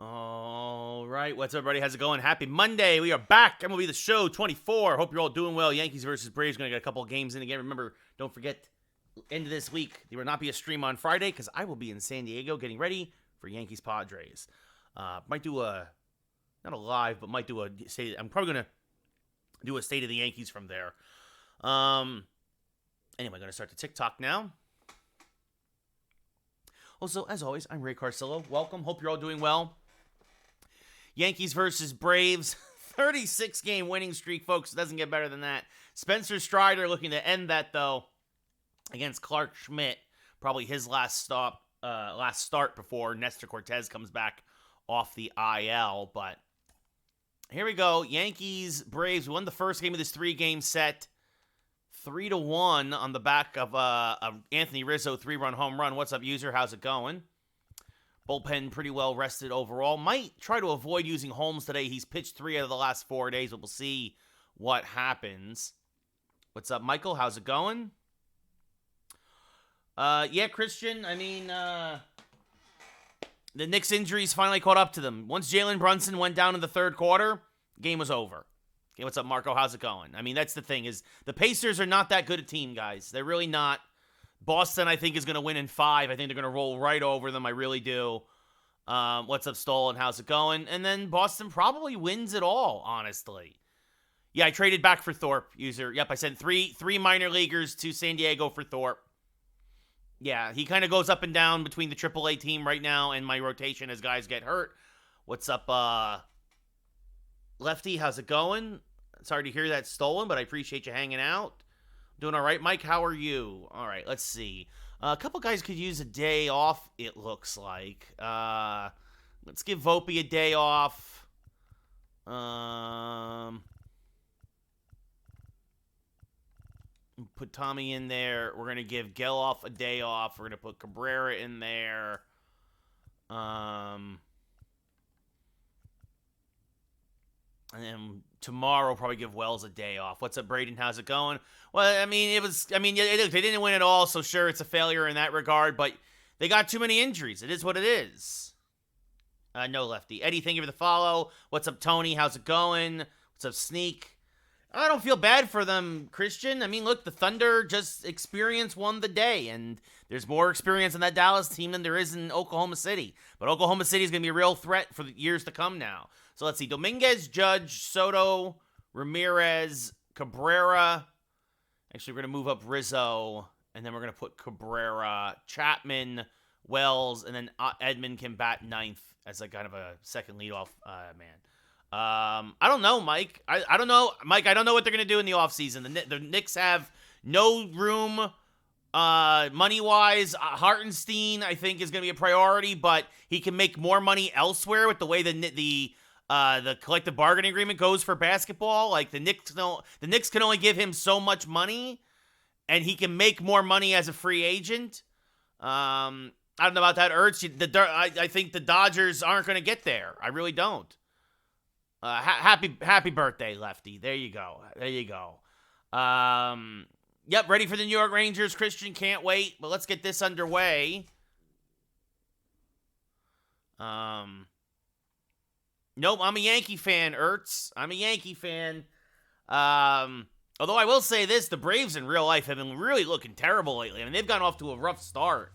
All right, what's up, everybody? How's it going? Happy Monday. We are back. MLB The Show 24. Hope you're all doing well. Yankees versus Braves. Going to get a couple of games in again. Remember, don't forget, end of this week, there will not be a stream on Friday because I will be in San Diego getting ready for Yankees Padres. Might do not a live, but might do a state. I'm probably going to do a State of the Yankees from there. Anyway, going to start the TikTok now. Also, as always, I'm Ray Carcillo. Welcome. Hope you're all doing well. Yankees versus Braves. 36-game winning streak, folks. It doesn't get better than that. Spencer Strider looking to end that, though, against Clark Schmidt. Probably his last start before Nestor Cortez comes back off the IL. But here we go. Yankees, Braves. We won the first game of this 3-game set. 3-1 on the back of Anthony Rizzo 3-run home run. What's up, user? How's it going? Bullpen pretty well rested overall. Might try to avoid using Holmes today. He's pitched 3 out of the last 4 days, but we'll see what happens. What's up, Michael? How's it going? Yeah, Christian, I mean, the Knicks injuries finally caught up to them. Once Jalen Brunson went down in the third quarter, game was over. Okay, what's up, Marco? How's it going? I mean, that's the thing, is the Pacers are not that good a team, guys. They're really not. Boston, I think, is going to win in 5. I think they're going to roll right over them. I really do. What's up, Stolen? How's it going? And then Boston probably wins it all, honestly. Yeah, I traded back for Thorpe, user. Yep, I sent three minor leaguers to San Diego for Thorpe. Yeah, he kind of goes up and down between the AAA team right now and my rotation as guys get hurt. What's up, Lefty? How's it going? Sorry to hear that, Stolen, but I appreciate you hanging out. Doing all right, Mike? How are you? All right, let's see. A couple guys could use a day off, it looks like. Let's give Volpe a day off. Put Tommy in there. We're going to give Geloff a day off. We're going to put Cabrera in there. And then tomorrow, probably give Wells a day off. What's up, Braden? How's it going? Well, I mean, they didn't win at all, so sure, it's a failure in that regard, but they got too many injuries. It is what it is. No, Lefty. Eddie, thank you for the follow. What's up, Tony? How's it going? What's up, Sneak? I don't feel bad for them, Christian. I mean, look, the Thunder just experience won the day, and there's more experience in that Dallas team than there is in Oklahoma City. But Oklahoma City is going to be a real threat for the years to come now. So let's see. Dominguez, Judge, Soto, Ramirez, Cabrera. Actually, we're going to move up Rizzo, and then we're going to put Cabrera, Chapman, Wells, and then Edman can bat 9th as a kind of a second leadoff man. I don't know, Mike. I don't know. Mike, I don't know what they're going to do in the offseason. The Knicks have no room money-wise. Hartenstein, I think, is going to be a priority, but he can make more money elsewhere with the way the collective bargaining agreement goes for basketball. Like, the Knicks can only give him so much money, and he can make more money as a free agent. I don't know about that, Ertz. I think the Dodgers aren't going to get there. I really don't. Happy birthday, Lefty. There you go. Yep, ready for the New York Rangers. Christian, can't wait. But let's get this underway. Nope, I'm a Yankee fan, Ertz. I'm a Yankee fan. Although I will say this, the Braves in real life have been really looking terrible lately. I mean, they've gotten off to a rough start.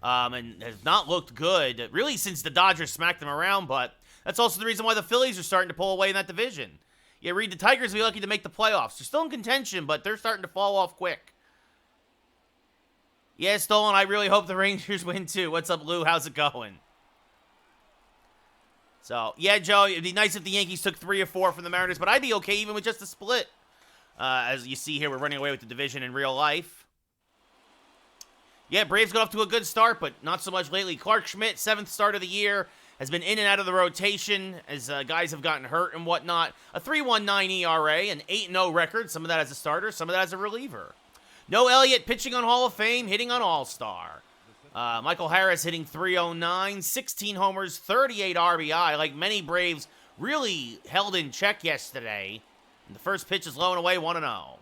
And has not looked good, really, since the Dodgers smacked them around, but that's also the reason why the Phillies are starting to pull away in that division. Yeah, Reed, the Tigers will be lucky to make the playoffs. They're still in contention, but they're starting to fall off quick. Yeah, Stolen, I really hope the Rangers win too. What's up, Lou? How's it going? So, yeah, Joe, it'd be nice if the Yankees took 3 or 4 from the Mariners, but I'd be okay even with just a split. As you see here, we're running away with the division in real life. Yeah, Braves got off to a good start, but not so much lately. Clark Schmidt, 7th start of the year, has been in and out of the rotation as guys have gotten hurt and whatnot. A 3.19 ERA, an 8-0 record, some of that as a starter, some of that as a reliever. No Elliott pitching on Hall of Fame, hitting on All-Star. Michael Harris hitting 309, 16 homers, 38 RBI. Like many Braves, really held in check yesterday. And the first pitch is low and away, 1-0.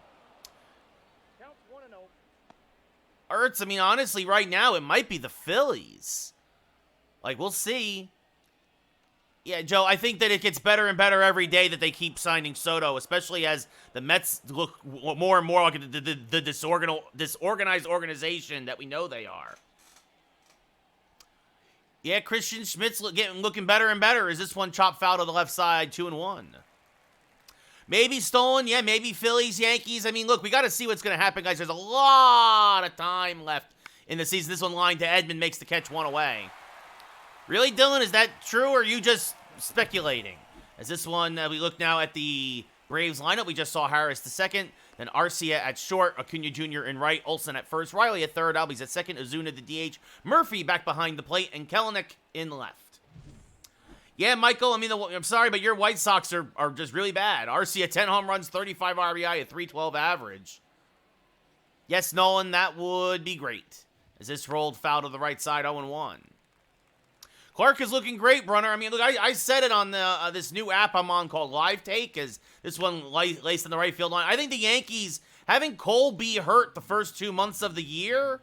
Ertz, I mean, honestly, right now, it might be the Phillies. Like, we'll see. Yeah, Joe, I think that it gets better and better every day that they keep signing Soto, especially as the Mets look more and more like the disorganized organization that we know they are. Yeah, Christian Schmidt's looking better and better. Is this one chopped foul to the left side, 2-1? Maybe stolen, yeah, maybe Phillies, Yankees. I mean, look, we got to see what's going to happen, guys. There's a lot of time left in the season. This one line to Edman makes the catch one away. Really, Dylan? Is that true, or are you just speculating? As this one, we look now at the Braves lineup. We just saw Harris the second, then Arcia at short, Acuna Jr. in right, Olsen at first, Riley at third, Albies at second, Ozuna the DH, Murphy back behind the plate, and Kelenic in left. Yeah, Michael, I mean, I'm sorry, but your White Sox are just really bad. Arcia, 10 home runs, 35 RBI, a 312 average. Yes, Nolan, that would be great. As this rolled foul to the right side, 0-1. Clark is looking great, Brunner. I mean, look, I said it on this new app I'm on called Live Take, as this one laced in the right field line. I think the Yankees, having Cole be hurt the first 2 months of the year,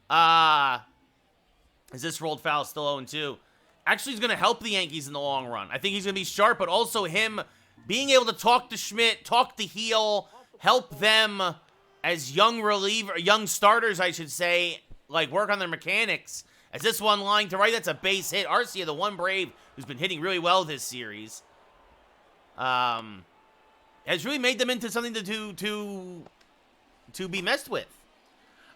as this rolled foul, still 0-2, actually is going to help the Yankees in the long run. I think he's going to be sharp, but also him being able to talk to Schmidt, talk to Heel, help them as young starters, I should say, like work on their mechanics. As this one line to right, that's a base hit. Arcia, the one Brave who's been hitting really well this series, has really made them into something to be messed with.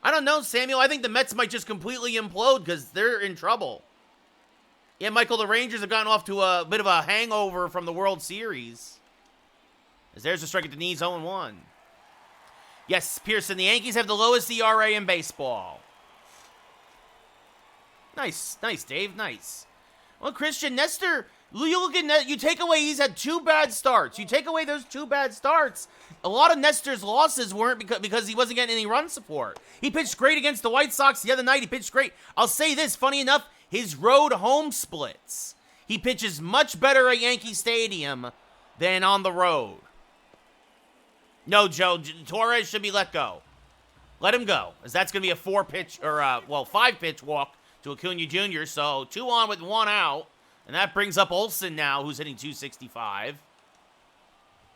I don't know, Samuel. I think the Mets might just completely implode because they're in trouble. Yeah, Michael, the Rangers have gotten off to a bit of a hangover from the World Series. As there's a strike at the knees, 0-1. Yes, Pearson, the Yankees have the lowest ERA in baseball. Nice, Dave, nice. Well, Christian Nestor, you look at you take away, he's had 2 bad starts. You take away those 2 bad starts, a lot of Nestor's losses weren't because he wasn't getting any run support. He pitched great against the White Sox the other night. He pitched great. I'll say this, funny enough, his road-home splits. He pitches much better at Yankee Stadium than on the road. No, Joe, Torres should be let go. Let him go, as that's going to be a 5-pitch walk to Acuna Jr., so 2 on with 1 out, and that brings up Olsen now, who's hitting 265,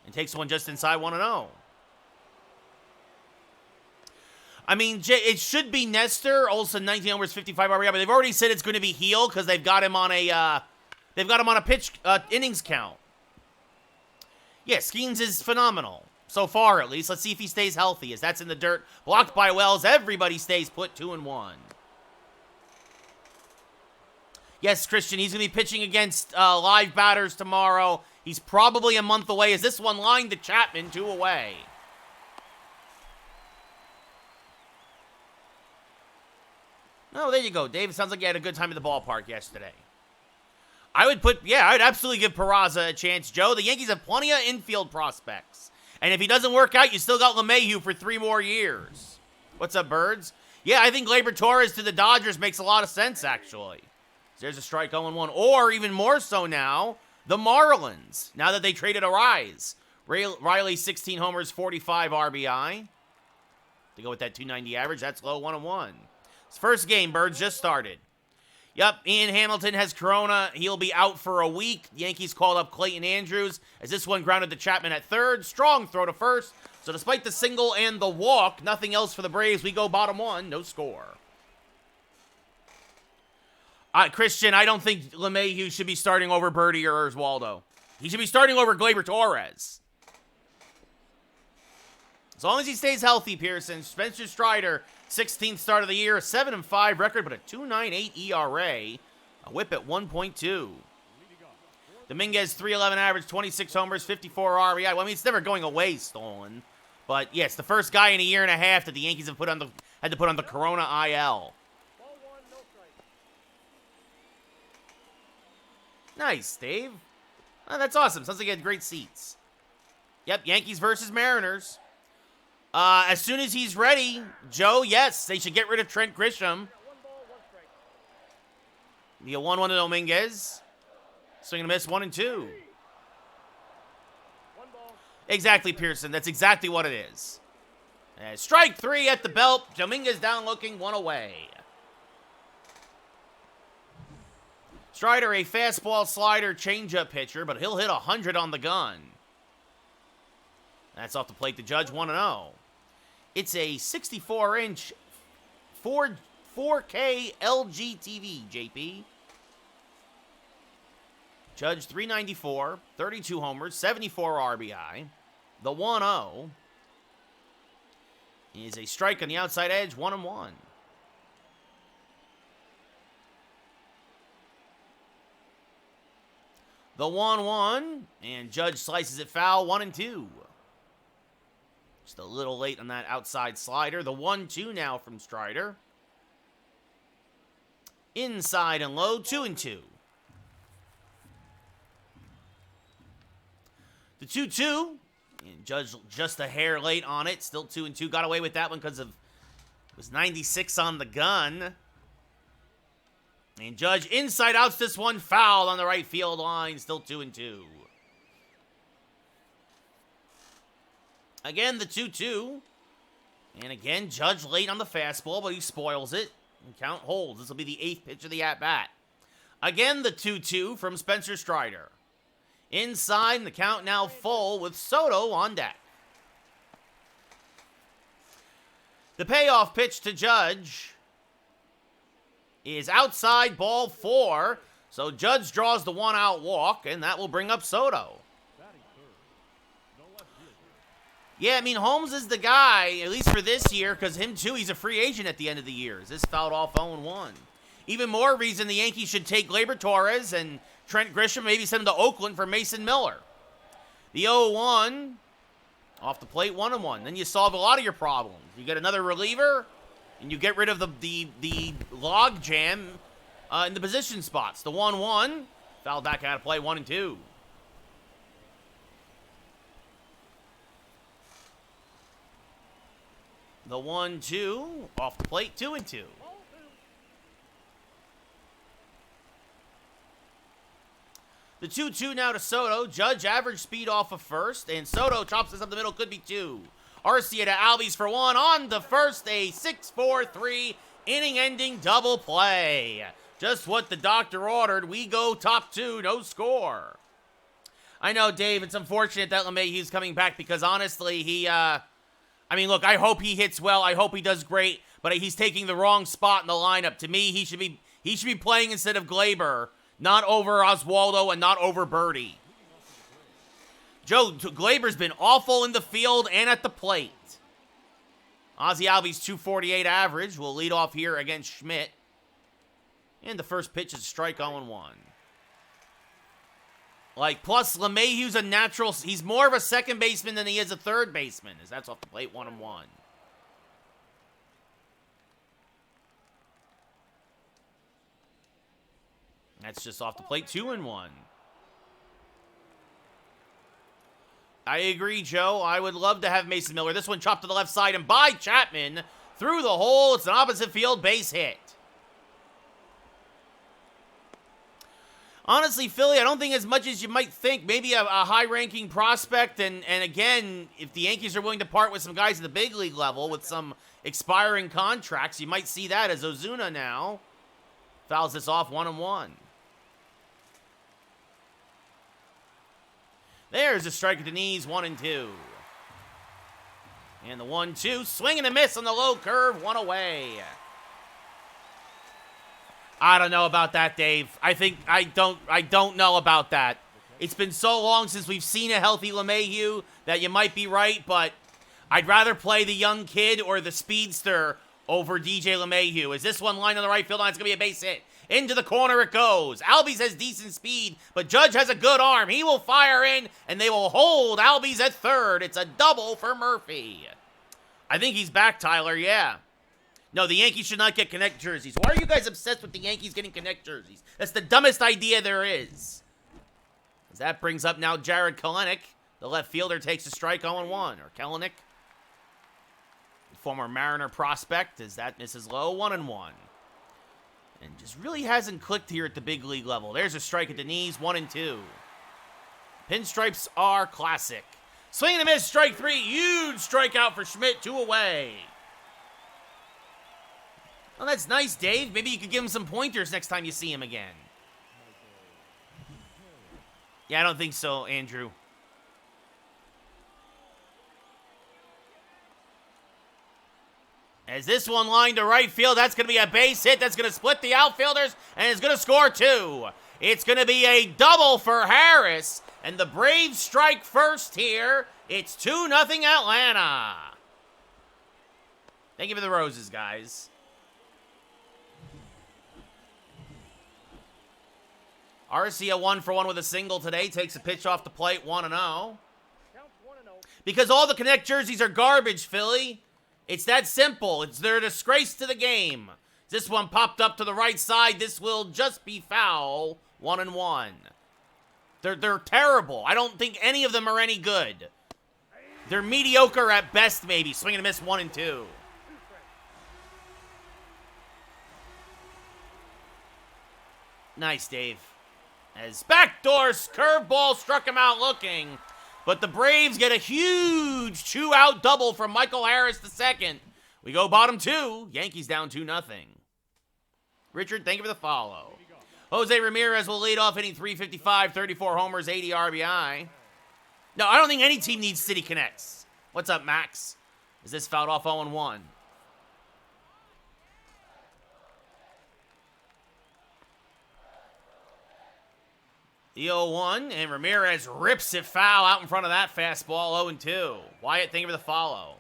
and takes one just inside 1-0. I mean, it should be Nestor. Olsen, 19 homers, 55 RBI, but they've already said it's going to be Heel because they've got him on a pitch innings count. Yeah, Skeens is phenomenal so far, at least. Let's see if he stays healthy, as that's in the dirt, blocked by Wells. Everybody stays put, 2-1. Yes, Christian, he's going to be pitching against live batters tomorrow. He's probably a month away. As this one lined to Chapman, 2 away. Oh, there you go, Dave. It sounds like you had a good time at the ballpark yesterday. I'd absolutely give Peraza a chance, Joe. The Yankees have plenty of infield prospects. And if he doesn't work out, you still got LeMahieu for 3 more years. What's up, Birds? Yeah, I think Gleyber Torres to the Dodgers makes a lot of sense, actually. There's a strike 0-1. Or, even more so now, the Marlins. Now that they traded a Rise. Riley, 16 homers, 45 RBI. To go with that 290 average, that's low, 1-1. His first game, Birds, just started. Yep, Ian Hamilton has corona. He'll be out for a week. The Yankees called up Clayton Andrews, as this one grounded to Chapman at third. Strong throw to first. So despite the single and the walk, nothing else for the Braves. We go bottom 1, no score. Christian, I don't think LeMahieu should be starting over Birdie or Oswaldo. He should be starting over Gleyber Torres. As long as he stays healthy, Pearson. Spencer Strider, 16th start of the year, 7-5 record, but a 2.98 ERA. A whip at 1.2. Dominguez, 311 average, 26 homers, 54 RBI. Well, I mean, it's never going away, stolen. But, yeah, it's the first guy in a year and a half that the Yankees have had to put on the Corona IL. Nice, Dave. Oh, that's awesome. Sounds like you had great seats. Yep, Yankees versus Mariners. As soon as he's ready, Joe, yes, they should get rid of Trent Grisham. The 1-1 to Dominguez. Swing and a miss, 1-2. Exactly, Pearson. That's exactly what it is. Strike 3 at the belt. Dominguez down looking, 1 away. Strider, a fastball, slider, changeup pitcher, but he'll hit 100 on the gun. That's off the plate to Judge, 1-0. It's a 64-inch 4K LG TV, JP. Judge, 394, 32 homers, 74 RBI. The 1-0 is a strike on the outside edge, 1-1. The 1-1, and Judge slices it foul, 1-2. Just a little late on that outside slider. The 1-2 now from Strider. Inside and low, 2-2. The 2-2, and Judge just a hair late on it. Still 2-2. Got away with that one because it was 96 on the gun. And Judge inside outs this one, foul on the right field line. Still 2-2. Again, the 2-2. And again, Judge late on the fastball, but he spoils it. And count holds. This will be the 8th pitch of the at-bat. Again, the 2-2 from Spencer Strider. Inside, and the count now full with Soto on deck. The payoff pitch to Judge is outside, ball 4. So Judge draws the 1-out walk, and that will bring up Soto. Yeah, I mean, Holmes is the guy, at least for this year, because him, too, he's a free agent at the end of the year. This fouled off 0-1. Even more reason the Yankees should take Gleyber Torres and Trent Grisham, maybe send him to Oakland for Mason Miller. The 0-1, off the plate, 1-1. Then you solve a lot of your problems. You get another reliever, and you get rid of the log jam in the position spots. The 1-1, fouled back out of play, 1-2. The 1-2, off the plate, 2-2. The 2-2 now to Soto. Judge average speed off of first, and Soto chops this up the middle, could be 2. Arcia to Albies for 1, on to first, a 6-4-3 inning-ending double play. Just what the doctor ordered. We go top 2, no score. I know, Dave, it's unfortunate that LeMahieu's coming back because, honestly, he, I mean, look, I hope he hits well. I hope he does great, but he's taking the wrong spot in the lineup. To me, he should be playing instead of Gleyber, not over Oswaldo and not over Birdie. Joe, Glaber's been awful in the field and at the plate. Ozzie Albies' 248 average will lead off here against Schmidt. And the first pitch is a strike 0-1. Like, plus LeMahieu's a natural, he's more of a second baseman than he is a third baseman, as that's off the plate, 1-1. That's just off the plate, 2-1. I agree, Joe. I would love to have Mason Miller. This one chopped to the left side and by Chapman through the hole. It's an opposite field base hit. Honestly, Philly, I don't think as much as you might think. Maybe a high-ranking prospect, and again, if the Yankees are willing to part with some guys at the big league level with some expiring contracts, you might see that as Ozuna now fouls this off 1-1. There's a strike at the knees, 1-2. And the 1-2, swing and a miss on the low curve, one away. I don't know about that, Dave. I don't know about that. It's been so long since we've seen a healthy LeMahieu that you might be right, but I'd rather play the young kid or the speedster over DJ LeMahieu. As this one lined on the right field line, it's going to be a base hit. Into the corner it goes. Albies has decent speed, but Judge has a good arm. He will fire in, and they will hold Albies at third. It's a double for Murphy. I think he's back, Tyler, yeah. No, the Yankees should not get Connect jerseys. Why are you guys obsessed with the Yankees getting Connect jerseys? That's the dumbest idea there is. As that brings up now Jared Kelenic. The left fielder takes a strike 0-1. Or Kelenic. Former Mariner prospect. As that misses low, 1-1. And just really hasn't clicked here at the big league level. There's a strike at the knees, 1-2. Pinstripes are classic. Swing and a miss, strike 3. Huge strikeout for Schmidt, 2 away. Well, that's nice, Dave. Maybe you could give him some pointers next time you see him again. Yeah, I don't think so, Andrew. As this one lined to right field, that's going to be a base hit. That's going to split the outfielders, and it's going to score 2. It's going to be a double for Harris, and the Braves strike first here. It's 2-0 Atlanta. Thank you for the roses, guys. Arcia 1-for-1 with a single today. Takes a pitch off the plate, 1-0. Because all the Connect jerseys are garbage, Philly. It's that simple. It's their disgrace to the game. This one popped up to the right side. This will just be foul. 1-1. They're terrible. I don't think any of them are any good. They're mediocre at best, maybe. Swing and a miss, 1-2. Nice, Dave. As backdoor curveball struck him out looking. But the Braves get a huge 2-out double from Michael Harris II. We go bottom 2. Yankees down 2-0. Richard, thank you for the follow. Jose Ramirez will lead off, hitting .355, 34 homers, 80 RBI. No, I don't think any team needs City Connects. What's up, Max? Is this fouled off 0-1? The 0-1, and Ramirez rips it foul out in front of that fastball, 0-2. Wyatt, thank you for the follow.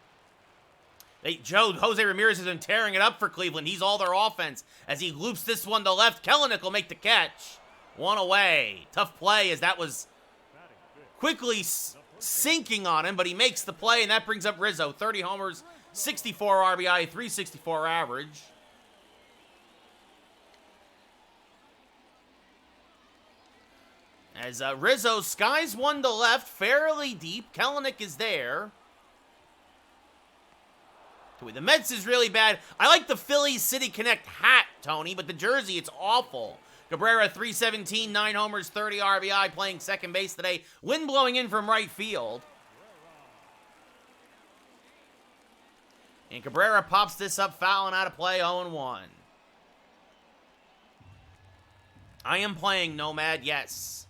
Hey, Jose Ramirez has been tearing it up for Cleveland. He's all their offense. As he loops this one to left, Kelenic will make the catch. 1 away. Tough play as that was quickly sinking on him, but he makes the play, and that brings up Rizzo. 30 homers, 64 RBI, 364 average. As Rizzo skies one to left, fairly deep. Kelenic is there. The Mets is really bad. I like the Phillies City Connect hat, Tony, but the jersey, it's awful. Cabrera, 317, 9 homers, 30 RBI, playing second base today. Wind blowing in from right field. And Cabrera pops this up, fouling out of play, 0-1. I am playing Nomad, yes.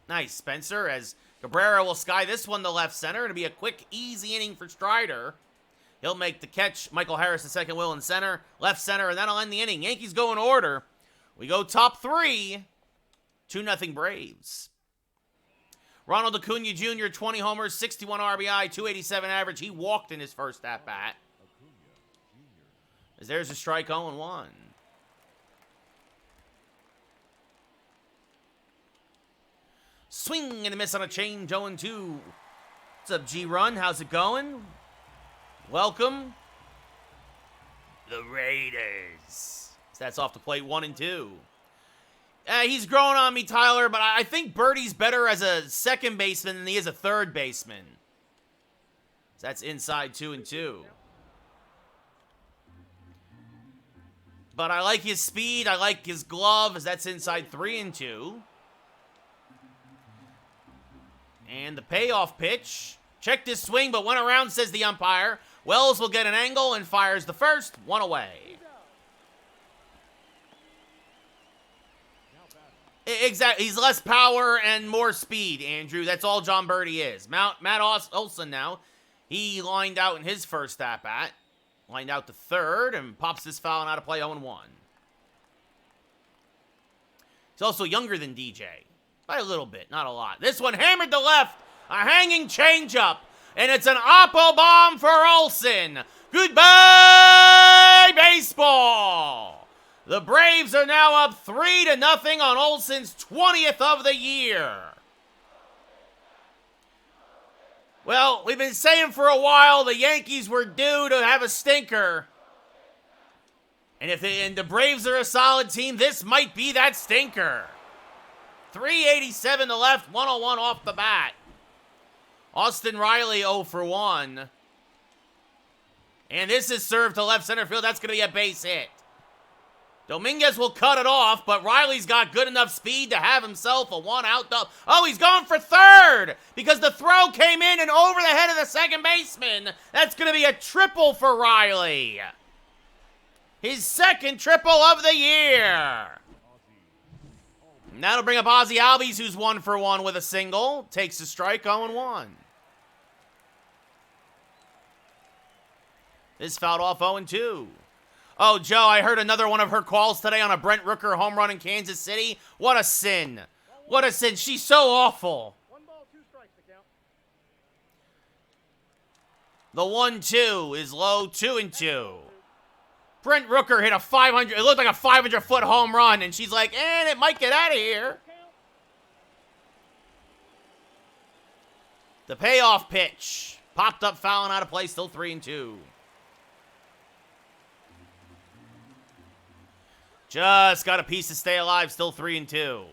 Nice, Spencer, as Cabrera will sky this one to left center. It'll be a quick, easy inning for Strider. He'll make the catch. Michael Harris, the second will in center, left center, and that'll end the inning. Yankees go in order. We go top 3. 2-0 Braves. Ronald Acuna Jr., 20 homers, 61 RBI, 287 average. He walked in his first at-bat. As there's a strike, 0-1. Swing and a miss on a change, 0-2. What's up, G-Run? How's it going? Welcome. The Raiders. So that's off the plate, 1-2. He's growing on me, Tyler, but I think Birdie's better as a second baseman than he is a third baseman. So that's inside 2-2. But I like his speed. I like his glove, as that's inside 3-2. And the payoff pitch. Checked his swing, but went around, says the umpire. Wells will get an angle and fires the first. 1 away. Exactly. He's less power and more speed, Andrew. That's all John Birdie is. Matt Olson now. He lined out in his first at-bat. Lined out to third and pops this foul and out of play, 0-1. He's also younger than DJ. By a little bit, not a lot. This one hammered to left. A hanging changeup. And it's an oppo bomb for Olson. Goodbye, baseball. The Braves are now up 3-0 on Olson's 20th of the year. Well, we've been saying for a while the Yankees were due to have a stinker. And if the Braves are a solid team, this might be that stinker. 387 to left, 101 off the bat. Austin Riley 0-for-1. And this is served to left center field. That's going to be a base hit. Dominguez will cut it off, but Riley's got good enough speed to have himself a one-out double. Oh, he's going for third because the throw came in and over the head of the second baseman. That's going to be a triple for Riley. His second triple of the year. That'll bring up Ozzy Albies, who's 1 for 1 with a single. Takes a strike, 0-1. This fouled off 0-2. Oh, Joe, I heard another one of her calls today on a Brent Rooker home run in Kansas City. What a sin. What a sin. She's so awful. 1 ball, 2 strikes to count. The 1-2 is low, 2-2. Brent Rooker hit a 500, it looked like a 500-foot home run, and she's like, and it might get out of here. The payoff pitch. Popped up, fouling out of play, still 3-2. Just got a piece to stay alive, still 3-2.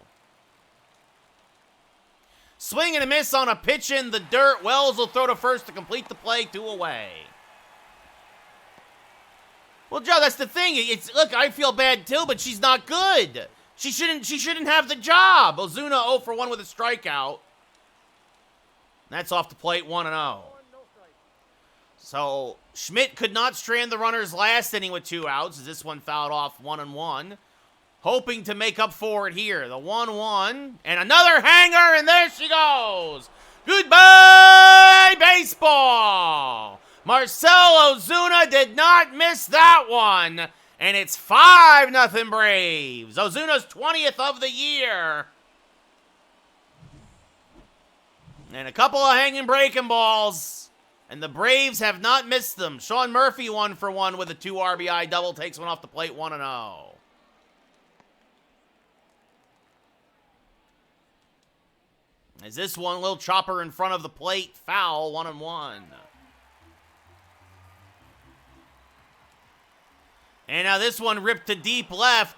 Swing and a miss on a pitch in the dirt. Wells will throw to first to complete the play, 2 away. Well, Joe, that's the thing. Look, I feel bad too, but she's not good. She shouldn't have the job. Ozuna 0 for 1 with a strikeout. That's off the plate, 1-0. So Schmidt could not strand the runners last inning with 2 outs, as this one fouled off 1-1. Hoping to make up for it here. The 1-1 and another hanger, and there she goes. Goodbye, baseball. Marcell Ozuna did not miss that one, and it's 5-0 Braves. Ozuna's 20th of the year. And a couple of hanging breaking balls, and the Braves have not missed them. Sean Murphy 1 for 1 with a 2 RBI double, takes one off the plate, 1-0. As this one, little chopper in front of the plate, foul, 1-1. And now this one ripped to deep left.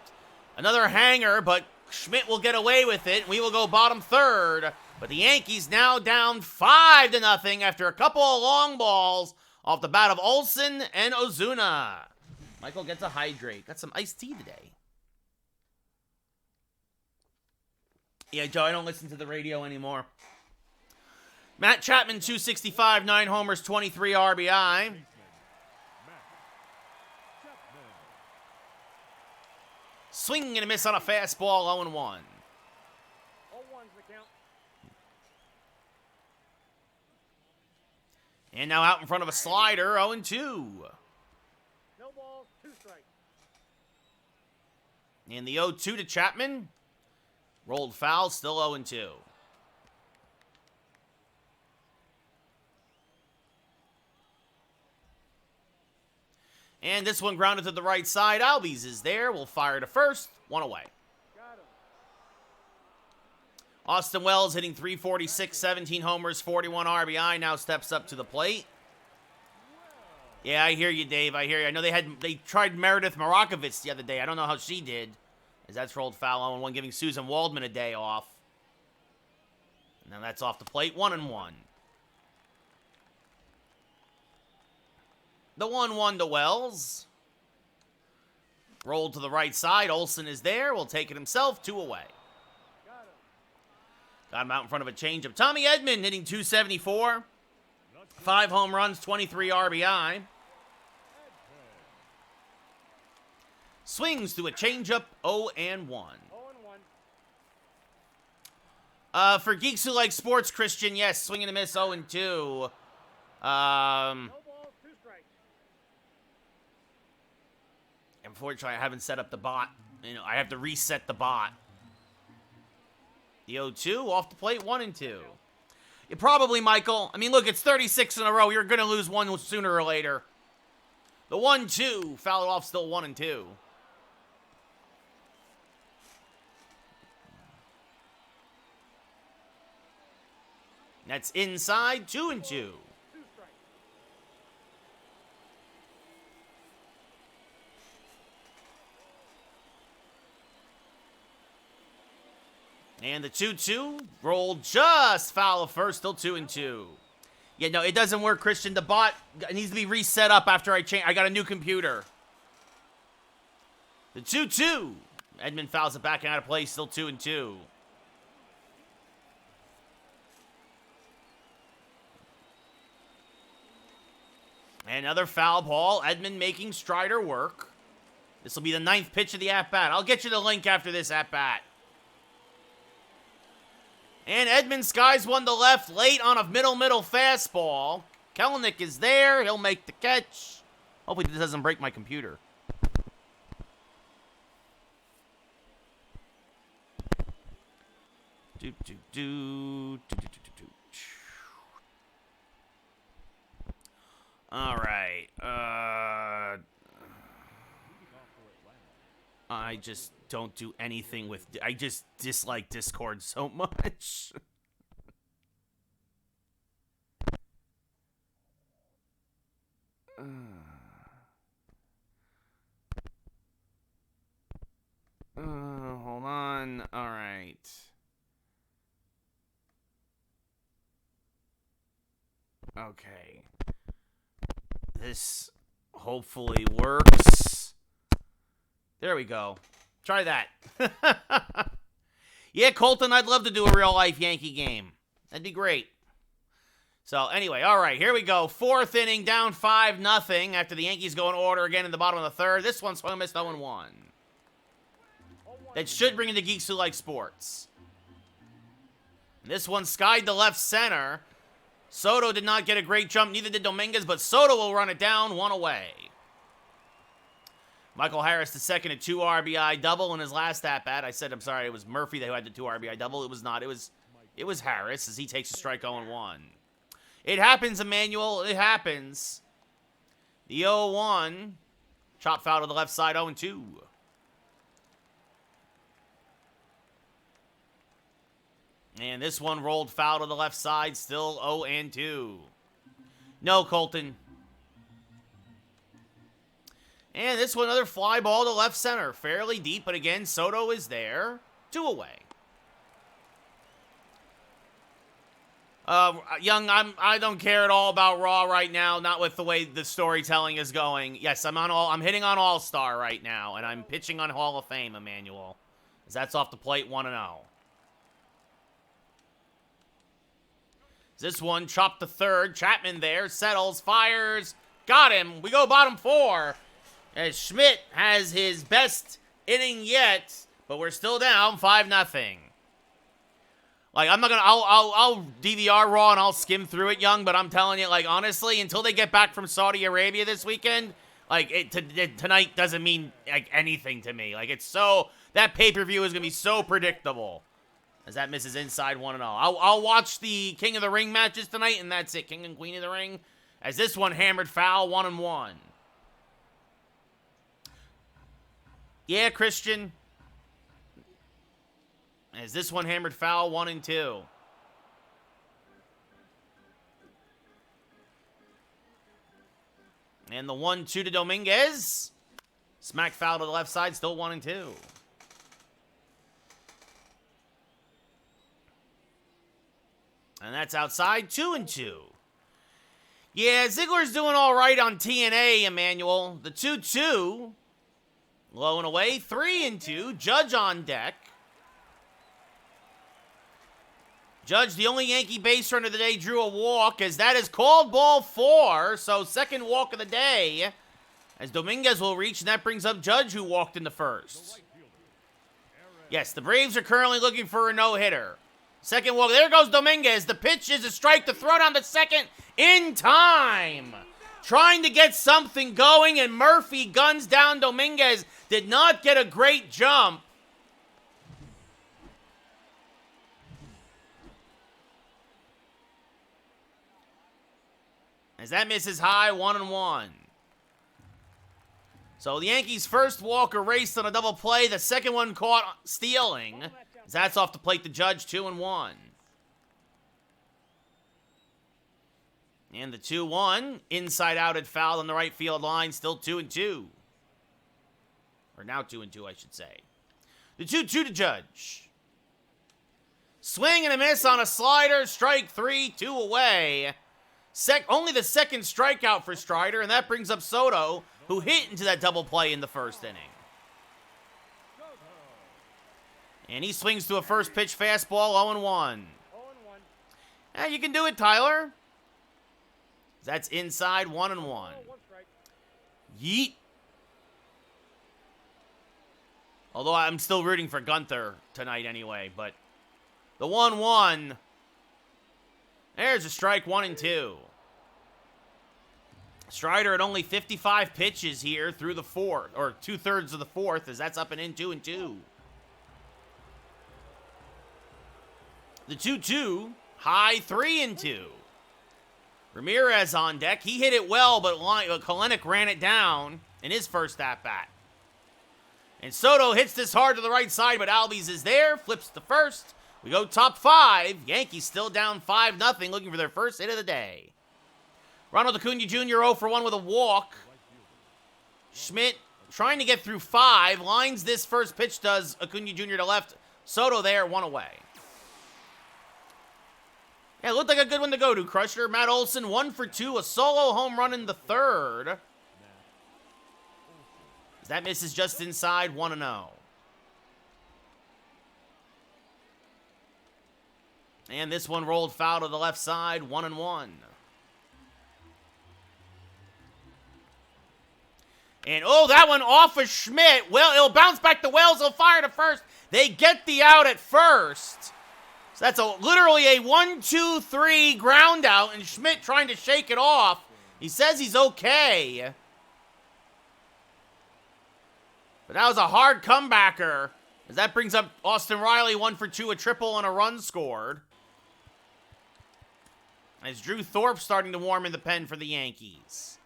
Another hanger, but Schmidt will get away with it. We will go bottom third. But the Yankees now down 5-0 after a couple of long balls off the bat of Olsen and Ozuna. Michael gets a hydrate. Got some iced tea today. Yeah, Joe, I don't listen to the radio anymore. Matt Chapman, 265, 9 homers, 23 RBI. Swing and a miss on a fastball, 0-1. 0-1's the count. And now out in front of a slider, 0-2. No balls, 2 strikes. And the 0-2 to Chapman. Rolled foul, still 0-2. And this one grounded to the right side. Albies is there. We'll fire to first. 1 away. Got him. Austin Wells hitting .346, 17 homers, 41 RBI. Now steps up to the plate. Yeah, I hear you, Dave. I hear you. I know they tried Meredith Marakovitz the other day. I don't know how she did, as that's rolled foul 0-1, giving Susan Waldman a day off. And now that's off the plate. 1-1. The 1-1 to Wells. Rolled to the right side. Olsen is there. Will take it himself. 2 away. Got him out in front of a changeup. Tommy Edman hitting .274. 5 home runs, 23 RBI. Swings to a changeup, 0-1. 0-1. For geeks who like sports, Christian, yes, swing and a miss, 0-2. No balls, 2 strikes. Unfortunately, I haven't set up the bot. I have to reset the bot. The 0-2 off the plate, 1-2. You probably, Michael. I mean, look, it's 36 in a row. You're going to lose one sooner or later. The 1-2 fouled off, still 1-2. That's inside, 2-2. 2 strikes. And the 2-2 rolled just foul of first, still 2-2. Yeah, no, it doesn't work, Christian. The bot needs to be reset up after I change. I got a new computer. The 2-2. Edmund fouls it back out of play, still 2-2. Another foul ball. Edmund making Strider work. This will be the 9th pitch of the at-bat. I'll get you the link after this at-bat. And Edmund skies one to left late on a middle fastball. Kelenic is there. He'll make the catch. Hopefully this doesn't break my computer. All right. I just don't do anything with... I just dislike Discord so much. Hold on. All right. Okay. This hopefully works. There we go. Try that. Yeah, Colton, I'd love to do a real-life Yankee game. That'd be great. So, anyway, all right, here we go. Fourth inning, down 5-0 after the Yankees go in order again in the bottom of the third. This one swung and missed 0-1. That should bring in the geeks who like sports. And this one skied to left center. Soto did not get a great jump, neither did Dominguez, but Soto will run it down, one away. Michael Harris, the second, a 2 RBI double in his last at-bat. I said, I'm sorry, it was Murphy who had the 2 RBI double. It was not. It was Harris as he takes a strike 0-1. It happens, Emmanuel. It happens. The 0-1. Chop foul to the left side, 0-2. And this one rolled foul to the left side, still 0-2. No, Colton. And this one, another fly ball to left center. Fairly deep, but again, Soto is there. 2 away. Young, I don't care at all about Raw right now, not with the way the storytelling is going. Yes, I'm hitting on All-Star right now, and I'm pitching on Hall of Fame, Emmanuel. As that's off the plate, 1-0. This one chopped to third. Chapman there, settles, fires, got him. We go bottom 4. As Schmidt has his best inning yet, but we're still down 5-0. Like, I'm not gonna, I'll DVR Raw and I'll skim through it, Young, but I'm telling you, like, honestly, until they get back from Saudi Arabia this weekend, like, tonight doesn't mean, like, anything to me. Like, it's so, that pay-per-view is gonna be so predictable. As that misses inside 1-0. I'll watch the King of the Ring matches tonight, and that's it. King and Queen of the Ring. As this one hammered foul, 1-1. Yeah, Christian. As this one hammered foul, 1-2. And the 1-2 to Dominguez. Smack foul to the left side, still 1-2. And that's outside, 2-2. Yeah, Ziggler's doing all right on TNA, Emmanuel. The 2-2. Low and away, 3-2. Judge on deck. Judge, the only Yankee base runner of the day, drew a walk, as that is called ball 4. So, second walk of the day. As Dominguez will reach, and that brings up Judge, who walked in the first. Yes, the Braves are currently looking for a no-hitter. Second walk. There goes Dominguez. The pitch is a strike to throw down the second in time. Trying to get something going, and Murphy guns down Dominguez. Did not get a great jump. As that misses high, 1-1. So the Yankees' first walk erased on a double play. The second one caught stealing. That's off the plate to Judge, 2-1. And the 2-1, inside out at foul on the right field line, still 2-2. Or now 2-2, I should say. The 2-2 to Judge. Swing and a miss on a slider, strike 3, 2 away. Only the second strikeout for Strider, and that brings up Soto, who hit into that double play in the first inning. And he swings to a first pitch fastball, 0-1. Yeah, you can do it, Tyler. That's inside, 1-1. Yeet. Although I'm still rooting for Gunther tonight anyway, but The 1-1. There's a strike, 1-2. Strider at only 55 pitches here through the fourth, or 2/3 of the fourth, as that's up and in, 2-2. The 2-2, high, 3-2. Ramirez on deck. He hit it well, but Kalenic ran it down in his first at-bat. And Soto hits this hard to the right side, but Albies is there, flips to first. We go top 5. Yankees still down 5-0, looking for their first hit of the day. Ronald Acuna Jr. 0-for-1 with a walk. Schmidt trying to get through 5. Lines this first pitch, does Acuna Jr. to left. Soto there, 1 away. Yeah, it looked like a good one to go to, Crusher. Matt Olson, 1-for-2, a solo home run in the third. That misses just inside, 1-0. And this one rolled foul to the left side, 1-1. And, oh, that one off of Schmidt. Well, it'll bounce back to Wells. He'll fire to first. They get the out at first. So that's literally a 1-2-3 ground out, and Schmidt trying to shake it off. He says he's okay. But that was a hard comebacker, as that brings up Austin Riley, 1-for-2, a triple and a run scored. As Drew Thorpe starting to warm in the pen for the Yankees.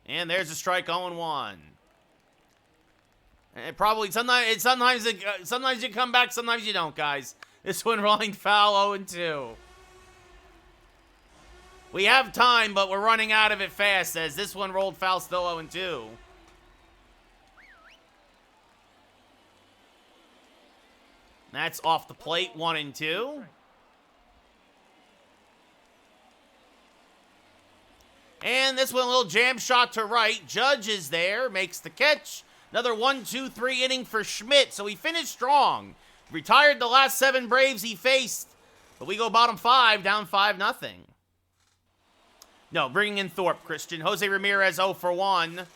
And there's a strike, 0-1. And probably sometimes you come back, sometimes you don't, guys. This one rolling foul, 0-2. We have time, but we're running out of it fast, as this one rolled foul, still 0-2. That's off the plate, 1-2. And this one, a little jam shot to right. Judge is there, makes the catch. Another 1-2-3 inning for Schmidt, so he finished strong. Retired the last 7 Braves he faced, but we go bottom 5, down 5-0. No, bringing in Thorpe, Christian. Jose Ramirez, 0-for-1.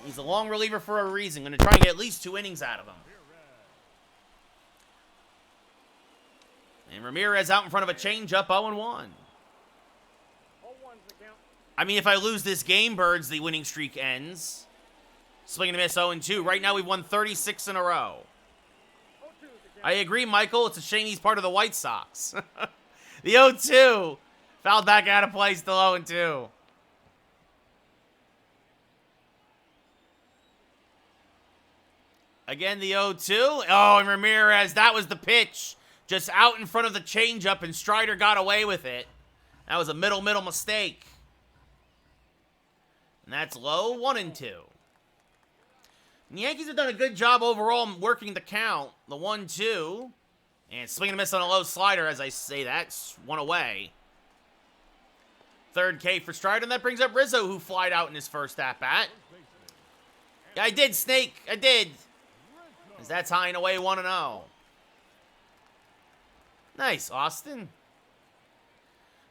He's a long reliever for a reason. Going to try and get at least 2 innings out of him. And Ramirez out in front of a changeup, 0-1. I mean, if I lose this game, Birds, the winning streak ends. Swing and a miss, 0-2. Right now, we've won 36 in a row. I agree, Michael. It's a shame he's part of the White Sox. The 0-2. Fouled back out of play, still 0-2. Again, the 0-2. Oh, and Ramirez, that was the pitch. Just out in front of the changeup, and Strider got away with it. That was a middle mistake. And that's low, 1-2. And the Yankees have done a good job overall working the count. The 1-2. And swing and a miss on a low slider, as I say that. 1 away. Third K for Strider, and that brings up Rizzo, who flied out in his first at-bat. Yeah, I did, Snake. I did. As that's high and away, 1-0. Nice, Austin.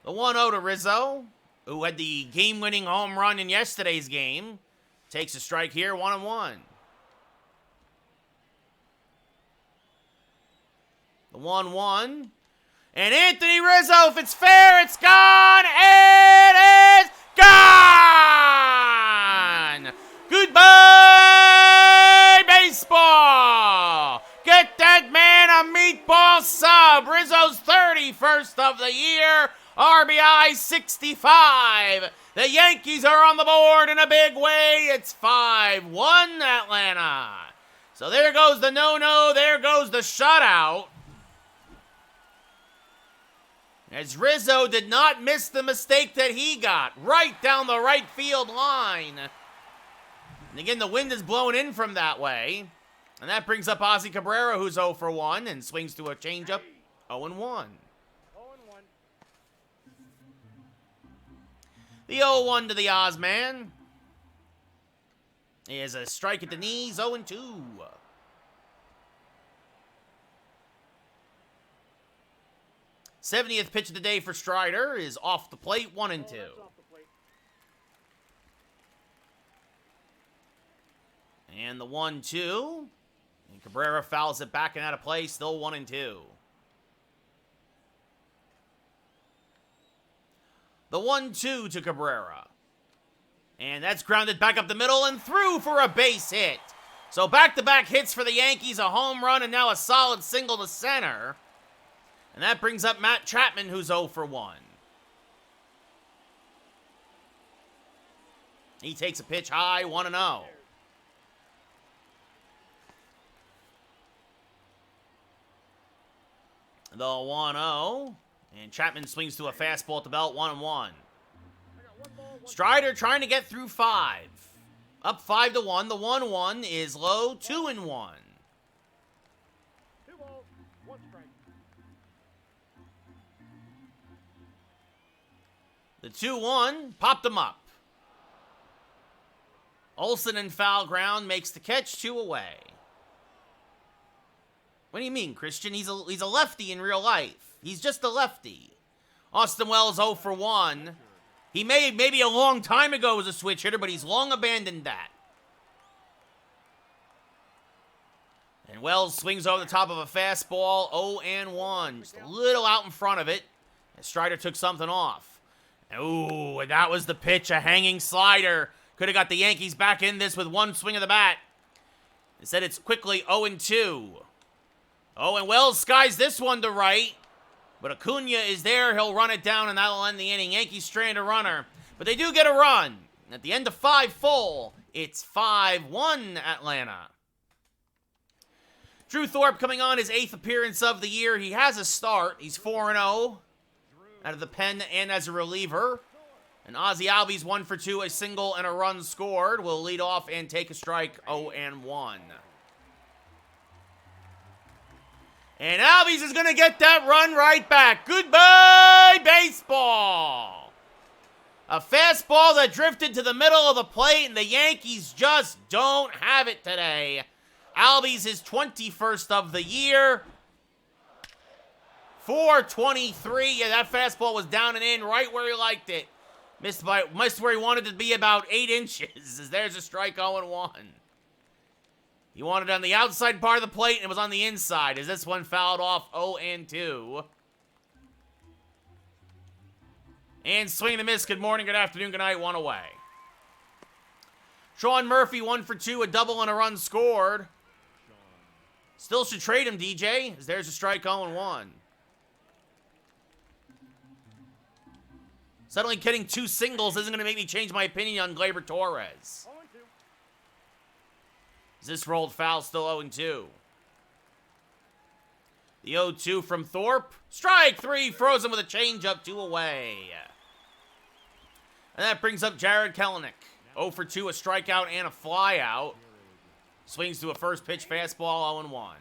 The 1-0 to Rizzo, who had the game-winning home run in yesterday's game. Takes a strike here, 1-1. The 1-1. And Anthony Rizzo, if it's fair, it's gone. It is gone. Goodbye, baseball. Get that man a meatball sub. Rizzo's 31st of the year. RBI 65. The Yankees are on the board in a big way. It's 5-1 Atlanta. So there goes the no-no. There goes the shutout. As Rizzo did not miss the mistake that he got. Right down the right field line. And again, the wind is blowing in from that way. And that brings up Ozzie Cabrera, who's 0-for-1 and swings to a changeup, 0-1. The 0-1 to the Ozman. He has a strike at the knees, 0-2. 70th pitch of the day for Strider is off the plate, 1-2. And the 1-2. And Cabrera fouls it back and out of play. Still 1-2. The 1-2 to Cabrera. And that's grounded back up the middle and through for a base hit. So back-to-back hits for the Yankees, a home run, and now a solid single to center. And that brings up Matt Chapman, who's 0 for 1. He takes a pitch high, 1-0. The 1-0. And Chapman swings to a fastball at the belt, 1-1. Strider trying to get through 5. Up 5-1. The 1-1 is low, 2-1. 2 balls, 1 strike. The 2-1 popped him up. Olsen in foul ground makes the catch, 2 away. What do you mean, Christian? He's a lefty in real life. He's just a lefty. Austin Wells 0 for 1. He maybe a long time ago was a switch hitter, but he's long abandoned that. And Wells swings over the top of a fastball, 0-1. Just a little out in front of it. And Strider took something off. Ooh, and that was the pitch, a hanging slider. Could have got the Yankees back in this with one swing of the bat. Instead, it's quickly 0-2. Oh, and Wells skies this one to right. But Acuna is there. He'll run it down, and that'll end the inning. Yankees strand a runner. But they do get a run. At the end of 5 full, it's 5-1 Atlanta. Drew Thorpe coming on his 8th appearance of the year. He has a start. He's 4-0 out of the pen and as a reliever. And Ozzie Albies 1 for 2, a single and a run scored. Will lead off and take a strike, 0-1. And Albies is going to get that run right back. Goodbye, baseball. A fastball that drifted to the middle of the plate, and the Yankees just don't have it today. Albies is 21st of the year. 423. Yeah, that fastball was down and in right where he liked it. Missed where he wanted to be about 8 inches. There's a strike, 0-1. He wanted it on the outside part of the plate, and it was on the inside, as this one fouled off 0-2. And swing and a miss. Good morning, good afternoon, good night, 1 away. Sean Murphy, 1 for 2, a double and a run scored. Still should trade him, DJ, as there's a strike, 0-1. Suddenly getting 2 singles isn't going to make me change my opinion on Gleyber Torres. 0-2. This rolled foul, still 0-2. The 0-2 from Thorpe. Strike 3, frozen with a changeup, 2 away. And that brings up Jared Kelenic. 0 for 2, a strikeout and a flyout. Swings to a first pitch fastball, 0-1. 0-1.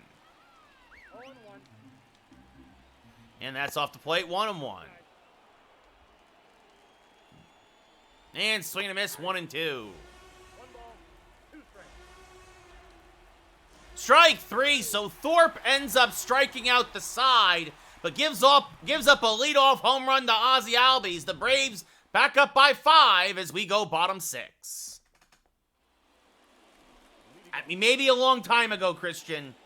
And that's off the plate, 1-1. And swing and a miss, 1-2. 1 ball, 2 strikes. Strike 3, so Thorpe ends up striking out the side, but gives up a leadoff home run to Ozzie Albies. The Braves back up by 5 as we go bottom 6. I mean, maybe a long time ago, Christian.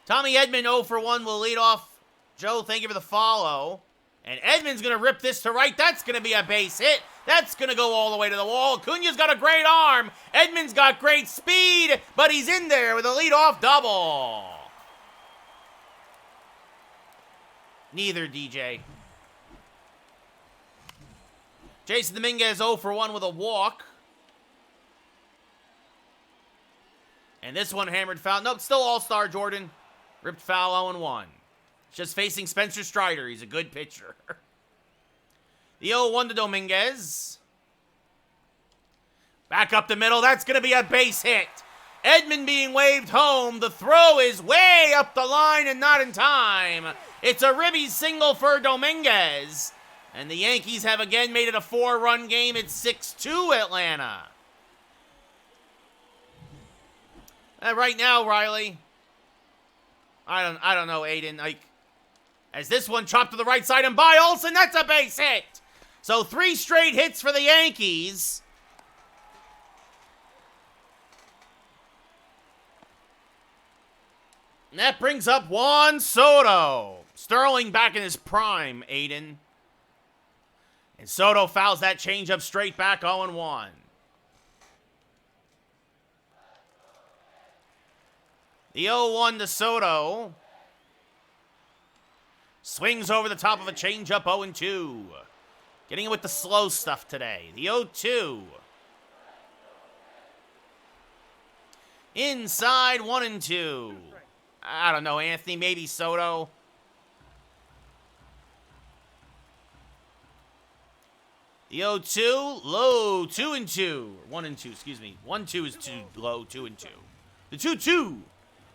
Tommy Edman 0 for 1 will lead off. Joe, thank you for the follow. And Edman's going to rip this to right. That's going to be a base hit. That's going to go all the way to the wall. Acuna's got a great arm. Edman's got great speed, but he's in there with a leadoff double. Neither, DJ. Jason Dominguez 0 for 1 with a walk. And this one hammered foul. Nope, still all-star Jordan. Ripped foul, 0-1. Just facing Spencer Strider. He's a good pitcher. The 0-1 to Dominguez. Back up the middle. That's going to be a base hit. Edman being waved home. The throw is way up the line and not in time. It's a ribby single for Dominguez. And the Yankees have again made it a 4-run game. It's 6-2 Atlanta. Right now, Riley, I don't know, Aiden. As this one chopped to the right side and by Olsen, that's a base hit. So 3 straight hits for the Yankees. And that brings up Juan Soto. Sterling back in his prime, Aiden. And Soto fouls that changeup straight back 0-1. The 0-1 to Soto. Swings over the top of a changeup 0-2. Getting it with the slow stuff today. The 0-2. Inside 1-2. I don't know, Anthony. Maybe Soto. The 0-2. Low 2-2. 1-2, excuse me. 1-2 is too low. 2-2. The 2-2.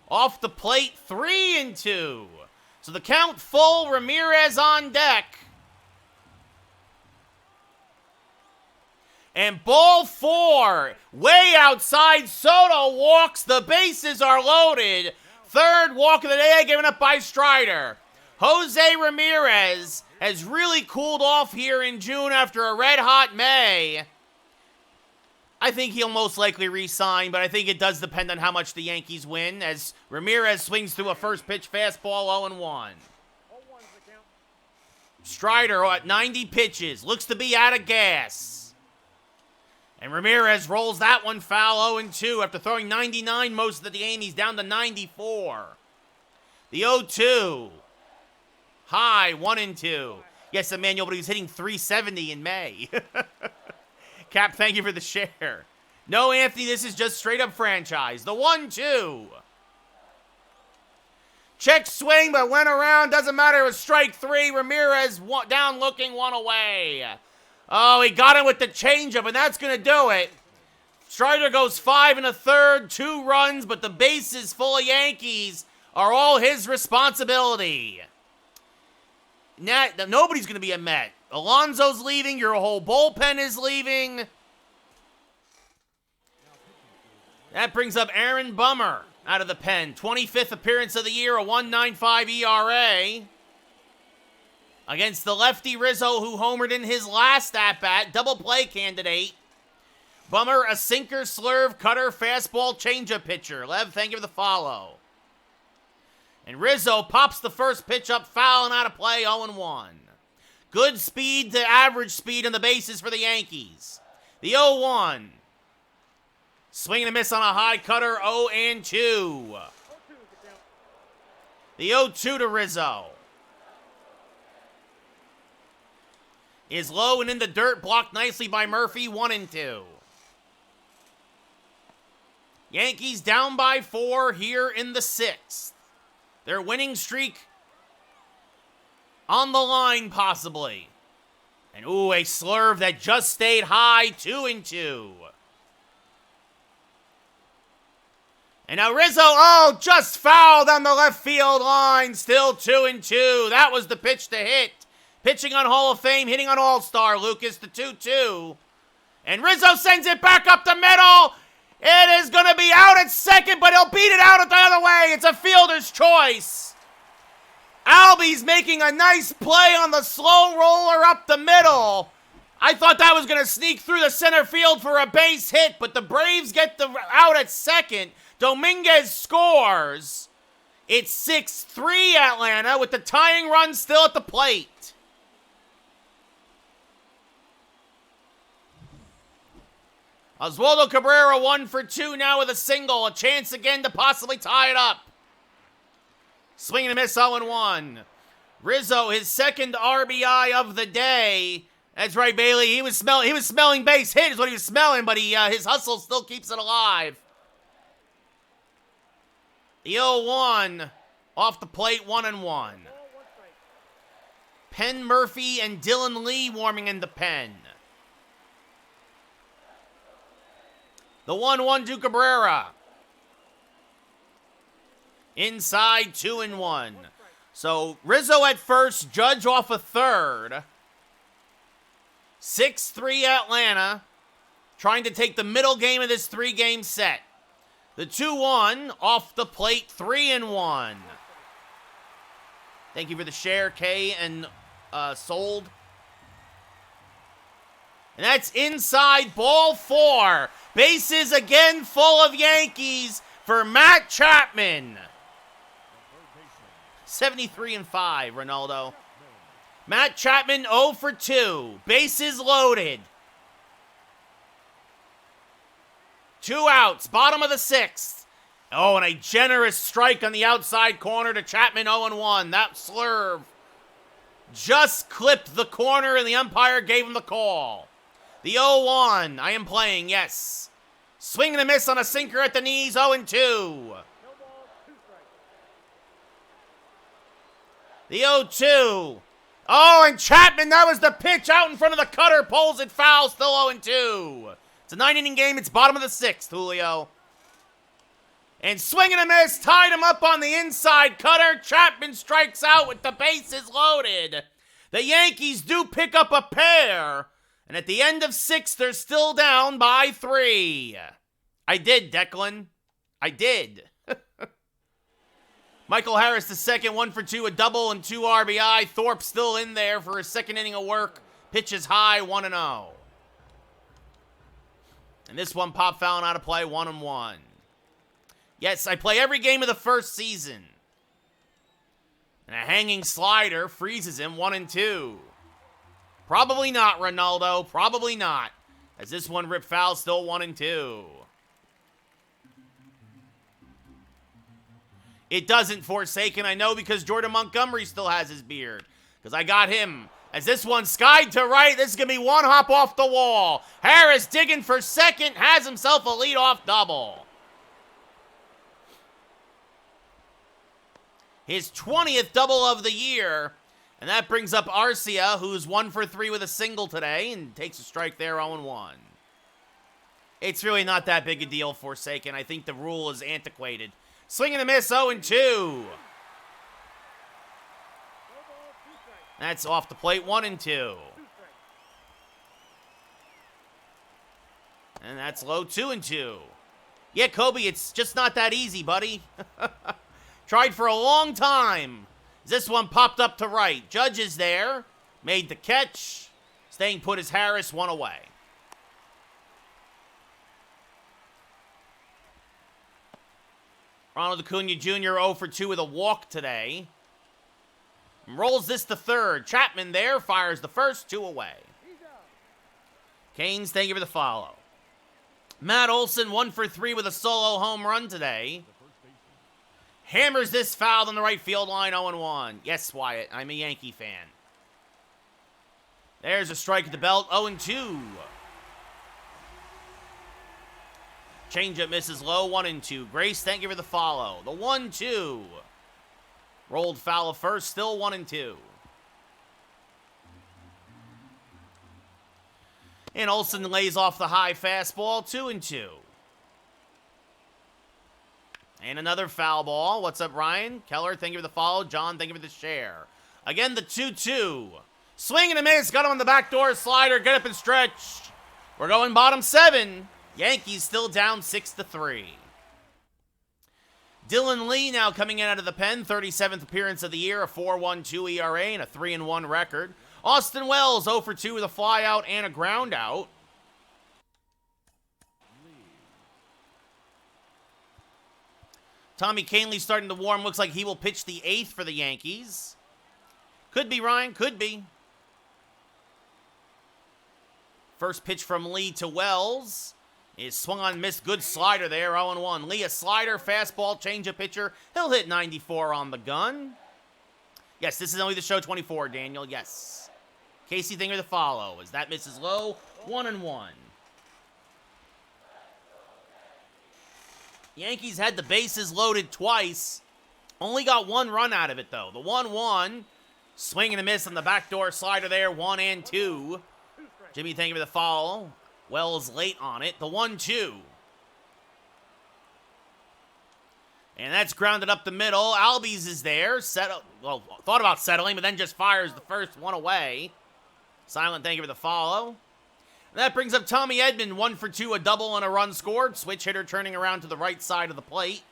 Off the plate 3-2. So the count full. Ramirez on deck. And ball 4, way outside. Soto walks. The bases are loaded. Third walk of the day given up by Strider. Jose Ramirez has really cooled off here in June after a red-hot May. I think he'll most likely re-sign, but I think it does depend on how much the Yankees win, as Ramirez swings through a first-pitch fastball 0-1. 0-1's the count. Strider at 90 pitches. Looks to be out of gas. And Ramirez rolls that one foul 0-2 after throwing 99 most of the game. He's down to 94. The 0-2. High, 1-2. Yes, Emmanuel, but he was hitting 370 in May. Cap, thank you for the share. No, Anthony, this is just straight up franchise. The 1-2. Check swing, but went around. Doesn't matter. It was strike 3. Ramirez down looking, one away. Oh, he got him with the changeup, and that's going to do it. Strider goes 5 1/3, 2 runs, but the bases full of Yankees are all his responsibility. Nobody's going to be a Met. Alonso's leaving. Your whole bullpen is leaving. That brings up Aaron Bummer out of the pen. 25th appearance of the year, a 1.95 ERA. Against the lefty Rizzo, who homered in his last at-bat. Double play candidate. Bummer, a sinker, slurve, cutter, fastball, changeup pitcher. Lev, thank you for the follow. And Rizzo pops the first pitch up, foul and out of play, 0-1. Good speed to average speed on the bases for the Yankees. The 0-1. Swing and a miss on a high cutter, 0-2. 0-2's the count. The 0-2 to Rizzo. Is low and in the dirt, blocked nicely by Murphy, 1-2. Yankees down by 4 here in the 6th. Their winning streak on the line, possibly. And ooh, a slurve that just stayed high, 2-2. And now Rizzo, just fouled on the left field line, still 2-2. That was the pitch to hit. Pitching on Hall of Fame, hitting on All-Star, Lucas, the 2-2. And Rizzo sends it back up the middle. It is going to be out at second, but he'll beat it out at the other way. It's a fielder's choice. Albies making a nice play on the slow roller up the middle. I thought that was going to sneak through the center field for a base hit, but the Braves get the out at second. Dominguez scores. It's 6-3 Atlanta with the tying run still at the plate. Oswaldo Cabrera 1 for 2 now with a single. A chance again to possibly tie it up. Swing and a miss 0-1. Rizzo, his second RBI of the day. That's right, Bailey. He was smelling base hit is what he was smelling, but his hustle still keeps it alive. The 0-1 off the plate, 1-1. Ball, 1 strike. Penn Murphy and Dylan Lee warming in the pen. The 1-1 to Cabrera. Inside, 2-1. So Rizzo at first, Judge off a third. 6-3 Atlanta. Trying to take the middle game of this 3-game set. The 2-1 off the plate, 3-1. Thank you for the share, Kay and Sold. And that's inside, ball 4. Bases again full of Yankees for Matt Chapman. 73-5, Ronaldo. Matt Chapman 0 for 2. Bases loaded. 2 outs, bottom of the 6th. Oh, and a generous strike on the outside corner to Chapman 0-1. That slurve just clipped the corner, and the umpire gave him the call. The 0-1. I am playing, yes. Swing and a miss on a sinker at the knees, 0-2. No ball, 2 strikes. The 0-2. Oh, and Chapman, that was the pitch out in front of the cutter, pulls it foul, still 0-2. It's a 9-inning game, it's bottom of the 6th, Julio. And swing and a miss, tied him up on the inside cutter. Chapman strikes out with the bases loaded. The Yankees do pick up a pair. And at the end of 6, they're still down by 3. I did, Declan. I did. Michael Harris, the second, 1 for 2, a double and 2 RBI. Thorpe still in there for his second inning of work. Pitches high, 1-0. And this one popped foul and out of play, 1-1. Yes, I play every game of the first season. And a hanging slider freezes him, 1-2. Probably not, Ronaldo. Probably not. As this one ripped foul, still 1-2. It doesn't, Forsaken. I know because Jordan Montgomery still has his beard. Because I got him. As this one skied to right, this is going to be one hop off the wall. Harris digging for second, has himself a leadoff double. His 20th double of the year. And that brings up Arcia, who's 1 for 3 with a single today, and takes a strike there, 0-1. It's really not that big a deal, Forsaken. I think the rule is antiquated. Swing and a miss, 0-2. No ball, 2 strikes. That's off the plate, 1-2. 2 strikes. And that's low, 2-2. Yeah, Kobe, it's just not that easy, buddy. Tried for a long time. This one popped up to right. Judge is there. Made the catch. Staying put as Harris, 1 away. Ronald Acuna Jr. 0 for 2 with a walk today. Rolls this to third. Chapman there. Fires the first, 2 away. He's out. Canes, thank you for the follow. Matt Olson, 1 for 3 with a solo home run today. Hammers this foul on the right field line, 0-1. Yes, Wyatt, I'm a Yankee fan. There's a strike at the belt, 0-2. Changeup misses low, 1-2. Grace, thank you for the follow. The 1-2. Rolled foul of first, still 1-2. And Olsen lays off the high fastball, 2-2. And another foul ball. What's up, Ryan? Keller, thank you for the follow. John, thank you for the share. Again, the 2-2. Swing and a miss. Got him on the backdoor slider. Get up and stretch. We're going bottom 7. Yankees still down 6-3. Dylan Lee now coming in out of the pen. 37th appearance of the year. A 4.12 ERA and a 3-1 record. Austin Wells 0 for 2 with a fly out and a ground out. Tommy Kahnle starting to warm. Looks like he will pitch the 8th for the Yankees. Could be, Ryan. Could be. First pitch from Lee to Wells is swung on, missed. Good slider there, 0-1. Lee, a slider, fastball, change-up pitcher. He'll hit 94 on the gun. Yes, this is only the show 24, Daniel. Yes. Casey Thinger the follow. As that misses low, 1-1. Yankees had the bases loaded twice. Only got 1 run out of it, though. The 1-1. Swing and a miss on the backdoor slider there, 1 and 2. Jimmy, thank you for the follow. Wells late on it. The 1-2. And that's grounded up the middle. Albies is there. Well, thought about settling, but then just fires the first one away. Silent, thank you for the follow. And that brings up Tommy Edman, 1 for 2, a double and a run scored. Switch hitter turning around to the right side of the plate.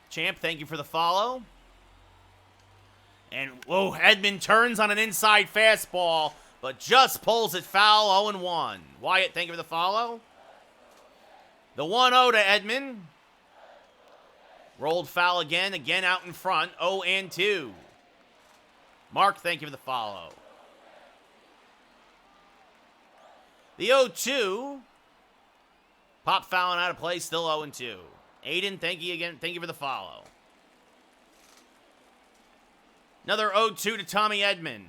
Champ, thank you for the follow. And, whoa, Edman turns on an inside fastball, but just pulls it foul, 0-1. Wyatt, thank you for the follow. The 1-0 to Edman. Rolled foul again out in front, 0-2. Mark, thank you for the follow. The 0-2. Pop fouling out of play, still 0-2. Aiden, thank you again. Thank you for the follow. Another 0-2 to Tommy Edman.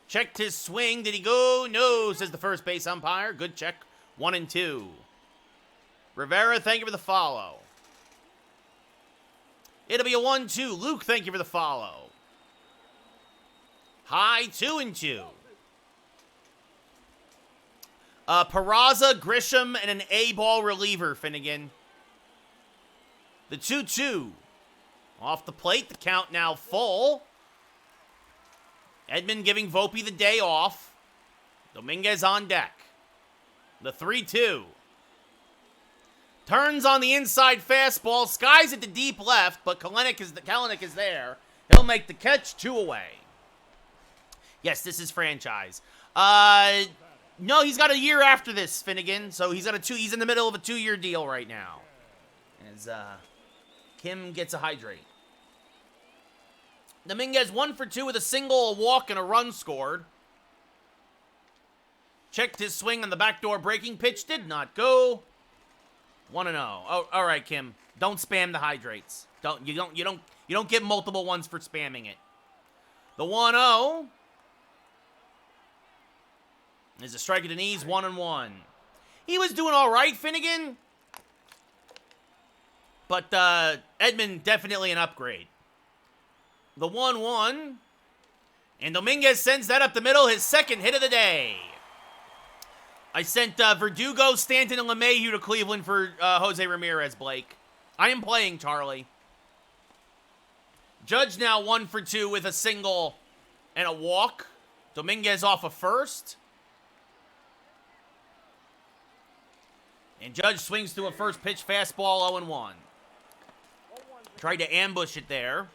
Checked his swing. Did he go? No, says the first base umpire. Good check. 1-2. Rivera, thank you for the follow. It'll be a 1-2. Luke, thank you for the follow. High, 2-2. Peraza, Grisham, and an A-ball reliever, Finnegan. The 2-2. Off the plate, the count now full. Edman giving Volpe the day off. Dominguez on deck. The 3-2. Turns on the inside fastball, skies it to deep left, but Kelenic is there. He'll make the catch, 2 away. Yes, this is franchise. No, he's got a year after this, Finnegan. So he's in the middle of a 2-year deal right now. As Kim gets a hydrate. Dominguez 1 for 2 with a single, a walk, and a run scored. Checked his swing on the backdoor breaking pitch, did not go. 1-0. Oh, all right, Kim. Don't spam the hydrates. You don't get multiple ones for spamming it. The 1-0 is a strike at the knees, 1-1. He was doing all right, Finnegan. But Edman definitely an upgrade. The 1-1. And Dominguez sends that up the middle, his second hit of the day. I sent Verdugo, Stanton, and LeMahieu to Cleveland for Jose Ramirez, Blake. I am playing, Charlie. Judge now 1 for 2 with a single and a walk. Dominguez off a first. And Judge swings to a first pitch fastball, 0-1. Tried to ambush it there.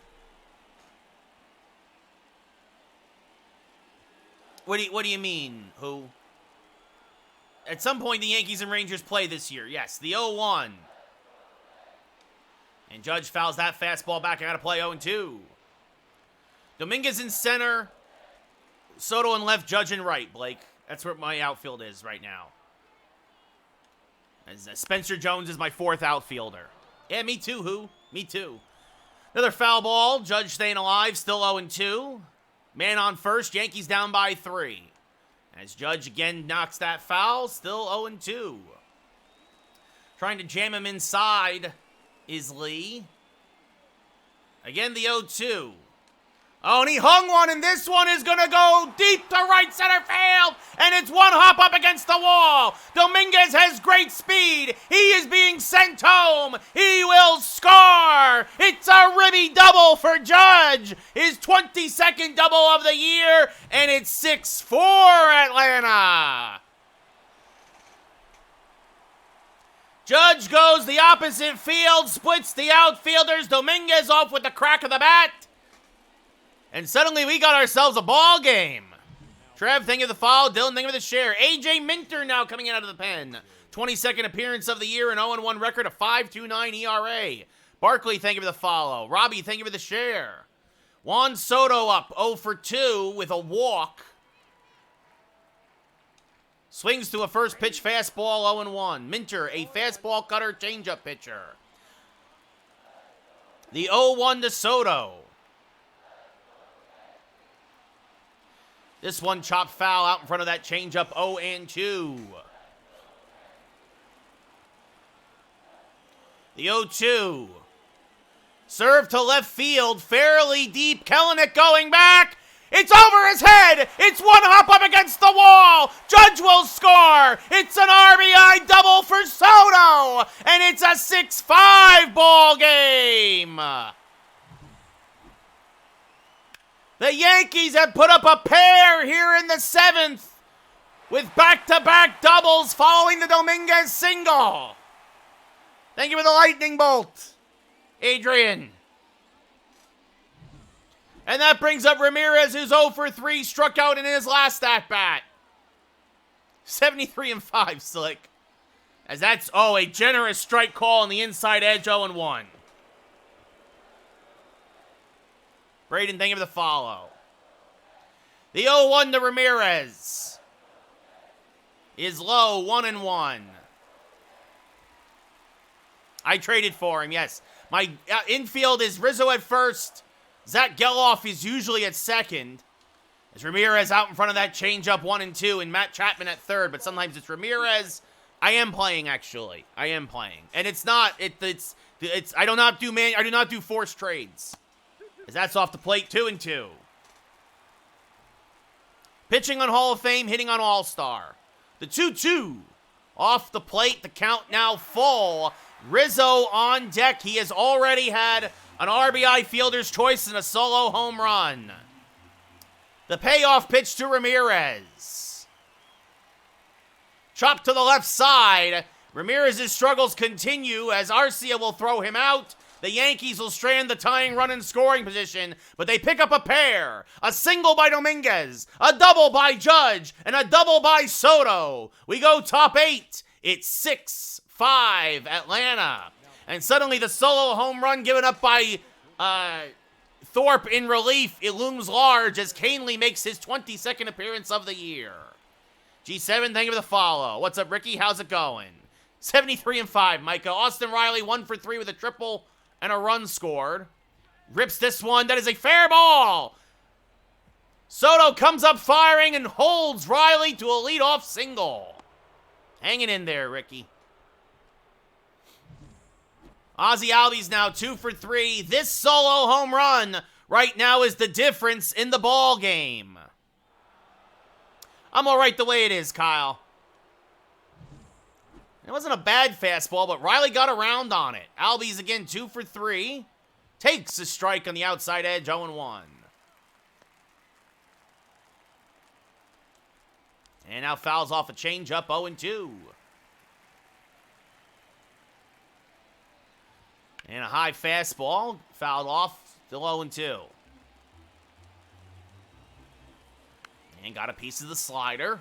What do you mean, who? At some point, the Yankees and Rangers play this year. Yes, the 0-1. And Judge fouls that fastball back. I got to play 0-2. Dominguez in center. Soto in left, Judge in right, Blake. That's where my outfield is right now. As Spencer Jones is my 4th outfielder. Yeah, me too, who? Me too. Another foul ball. Judge staying alive, still 0-2. Man on first, Yankees down by 3. As Judge again knocks that foul, still 0-2. Trying to jam him inside is Lee. Again, the 0-2. Oh, and he hung one, and this one is going to go deep to right center field, and it's one hop up against the wall. Dominguez has great speed. He is being sent home. He will score. It's a ribby double for Judge, his 22nd double of the year, and it's 6-4 Atlanta. Judge goes the opposite field, splits the outfielders. Dominguez off with the crack of the bat. And suddenly we got ourselves a ball game. Trev, thank you for the follow. Dylan, thank you for the share. AJ Minter now coming out of the pen. 22nd appearance of the year, an 0-1 record, a 5.29 ERA. Barkley, thank you for the follow. Robbie, thank you for the share. Juan Soto up 0 for 2 with a walk. Swings to a first pitch fastball, 0-1. Minter, a fastball cutter changeup pitcher. The 0-1 to Soto. This one chopped foul out in front of that changeup, 0-2. The 0-2. Serve to left field, fairly deep. Kelenic going back. It's over his head. It's one hop up against the wall. Judge will score. It's an RBI double for Soto. And it's a 6-5 ball game. The Yankees have put up a pair here in the 7th with back-to-back doubles following the Dominguez single. Thank you for the lightning bolt, Adrian. And that brings up Ramirez, who's 0 for 3, struck out in his last at-bat. 73-5, Slick. As that's, oh, a generous strike call on the inside edge, 0-1. Braden, thank you for the follow. The 0-1 to Ramirez is low, 1-1. I traded for him, yes. My infield is Rizzo at first. Zach Geloff is usually at second. As Ramirez out in front of that changeup 1-2, and Matt Chapman at third. But sometimes it's Ramirez. I am playing, actually. I am playing, and it's not. It's. I do not do forced trades. As that's off the plate, 2-2. Pitching on Hall of Fame, hitting on All-Star. The 2-2 off the plate. The count now full. Rizzo on deck. He has already had an RBI fielder's choice and a solo home run. The payoff pitch to Ramirez. Chopped to the left side. Ramirez's struggles continue as Arcia will throw him out. The Yankees will strand the tying run in scoring position, but they pick up a pair. A single by Dominguez, a double by Judge, and a double by Soto. We go top 8. It's 6-5 Atlanta. And suddenly the solo home run given up by Thorpe in relief, it looms large as Canely makes his 22nd appearance of the year. G7, thank you for the follow. What's up, Ricky? How's it going? 73-5, Micah. Austin Riley, 1 for 3 with a triple and a run scored. Rips this one. That is a fair ball. Soto comes up firing and holds Riley to a leadoff single. Hanging in there, Ricky. Ozzie Albies now 2 for 3. This solo home run right now is the difference in the ball game. I'm all right the way it is, Kyle. It wasn't a bad fastball, but Riley got around on it. Albies again 2 for 3. Takes a strike on the outside edge, 0-1. And now fouls off a changeup, 0-2. And a high fastball, fouled off, still 0-2. And got a piece of the slider,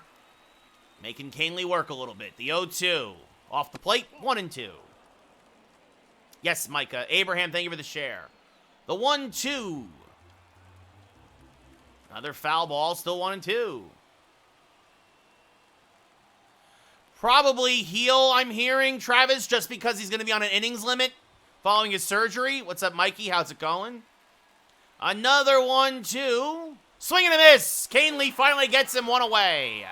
making Canely work a little bit. The 0-2, off the plate, 1-2. Yes, Micah. Abraham, thank you for the share. The 1-2. Another foul ball, still 1-2. Probably heel, I'm hearing, Travis, just because he's going to be on an innings limit following his surgery. What's up, Mikey? How's it going? Another 1-2. Swing and a miss. Canely finally gets him one away.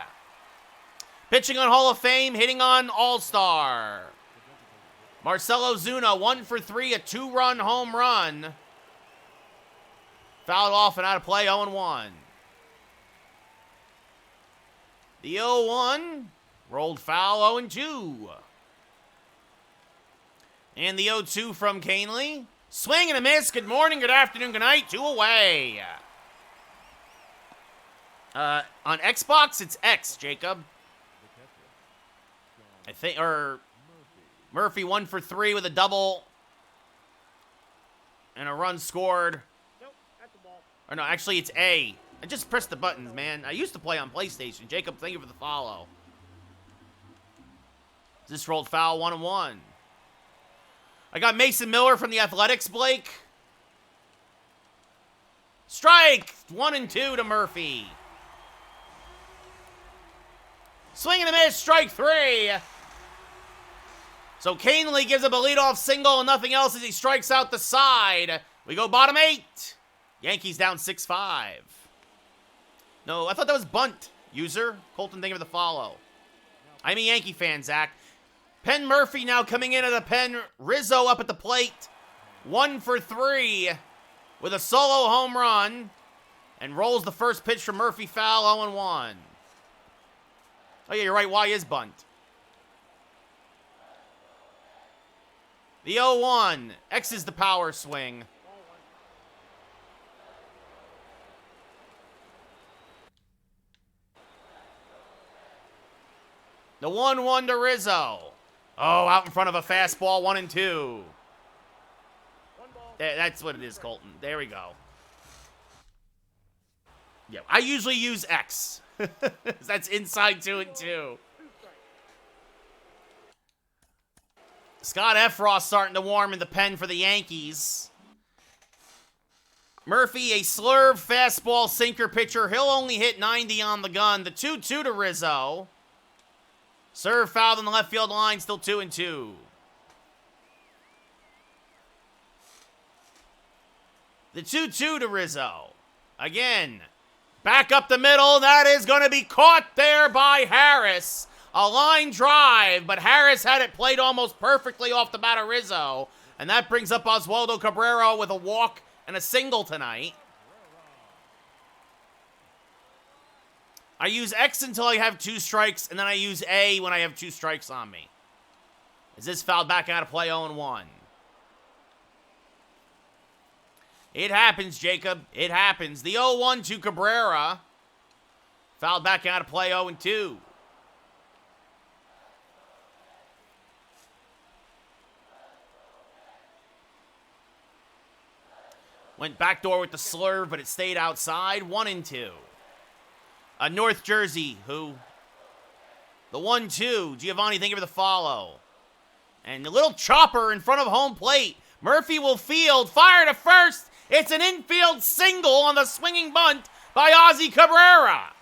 Pitching on Hall of Fame, hitting on All-Star. Marcelo Zuna, 1 for 3, a 2-run home run. Fouled off and out of play, 0-1. The 0-1, rolled foul, 0-2. And the 0-2 from Canely. Swing and a miss. Good morning, good afternoon, good night. 2 away. On Xbox, it's X, Jacob. I think, or Murphy 1 for 3 with a double and a run scored. Nope, that's the ball. Or no, actually it's A. I just pressed the buttons, man. I used to play on PlayStation. Jacob, thank you for the follow. This rolled foul, 1-1. I got Mason Miller from the Athletics, Blake. Strike! 1-2 to Murphy. Swing and a miss, strike 3. So Canely gives up a leadoff single and nothing else as he strikes out the side. We go bottom 8. Yankees down 6-5. No, I thought that was bunt, user. Colton, thank you for the follow. I'm a Yankee fan, Zach. Penn Murphy now coming in at a pen. Rizzo up at the plate. 1 for 3 with a solo home run. And rolls the first pitch from Murphy foul, 0-1. Oh, yeah, you're right. Why is bunt? The 0-1. X is the power swing. The 1-1 to Rizzo. Oh, out in front of a fastball, 1-2. That's what it is, Colton. There we go. Yeah, I usually use X. That's inside 2-2. Scott Efros starting to warm in the pen for the Yankees. Murphy, a slurve fastball sinker pitcher. He'll only hit 90 on the gun. The 2-2 to Rizzo. Serve fouled on the left field line, still 2-2. The 2-2 to Rizzo. Again, back up the middle. That is going to be caught there by Harris. A line drive, but Harris had it played almost perfectly off the bat of Rizzo. And that brings up Oswaldo Cabrera with a walk and a single tonight. I use X until I have 2 strikes, and then I use A when I have 2 strikes on me. Is this fouled back out of play 0-1? It happens, Jacob. It happens. The 0-1 to Cabrera. Fouled back out of play 0-2. Went backdoor with the slurve, but it stayed outside. 1-2. North Jersey, who? The 1-2. Giovanni, thank you for the follow. And the little chopper in front of home plate. Murphy will field. Fire to first. It's an infield single on the swinging bunt by Ozzy Cabrera.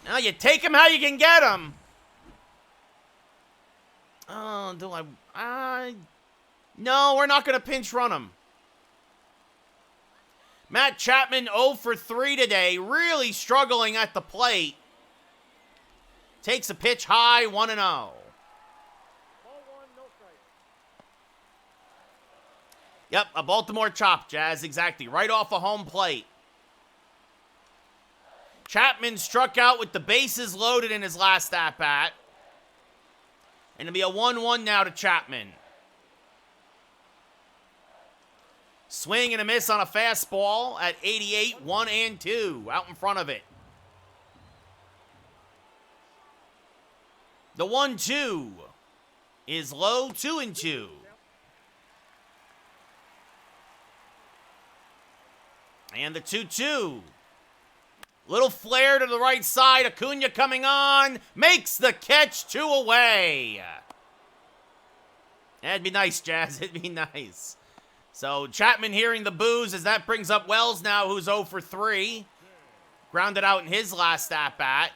Now you take him how you can get him. Oh, do I... No, we're not going to pinch run him. Matt Chapman 0 for 3 today. Really struggling at the plate. Takes a pitch high, 1-0. Ball 1, no strike. Yep, a Baltimore chop, Jazz, exactly. Right off a home plate. Chapman struck out with the bases loaded in his last at-bat. And it'll be a 1-1 now to Chapman. Swing and a miss on a fastball at 88, 1-2, out in front of it. The 1-2 is low, 2-2. And the 2-2. Little flare to the right side. Acuna coming on. Makes the catch, 2 away. That'd be nice, Jazz. It'd be nice. So Chapman hearing the boos as that brings up Wells now, who's 0 for 3. Grounded out in his last at-bat.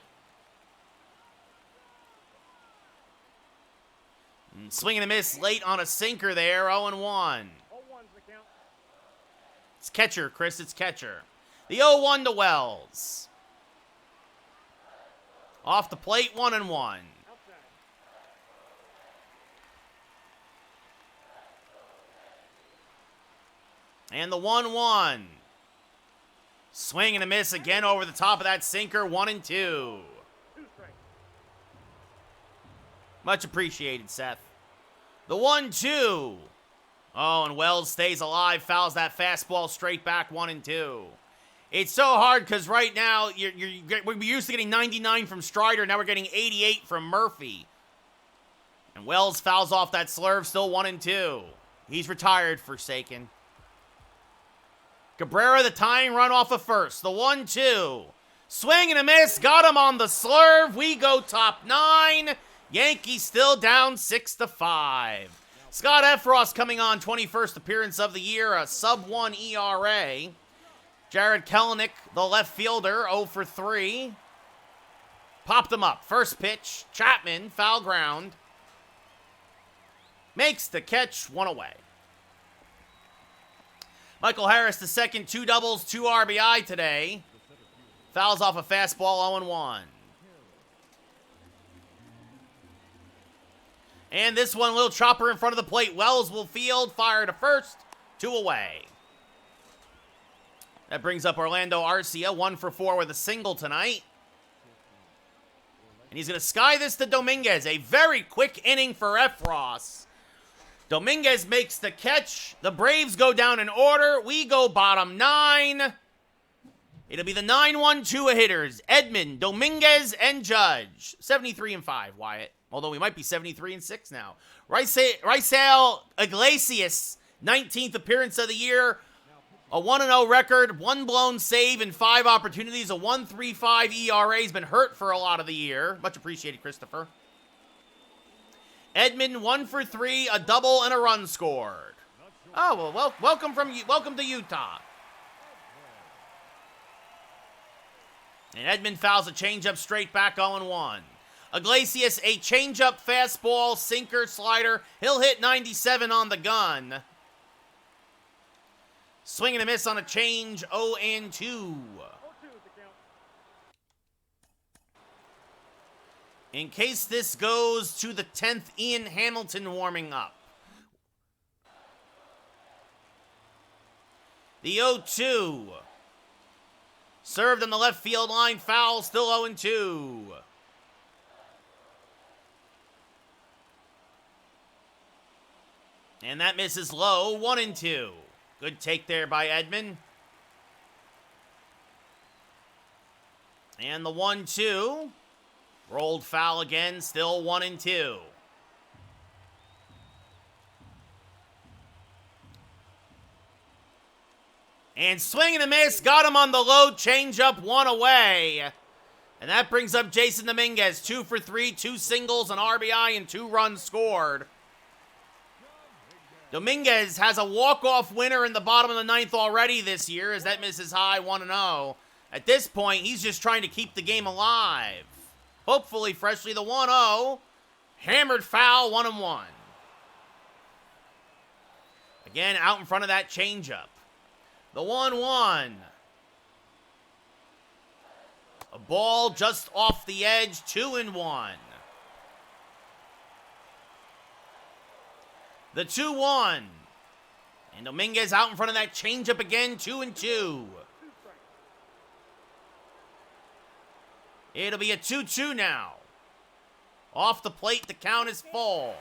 Swing and a miss late on a sinker there, 0-1. 0-1's the count. It's catcher, Chris, it's catcher. The 0-1 to Wells. Off the plate, 1-1. Outside. And the 1-1. Swing and a miss again over the top of that sinker, 1-2. 2 strikes. Much appreciated, Seth. The 1-2. Oh, and Wells stays alive, fouls that fastball straight back, 1-2. It's so hard because right now we're used to getting 99 from Strider. Now we're getting 88 from Murphy. And Wells fouls off that slurve, still 1-2. He's retired, forsaken. Cabrera, the tying run off of first. The 1-2. Swing and a miss. Got him on the slurve. We go top 9. Yankees still down 6-5. Scott Efros coming on, 21st appearance of the year, a sub-1 ERA. Jared Kelenic, the left fielder, 0 for 3. Popped him up. First pitch, Chapman, foul ground. Makes the catch, 1 away. Michael Harris, the second, 2 doubles, 2 RBI today. Fouls off a fastball, 0-1. And this one, little chopper in front of the plate. Wells will field, fire to first, 2 away. That brings up Orlando Arcia, 1 for 4 with a single tonight. And he's going to sky this to Dominguez. A very quick inning for Efros. Dominguez makes the catch. The Braves go down in order. We go bottom 9. It'll be the 9-1-2 hitters. Edman, Dominguez, and Judge. 73-5, Wyatt. Although we might be 73-6 now. Raisel Iglesias, 19th appearance of the year. A 1-0 record, 1 blown save in 5 opportunities. A 1.35 ERA. Has been hurt for a lot of the year. Much appreciated, Christopher. Edman 1 for 3, a double and a run scored. Oh, well, welcome to Utah. And Edman fouls a changeup straight back 0-1. Iglesias, a changeup, fastball, sinker, slider. He'll hit 97 on the gun. Swing and a miss on a change, 0-2. 0-2 is the count. In case this goes to the 10th, Ian Hamilton warming up. The 0-2. Served on the left field line, foul, still 0-2. And that misses low, 1-2. Good take there by Edman. And the 1-2. Rolled foul again, still 1-2. And swing and a miss, got him on the low changeup, one away. And that brings up Jason Dominguez, 2 for 3, 2 singles, an RBI, and 2 runs scored. Dominguez has a walk-off winner in the bottom of the 9th already this year, as that misses high, 1-0. At this point, he's just trying to keep the game alive. Hopefully, freshly the 1-0. Hammered foul, 1-1. Again, out in front of that changeup. The 1-1. A ball just off the edge, 2-1. The 2-1. And Dominguez out in front of that changeup again, 2-2. It'll be a 2-2 now. Off the plate, the count is full.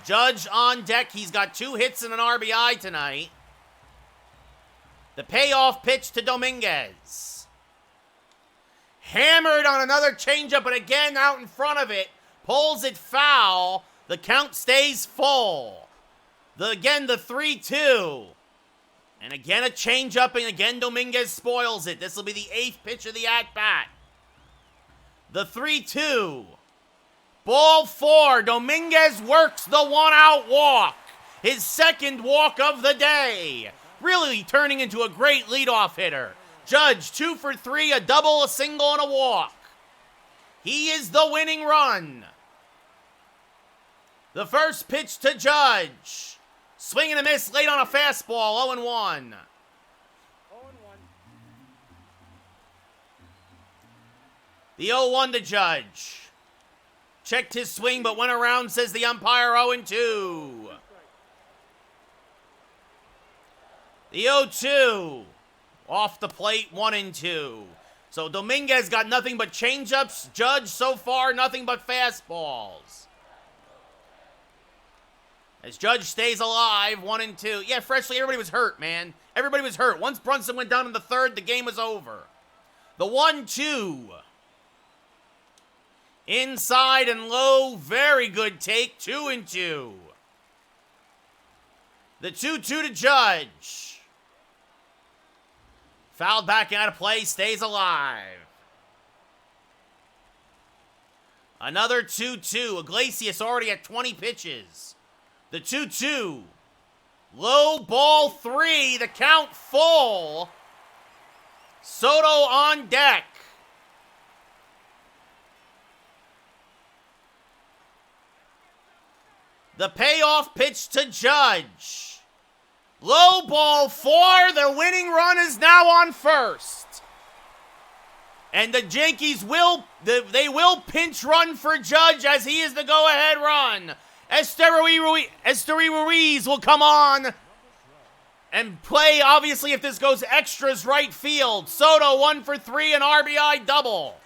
Judge on deck. He's got 2 hits and an RBI tonight. The payoff pitch to Dominguez. Hammered on another changeup, but again out in front of it. Pulls it foul. The count stays full. Again, the 3-2. And again, a changeup, and again, Dominguez spoils it. This will be the 8th pitch of the at-bat. The 3-2. Ball 4. Dominguez works the 1-out walk. His 2nd walk of the day. Really turning into a great leadoff hitter. Judge, 2 for 3, a double, a single, and a walk. He is the winning run. The first pitch to Judge. Swing and a miss late on a fastball, 0-1. 0-1. The 0-1 to Judge. Checked his swing, but went around, says the umpire, 0-2. The 0-2. Off the plate, 1-2. So Dominguez got nothing but changeups. Judge, so far, nothing but fastballs. As Judge stays alive, 1-2. Yeah, freshly, everybody was hurt, man. Everybody was hurt. Once Brunson went down in the 3rd, the game was over. The 1-2. Inside and low, very good take, 2-2. The 2-2 to Judge. Fouled back out of play, stays alive. Another 2-2. Iglesias already at 20 pitches. The 2-2. Low ball 3. The count full. Soto on deck. The payoff pitch to Judge. Low ball 4. The winning run is now on first. And the Yankees will pinch run for Judge as he is the go-ahead run. Esteury Ruiz will come on and play, obviously, if this goes extras, right field. Soto 1 for 3, an RBI double.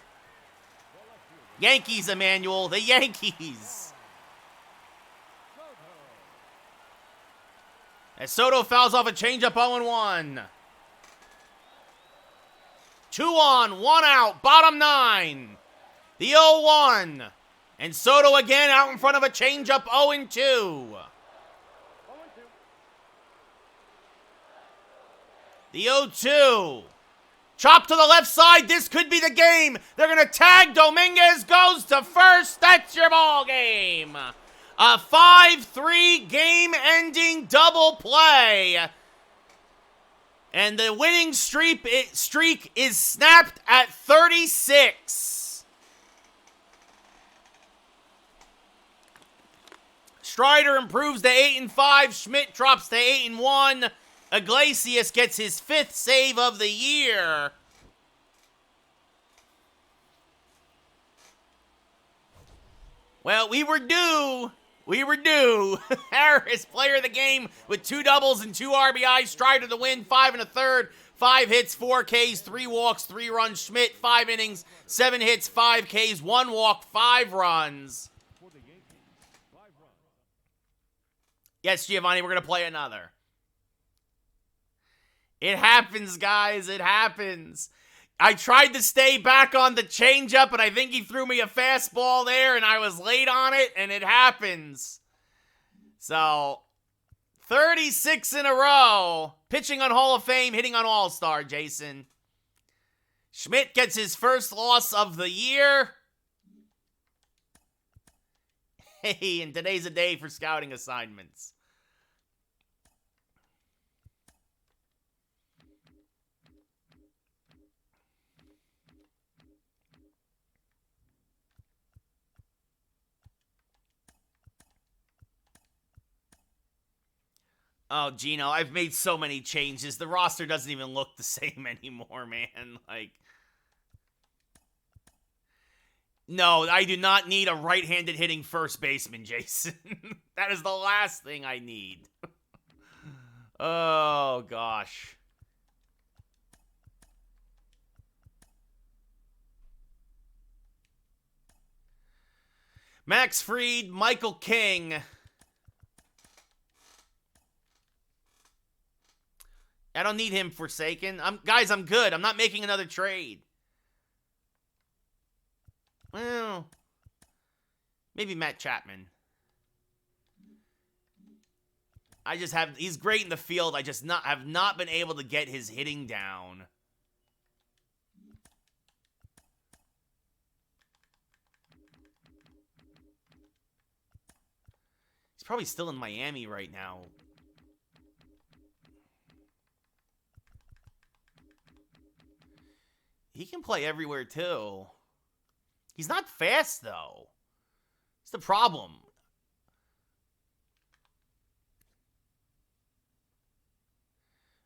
Yankees, Emmanuel, the Yankees. As Soto fouls off a changeup, 0-1. 2 on, 1 out, bottom 9. The 0-1. And Soto again out in front of a changeup, 0-2. 0-2. The 0-2. Chop to the left side. This could be the game. They're going to tag. Dominguez goes to first. That's your ball game. A 5-3 game-ending double play. And the winning streak is snapped at 36. Strider improves to 8-5. Schmidt drops to 8-1. Iglesias gets his 5th save of the year. Well, we were due. Harris, player of the game, with 2 doubles and 2 RBIs. Strider the win, 5 1/3, 5 hits, 4 Ks, 3 walks, 3 runs. Schmidt, 5 innings, 7 hits, 5 Ks, 1 walk, 5 runs. For the Yankees, 5 runs. Yes, Giovanni, we're going to play another. It happens, guys. It happens. I tried to stay back on the changeup, and I think he threw me a fastball there, and I was late on it, and it happens. So, 36 in a row. Pitching on Hall of Fame, hitting on All-Star, Jason. Schmidt gets his first loss of the year. Hey, and today's a day for scouting assignments. Oh, Gino, I've made so many changes. The roster doesn't even look the same anymore, man. Like, no, I do not need a right-handed hitting first baseman, Jason. That is the last thing I need. Oh, gosh. Max Fried, Michael King. I don't need him Forsaken. Guys, I'm good. I'm not making another trade. Well, maybe Matt Chapman. He's great in the field. I just have not been able to get his hitting down. He's probably still in Miami right now. He can play everywhere, too. He's not fast, though. It's the problem.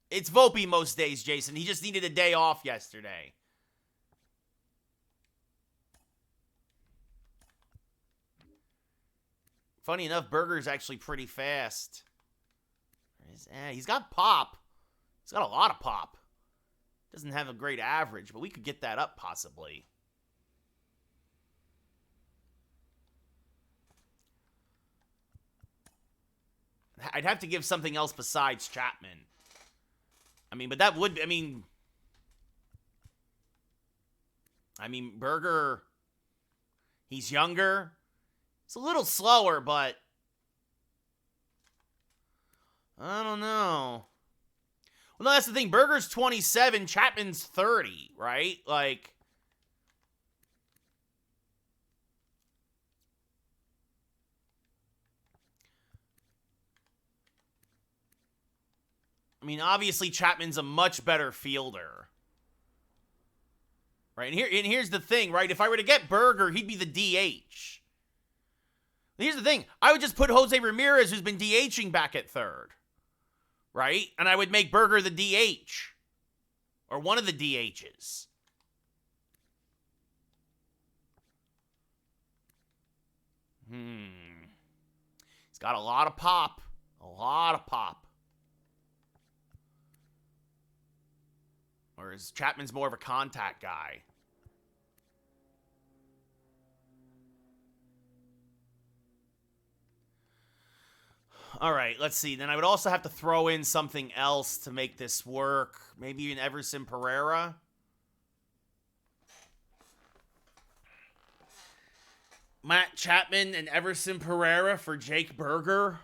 It's Volpe most days, Jason. He just needed a day off yesterday. Funny enough, Berger's actually pretty fast. He's got pop. He's got a lot of pop. Doesn't have a great average, but we could get that up possibly. I'd have to give something else besides Chapman. But that would, Berger, he's younger. It's a little slower, but I don't know. Well, no, that's the thing. Berger's 27, Chapman's 30, right? Like, obviously Chapman's a much better fielder. Right? And here's the thing, right? If I were to get Berger, he'd be the DH. Here's the thing. I would just put Jose Ramirez, who's been DHing, back at third. Right? And I would make Berger the DH. Or one of the DHs. He's got a lot of pop. A lot of pop. Whereas Chapman's more of a contact guy. All right, let's see. Then I would also have to throw in something else to make this work. Maybe an Everson Pereira. Matt Chapman and Everson Pereira for Jake Berger.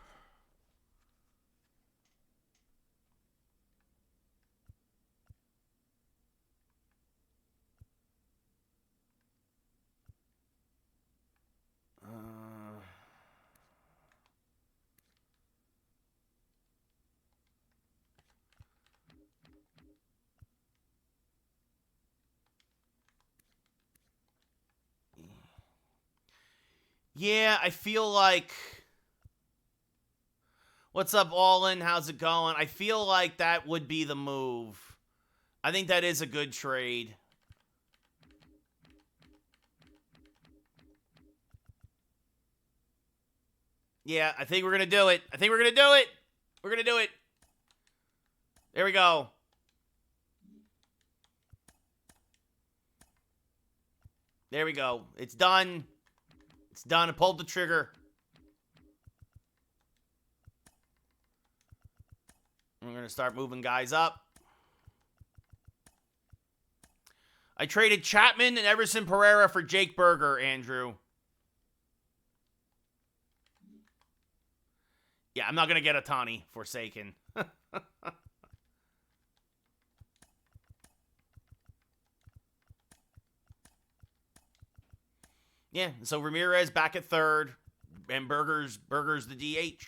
Yeah, I feel like. What's up, Allin? How's it going? I feel like that would be the move. I think that is a good trade. Yeah, I think we're going to do it. I think we're going to do it. We're going to do it. There we go. There we go. It's done. It's done. I pulled the trigger. We're going to start moving guys up. I traded Chapman and Everson Pereira for Jake Berger, Andrew. Yeah, I'm not going to get Ohtani, Forsaken. Yeah, so Ramirez back at third, and Berger's the DH.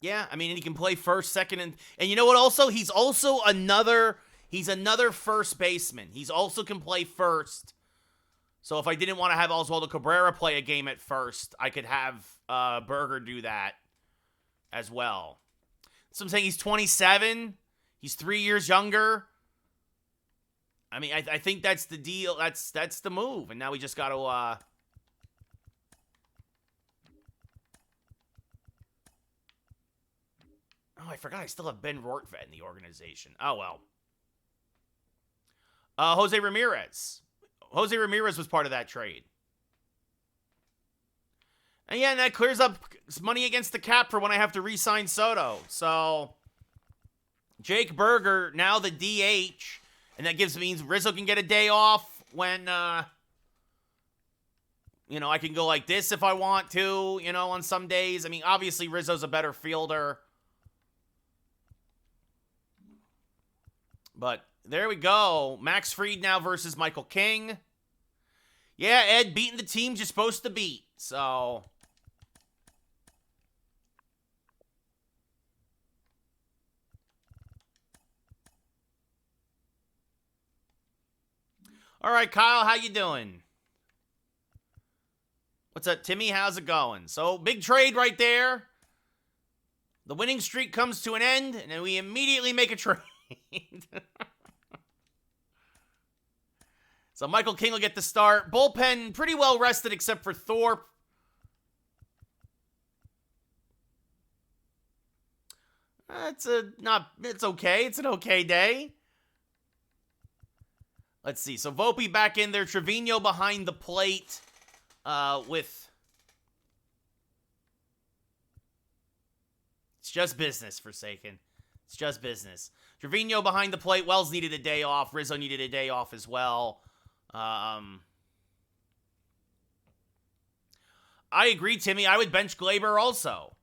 Yeah, I mean, he can play first, second, and you know what? Also, he's another first baseman. He's also can play first. So if I didn't want to have Oswaldo Cabrera play a game at first, I could have Berger do that as well. So I'm saying he's 27. He's 3 years younger. I mean, I think that's the deal. That's the move. And now we just got to. Oh, I forgot. I still have Ben Rortvedt in the organization. Oh well. Jose Ramirez. Jose Ramirez was part of that trade. And yeah, and that clears up money against the cap for when I have to re-sign Soto. So Jake Berger, now the DH, and that means Rizzo can get a day off when, I can go like this if I want to, on some days. I mean, obviously Rizzo's a better fielder. But there we go. Max Fried now versus Michael King. Yeah, Ed, beating the teams you're supposed to beat. So all right, Kyle, how you doing? What's up, Timmy? How's it going? So, big trade right there. The winning streak comes to an end, and then we immediately make a trade. So, Michael King will get the start. Bullpen pretty well rested except for Thorpe. It's okay. It's an okay day. Let's see. So, Volpe back in there. Trevino behind the plate with... It's just business, Forsaken. It's just business. Trevino behind the plate. Wells needed a day off. Rizzo needed a day off as well. I agree, Timmy. I would bench Glaber also.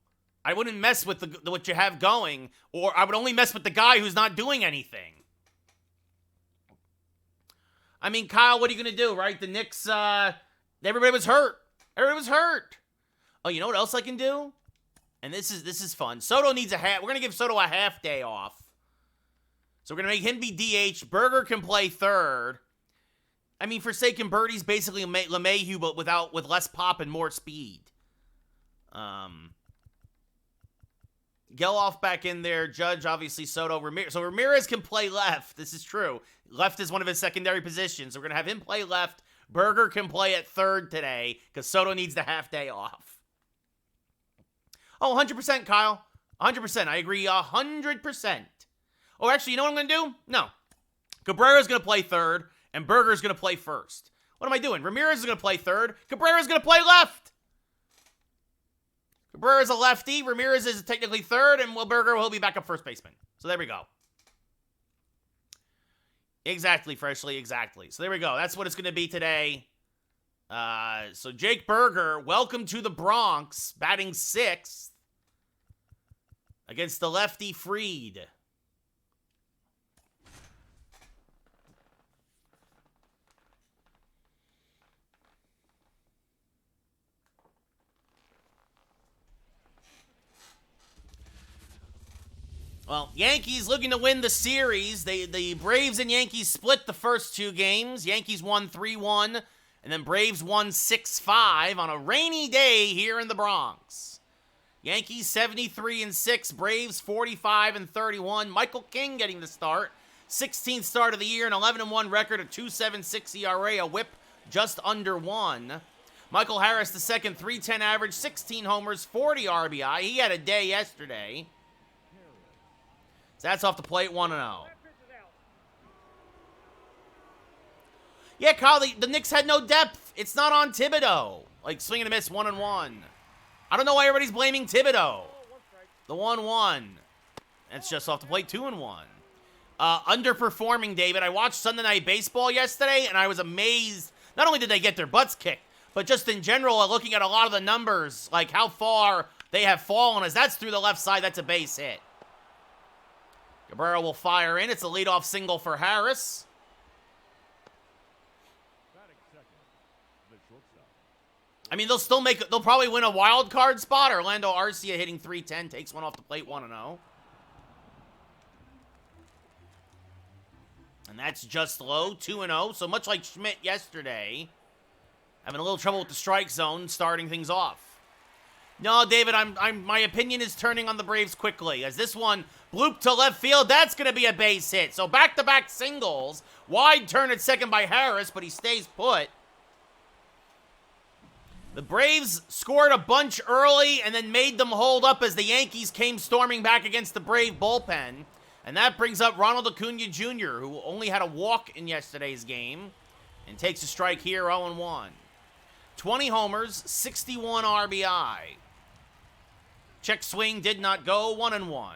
I wouldn't mess with what you have going, or I would only mess with the guy who's not doing anything. I mean, Kyle, what are you going to do, right? The Knicks, everybody was hurt. Everybody was hurt. Oh, you know what else I can do? And this is fun. Soto needs a half. We're going to give Soto a half day off. So we're going to make him be DH. Berger can play third. I mean, Forsaken Birdie's basically LeMahieu, but with less pop and more speed. Geloff back in there. Judge, obviously, Soto. Ramirez. So Ramirez can play left. This is true. Left is one of his secondary positions. So we're going to have him play left. Berger can play at third today because Soto needs the half day off. Oh, 100%, Kyle. 100%. I agree 100%. Oh, actually, you know what I'm going to do? No. Cabrera's going to play third, and Berger's going to play first. What am I doing? Ramirez is going to play third. Cabrera's going to play left. Cabrera's a lefty. Ramirez is technically third, and Berger will be back up first baseman. So there we go. Exactly, Freshly, exactly. So there we go. That's what it's going to be today. So Jake Berger, welcome to the Bronx, batting sixth against the lefty Fried. Well, Yankees looking to win the series. The Braves and Yankees split the first two games. Yankees won 3-1, and then Braves won 6-5 on a rainy day here in the Bronx. Yankees 73-6, Braves 45-31. Michael King getting the start. 16th start of the year, an 11-1 record, a 2.76 ERA, a whip just under 1. Michael Harris the second, 310 average, 16 homers, 40 RBI. He had a day yesterday. So that's off the plate, 1-0. Yeah, Kyle, the Knicks had no depth. It's not on Thibodeau. Like, swing and a miss, 1-1. I don't know why everybody's blaming Thibodeau. The 1-1. That's just off the plate, 2-1. Underperforming, David. I watched Sunday Night Baseball yesterday, and I was amazed. Not only did they get their butts kicked, but just in general, looking at a lot of the numbers, like how far they have fallen, as that's through the left side, that's a base hit. Cabrera will fire in. It's a leadoff single for Harris. I mean, they'll probably win a wild card spot. Orlando Arcia hitting 310, takes one off the plate, 1-0. And that's just low, 2-0. So much like Schmidt yesterday, having a little trouble with the strike zone, starting things off. No, David, my opinion is turning on the Braves quickly, as this one blooped to left field. That's going to be a base hit. So back-to-back singles. Wide turn at second by Harris, but he stays put. The Braves scored a bunch early and then made them hold up as the Yankees came storming back against the Brave bullpen. And that brings up Ronald Acuna Jr., who only had a walk in yesterday's game, and takes a strike here, 0-1. 20 homers, 61 RBI. Check swing did not go, 1-1.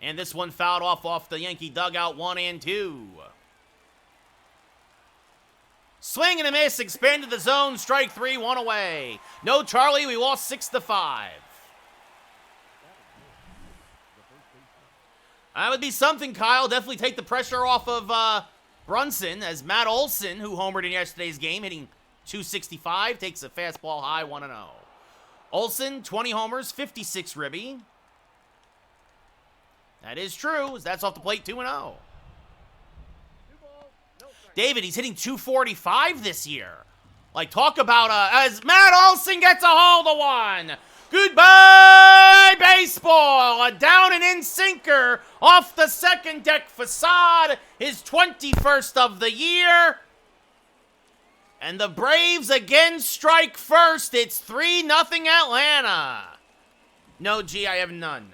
And this one fouled off the Yankee dugout, 1-2. Swing and a miss, expanded the zone, strike 3, 1 away. No Charlie, we lost 6-5. That would be something, Kyle. Definitely take the pressure off of Brunson, as Matt Olson, who homered in yesterday's game, hitting 265, takes a fastball high, 1-0. Olson, 20 homers, 56 ribby. That is true. That's off the plate, 2-0. David, he's hitting 245 this year. Like, talk about, as Matt Olson gets a hold of one. Goodbye, baseball. A down and in sinker off the second deck facade. His 21st of the year. And the Braves again strike first. It's 3-0 Atlanta. No, G, I have none.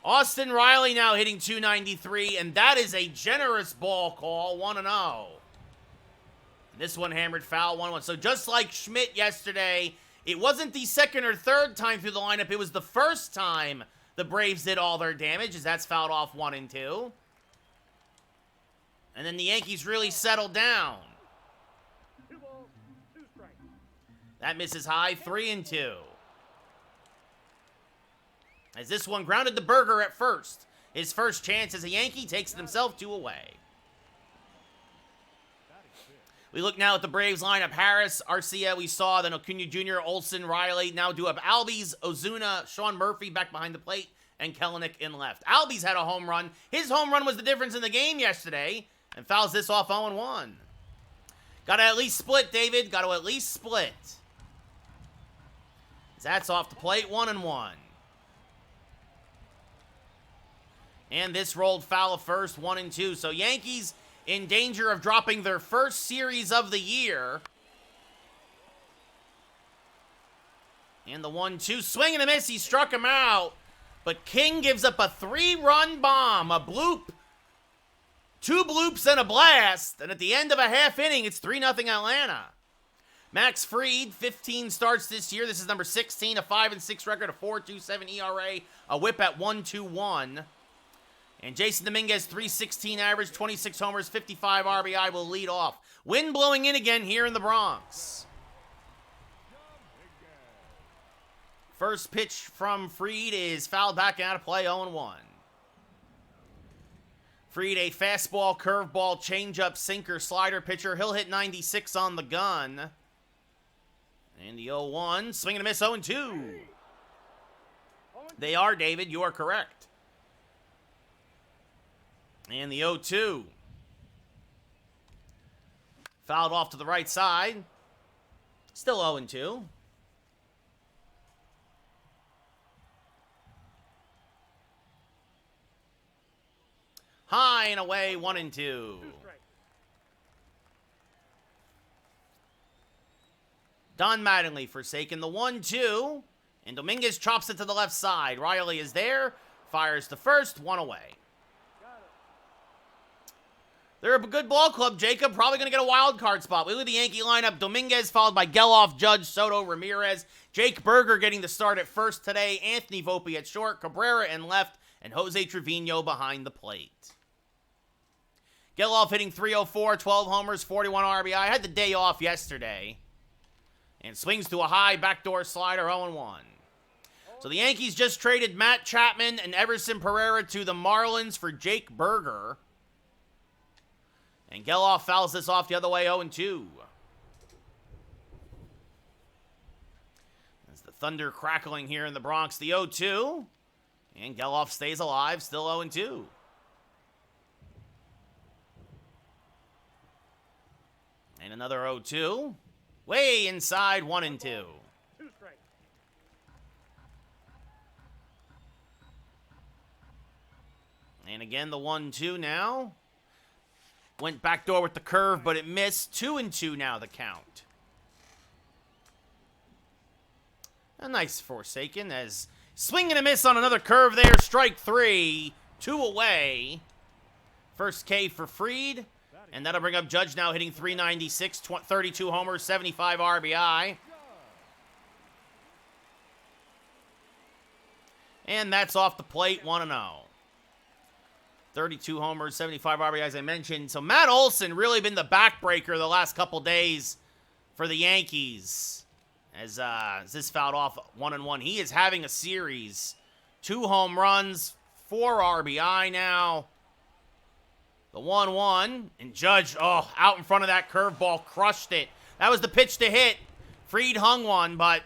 Austin Riley now hitting 293, and that is a generous ball call, 1-0. This one hammered foul, 1-1. So just like Schmidt yesterday, it wasn't the second or third time through the lineup. It was the first time the Braves did all their damage, as that's fouled off 1-2. And then the Yankees really settled down. That misses high, 3-2. As this one grounded the Burger at first. His first chance as a Yankee takes it himself 2 away. We look now at the Braves lineup. Harris, Arcia, we saw, then Acuna Jr., Olson, Riley. Now do have Albies, Ozuna, Sean Murphy back behind the plate, and Kelenic in left. Albies had a home run. His home run was the difference in the game yesterday, and fouls this off 0-1. Got to at least split, David. Got to at least split. That's off the plate, 1-1. And this rolled foul of first, 1-2. So Yankees in danger of dropping their first series of the year. And the 1-2, swing and a miss. He struck him out. But King gives up a 3-run bomb, a bloop, 2 bloops and a blast. And at the end of a half inning, it's 3-0 Atlanta. Max Fried, 15 starts this year. This is number 16, a 5-6 record, a 4.27 ERA, a whip at 1.21. And Jason Dominguez, 316 average, 26 homers, 55 RBI will lead off. Wind blowing in again here in the Bronx. First pitch from Fried is fouled back out of play, 0-1. Fried, a fastball, curveball, changeup, sinker, slider pitcher. He'll hit 96 on the gun. And the 0-1, swing and a miss, 0-2. They are, David. You are correct. And the 0-2. Fouled off to the right side. Still 0-2. High and away, 1-2. Don Mattingly forsaken the 1-2. And Dominguez chops it to the left side. Riley is there. Fires to first. One away. They're a good ball club, Jacob. Probably going to get a wild card spot. We look at the Yankee lineup. Dominguez followed by Geloff, Judge, Soto, Ramirez. Jake Berger getting the start at first today. Anthony Volpe at short. Cabrera in left. And Jose Trevino behind the plate. Geloff hitting .304, 12 homers, 41 RBI. Had the day off yesterday. And swings to a high backdoor slider, 0-1. So the Yankees just traded Matt Chapman and Everson Pereira to the Marlins for Jake Berger. And Geloff fouls this off the other way, 0-2. As the thunder crackling here in the Bronx, the 0-2. And Geloff stays alive, still 0-2. And another 0-2. Way inside, 1-2. And again, the 1-2 now. Went backdoor with the curve, but it missed. 2-2 now, the count. A nice Forsaken as swing and a miss on another curve there. Strike 3. 2 away. First K for Fried. And that'll bring up Judge now hitting .396, 32 homers, 75 RBI. And that's off the plate, 1-0. 32 homers, 75 RBI, as I mentioned. So Matt Olson really been the backbreaker the last couple days for the Yankees. As this fouled off 1-1. He is having a series. 2 home runs, 4 RBI now. The 1-1, and Judge, out in front of that curveball, crushed it. That was the pitch to hit. Fried hung one, but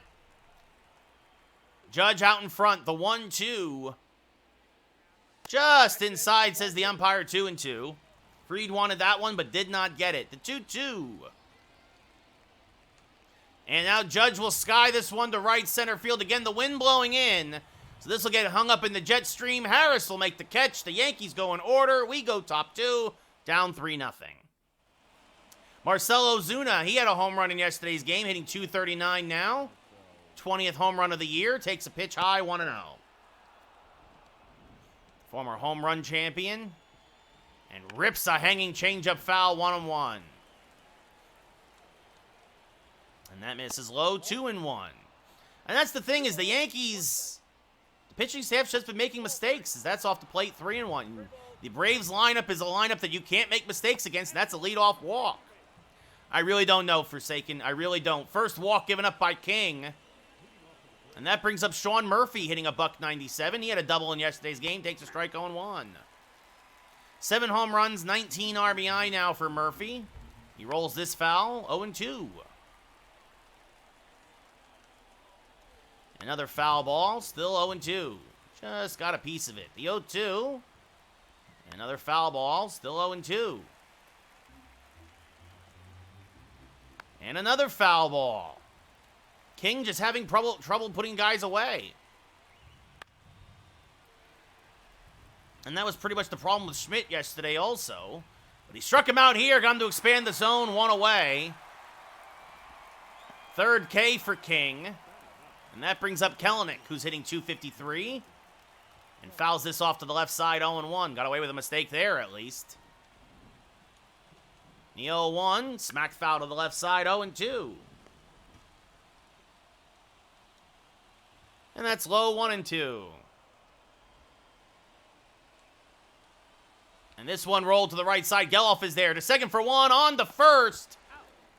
Judge out in front. The 1-2, just inside, says the umpire, 2-2. Fried wanted that one, but did not get it. The 2-2. And now Judge will sky this one to right center field. Again, the wind blowing in. So this will get hung up in the jet stream. Harris will make the catch. The Yankees go in order. We go top 2. Down 3-0. Marcell Ozuna, he had a home run in yesterday's game, hitting .239 now. 20th home run of the year. Takes a pitch high, 1-0. Former home run champion. And rips a hanging changeup foul, 1-1. And that misses low, 2-1. And that's the thing, is the Yankees... pitching staff's just been making mistakes, as that's off the plate, 3-1. The Braves lineup is a lineup that you can't make mistakes against, and that's a leadoff walk. I really don't know, Forsaken. I really don't. First walk given up by King. And that brings up Sean Murphy hitting a .197. He had a double in yesterday's game. Takes a strike, 0-1. 7 home runs, 19 RBI now for Murphy. He rolls this foul, 0-2. Another foul ball, still 0-2. Just got a piece of it. The 0-2. Another foul ball, still 0-2. And another foul ball. King just having trouble putting guys away. And that was pretty much the problem with Schmidt yesterday also. But he struck him out here, got him to expand the zone, 1 away. Third K for King. And that brings up Kelenic, who's hitting .253. And fouls this off to the left side, 0-1. Got away with a mistake there, at least. The 0-1, smack foul to the left side, 0-2. And that's low, 1-2. And this one rolled to the right side. Geloff is there to second for 1, on to first.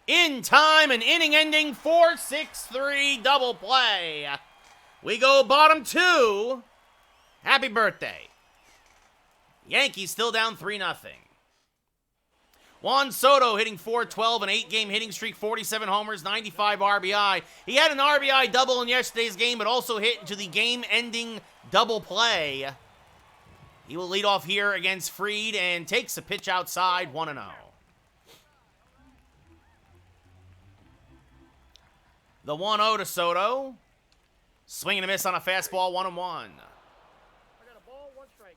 In time, an inning-ending 4-6-3 double play. We go bottom 2. Happy birthday. Yankees still down 3-0. Juan Soto hitting .412, an 8-game hitting streak, 47 homers, 95 RBI. He had an RBI double in yesterday's game, but also hit into the game-ending double play. He will lead off here against Fried and takes a pitch outside, 1-0. The 1-0 to Soto. Swing and a miss on a fastball, 1-1. I got a ball, 1 strike.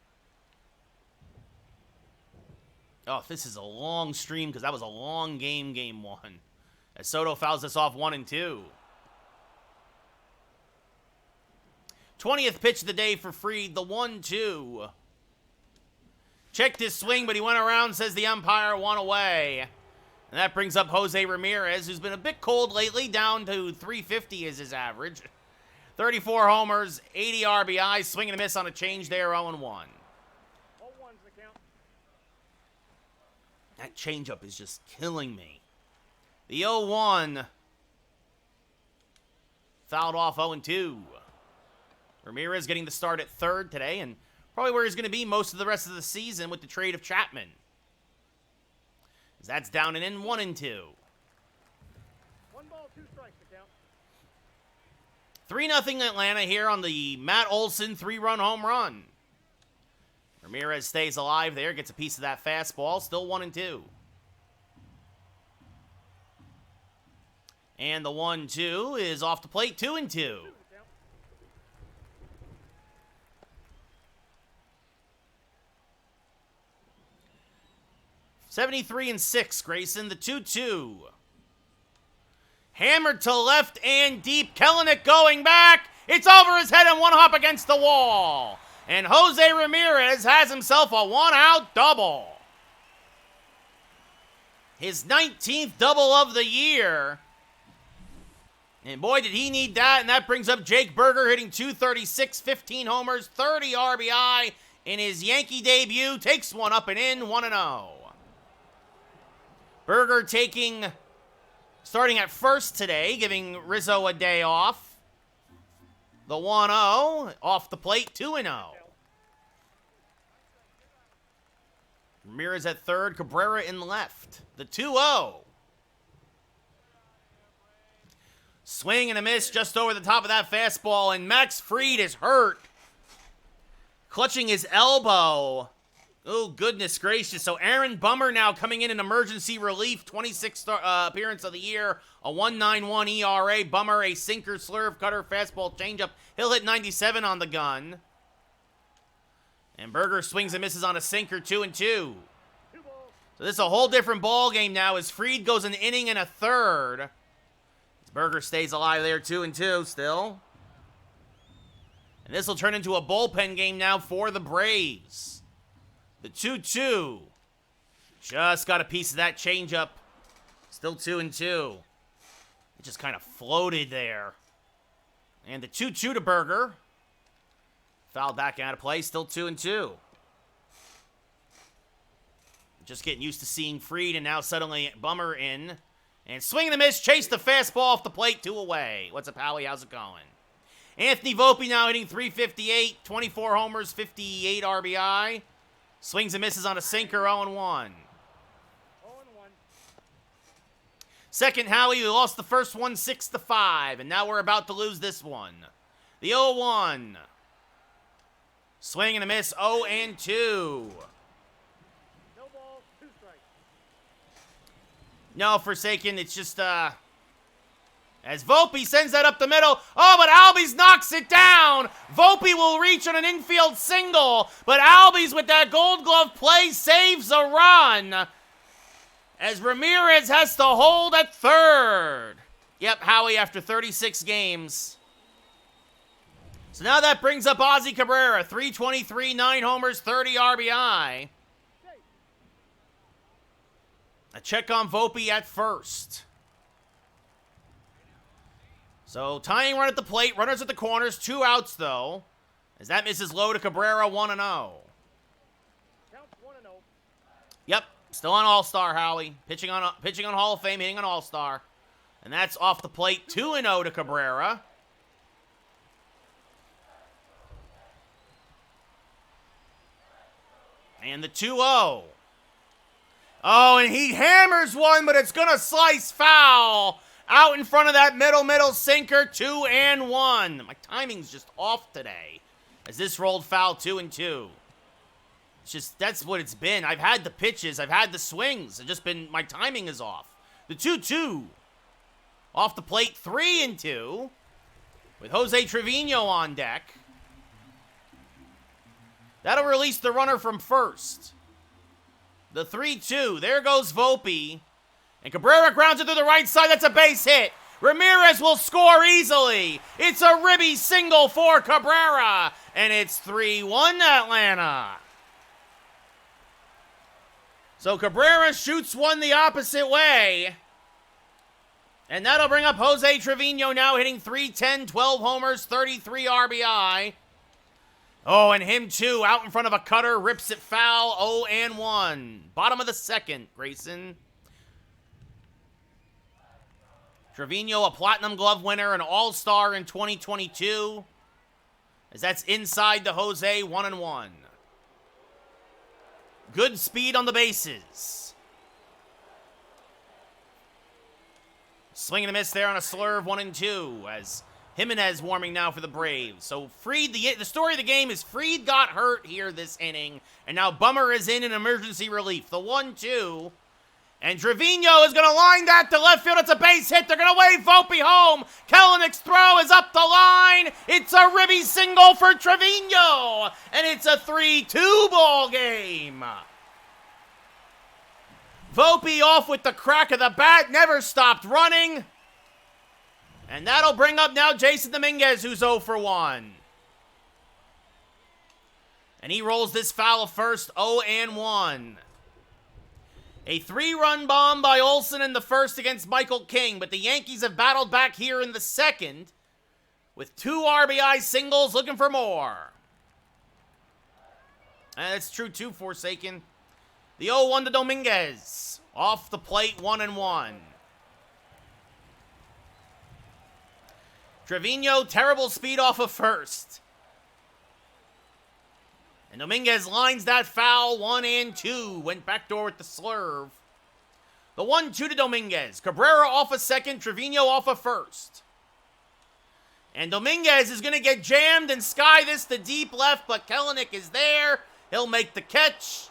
Oh, this is a long stream because that was a long game, game 1. As Soto fouls this off 1-2. 20th pitch of the day for Fried, the 1-2. Checked his swing, but he went around, says the umpire, 1 away. And that brings up Jose Ramirez, who's been a bit cold lately, down to 350 is his average. 34 homers, 80 RBI, swing and a miss on a change there, 0-1. All ones the count. That changeup is just killing me. The 0-1 fouled off 0-2. Ramirez getting the start at third today, and probably where he's going to be most of the rest of the season with the trade of Chapman. As that's down and in, 1-2. 1 ball, 2 strikes to count. 3-0 Atlanta here on the Matt Olson 3-run home run. Ramirez stays alive there, gets a piece of that fastball, still 1-2. And the 1-2 is off the plate, 2-2. 73-6, Grayson, the 2-2. Hammered to left and deep. Kelenic going back. It's over his head and 1 hop against the wall. And Jose Ramirez has himself a 1-out double. His 19th double of the year. And boy, did he need that. And that brings up Jake Berger hitting .236, 15 homers, 30 RBI in his Yankee debut. Takes one up and in, 1-0. Berger starting at first today, giving Rizzo a day off. The 1-0, off the plate, 2-0. Ramirez at third, Cabrera in left. The 2-0. Swing and a miss just over the top of that fastball, and Max Fried is hurt. Clutching his elbow. Oh, goodness gracious. So Aaron Bummer now coming in emergency relief, 26th appearance of the year, a 1.91 ERA. Bummer, a sinker, slurve, cutter, fastball, changeup. He'll hit 97 on the gun. And Berger swings and misses on a sinker, 2-2. So this is a whole different ball game now as Fried goes an inning and a third. As Berger stays alive there, 2-2 still. And this will turn into a bullpen game now for the Braves. The 2-2. Just got a piece of that changeup. Still 2-2. It just kind of floated there. And the 2-2 to Berger. Fouled back out of play. Still 2-2. Just getting used to seeing Fried, and now suddenly Bummer in. And swing and a miss. Chase the fastball off the plate. 2 away. What's up, Howie? How's it going? Anthony Volpe now hitting .358. 24 homers, 58 RBI. Swings and misses on a sinker, 0-1. 0-1. Second, Howie, we lost the first one 6-5, and now we're about to lose this one. The 0-1. Swing and a miss, 0-2. No ball, 2 strikes. No, Forsaken, it's just, as Volpe sends that up the middle. Oh, but Albies knocks it down. Volpe will reach on an infield single, but Albies with that Gold Glove play saves a run. As Ramirez has to hold at third. Yep, Howie after 36 games. So now that brings up Ozzy Cabrera, 323, 9 homers, 30 RBI. A check on Volpe at first. So, tying run at the plate, runners at the corners, 2 outs, though. As that misses low to Cabrera, 1-0. Count 1-0. Yep, still on All-Star, Howie. Pitching on Hall of Fame, hitting on All-Star. And that's off the plate, 2-0 to Cabrera. And the 2-0. Oh, and he hammers one, but it's going to slice foul out in front of that middle sinker. 2-1. My timing's just off today as this rolled foul 2-2. It's just, that's what it's been. I've had the pitches. I've had the swings. It's just been, my timing is off. The 2-2. Off the plate, 3-2. With Jose Trevino on deck. That'll release the runner from first. The 3-2. There goes Volpe. And Cabrera grounds it through the right side. That's a base hit. Ramirez will score easily. It's a ribby single for Cabrera. And it's 3-1 Atlanta. So Cabrera shoots one the opposite way. And that'll bring up Jose Trevino now hitting .310, 12 homers, 33 RBI. Oh, and him too, out in front of a cutter, rips it foul, 0-1. Bottom of the second, Grayson. Trevino, a Platinum Glove winner, an All-Star in 2022. As that's inside the Jose, 1-1. Good speed on the bases. Swing and a miss there on a slurve, 1-2, as Jimenez warming now for the Braves. So Fried, the story of the game is Fried got hurt here this inning, and now Bummer is in emergency relief. The 1-2, and Trevino is going to line that to left field. It's a base hit. They're going to wave Volpe home. Kellenick's throw is up the line. It's a ribby single for Trevino, and it's a 3-2 ball game. Volpe off with the crack of the bat, never stopped running. And that'll bring up now Jason Dominguez, who's 0 for 1. And he rolls this foul of first, 0-1. A 3-run bomb by Olsen in the first against Michael King, but the Yankees have battled back here in the second with 2 RBI singles, looking for more. And that's true too, Forsaken. The 0-1 to Dominguez. Off the plate, 1-1. Trevino, terrible speed off of first. And Dominguez lines that foul, 1-2. Went backdoor with the slurve. The 1-2 to Dominguez. Cabrera off of second, Trevino off of first. And Dominguez is going to get jammed and sky this to deep left, but Kellenick is there. He'll make the catch.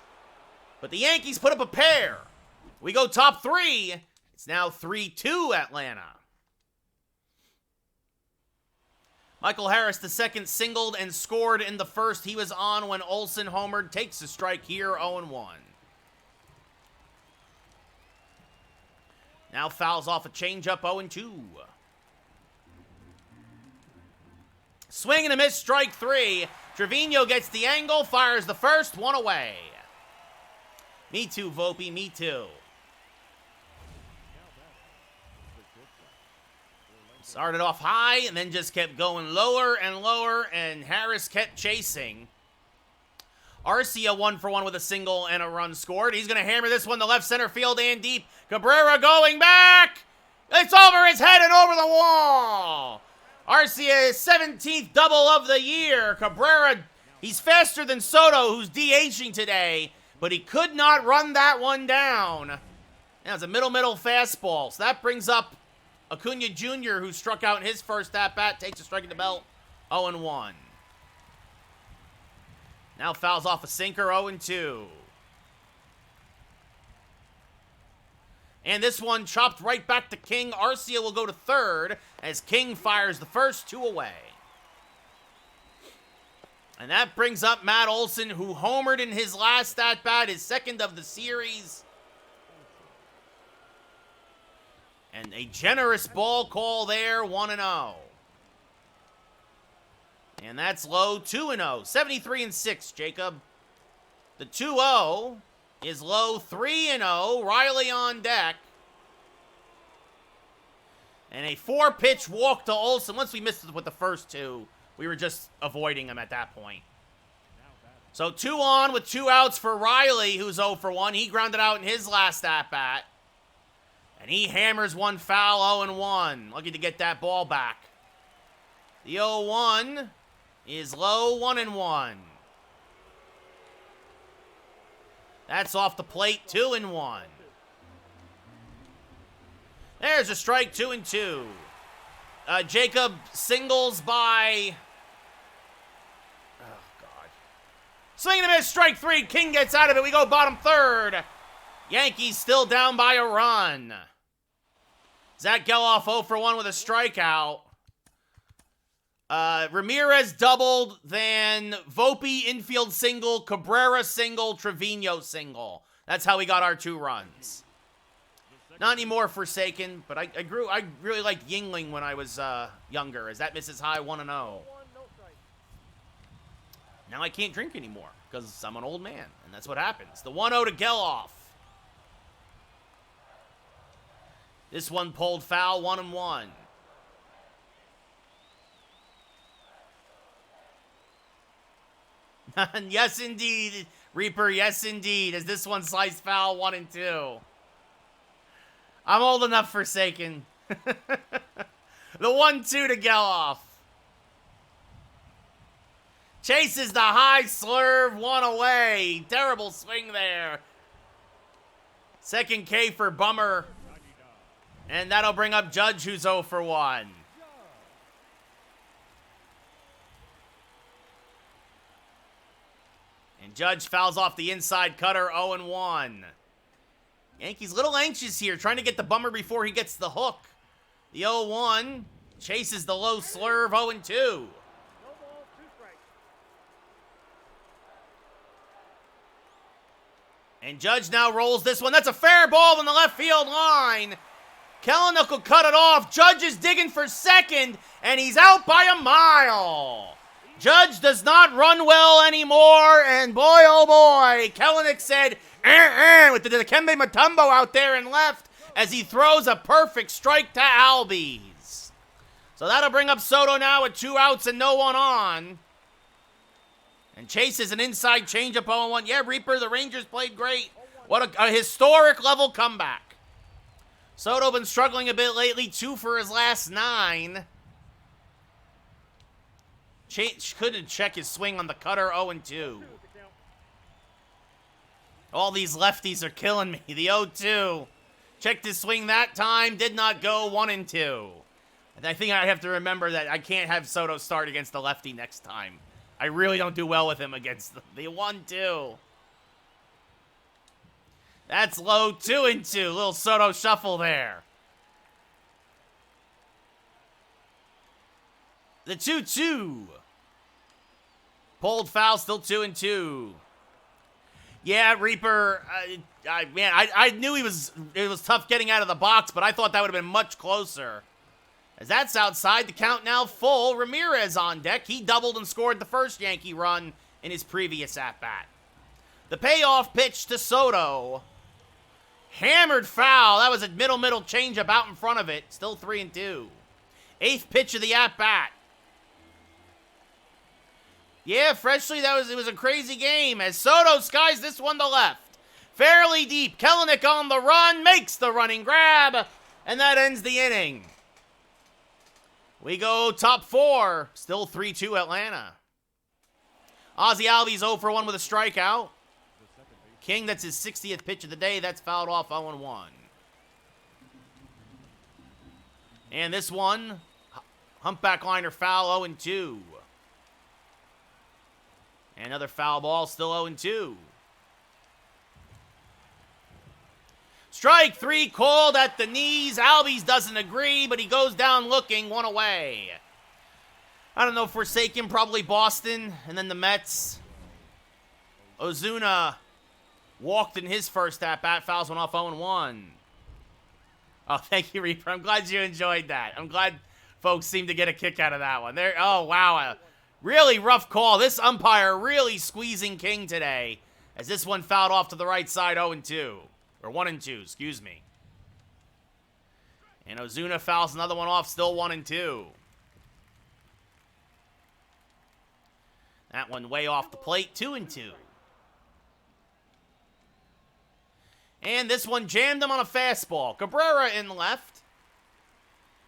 But the Yankees put up a pair. We go top 3. It's now 3-2 Atlanta. Michael Harris, the second, singled and scored in the first. He was on when Olsen homered. Takes a strike here, 0-1. Now fouls off a changeup, 0-2. Swing and a miss, strike 3. Trevino gets the angle, fires the first, 1 away. Me too, Volpe, me too. Started off high and then just kept going lower and lower, and Harris kept chasing. Arcia 1 for 1 with a single and a run scored. He's going to hammer this one to left center field and deep. Cabrera going back. It's over his head and over the wall. Arcia's 17th double of the year. Cabrera, he's faster than Soto, who's DHing today, but he could not run that one down. That was a middle fastball. So that brings up Acuna Jr., who struck out in his first at-bat, takes a strike at the belt, 0-1. Now fouls off a sinker, 0-2. And this one chopped right back to King. Arcia will go to third as King fires the first, 2 away. And that brings up Matt Olson, who homered in his last at-bat, his second of the series. And a generous ball call there, 1-0. And that's low, 2-0. 73-6, Jacob. The 2-0 is low, 3-0. Riley on deck. And a 4-pitch walk to Olsen. Once we missed it with the first 2, we were just avoiding him at that point. So 2 on with 2 outs for Riley, who's 0 for 1. He grounded out in his last at-bat. And he hammers one foul, 0-1. Lucky to get that ball back. The 0-1 is low, 1-1. That's off the plate, 2-1. There's a strike, 2-2. Jacob singles by... Oh, God. Swing and a miss, strike 3. King gets out of it. We go bottom third. Yankees still down by a run. Zach Geloff 0 for 1 with a strikeout. Ramirez doubled, then Volpe infield single, Cabrera single, Trevino single. That's how we got our 2 runs. Not anymore Forsaken, but I really liked Yingling when I was younger, as that misses high 1-0. Now I can't drink anymore because I'm an old man, and that's what happens. The 1-0 to Geloff. This one pulled foul, 1-1. Yes, indeed, Reaper, yes, indeed, as this one sliced foul, 1-2. I'm old enough, Forsaken. The 1-2 to Geloff. Chases the high slurve, 1 away. Terrible swing there. Second K for Bummer. And that'll bring up Judge, who's 0 for 1. And Judge fouls off the inside cutter, 0-1. Yankees a little anxious here, trying to get the Bummer before he gets the hook. The 0-1 chases the low slurve, 0-2. No ball, 2 strikes. And Judge now rolls this one. That's a fair ball in the left field line. Kelenic will cut it off. Judge is digging for second, and he's out by a mile. Judge does not run well anymore, and boy, oh boy, Kelenic said, with the Dikembe Mutombo out there and left as he throws a perfect strike to Albies. So that'll bring up Soto now with 2 outs and no one on. And chases an inside changeup 0-1. Yeah, Reaper, the Rangers played great. What a historic level comeback. Soto been struggling a bit lately, 2 for his last 9. Couldn't check his swing on the cutter, 0-2. All these lefties are killing me. The 0-2. Checked his swing that time. Did not go, 1-2. And I think I have to remember that I can't have Soto start against the lefty next time. I really don't do well with him against the 1-2. That's low, 2-2. Little Soto shuffle there. The 2-2. Pulled foul, still 2-2. Yeah, Reaper, man, I knew it was tough getting out of the box, but I thought that would have been much closer. As that's outside, the count now full. Ramirez on deck. He doubled and scored the first Yankee run in his previous at-bat. The payoff pitch to Soto. Hammered foul. That was a middle changeup out in front of it. Still 3-2. 8th pitch of the at-bat. Yeah, Freshly, it was a crazy game as Soto skies this one to left. Fairly deep. Kelenic on the run, makes the running grab, and that ends the inning. We go top 4. Still 3-2 Atlanta. Ozzie Albies 0 for 1 with a strikeout. King, that's his 60th pitch of the day. That's fouled off 0-1. And this one, humpback liner foul, 0-2. Another foul ball, still 0-2. Strike 3 called at the knees. Albies doesn't agree, but he goes down looking, 1 away. I don't know, Forsaken, probably Boston, and then the Mets. Ozuna walked in his first at-bat, fouls one off 0-1. Oh, thank you, Reaper. I'm glad you enjoyed that. I'm glad folks seem to get a kick out of that one. Oh, wow. Really rough call. This umpire really squeezing King today, as this one fouled off to the right side, 0-2. Or 1-2, excuse me. And Ozuna fouls another one off, still 1-2. That one way off the plate, 2-2. And this one jammed him on a fastball. Cabrera in left.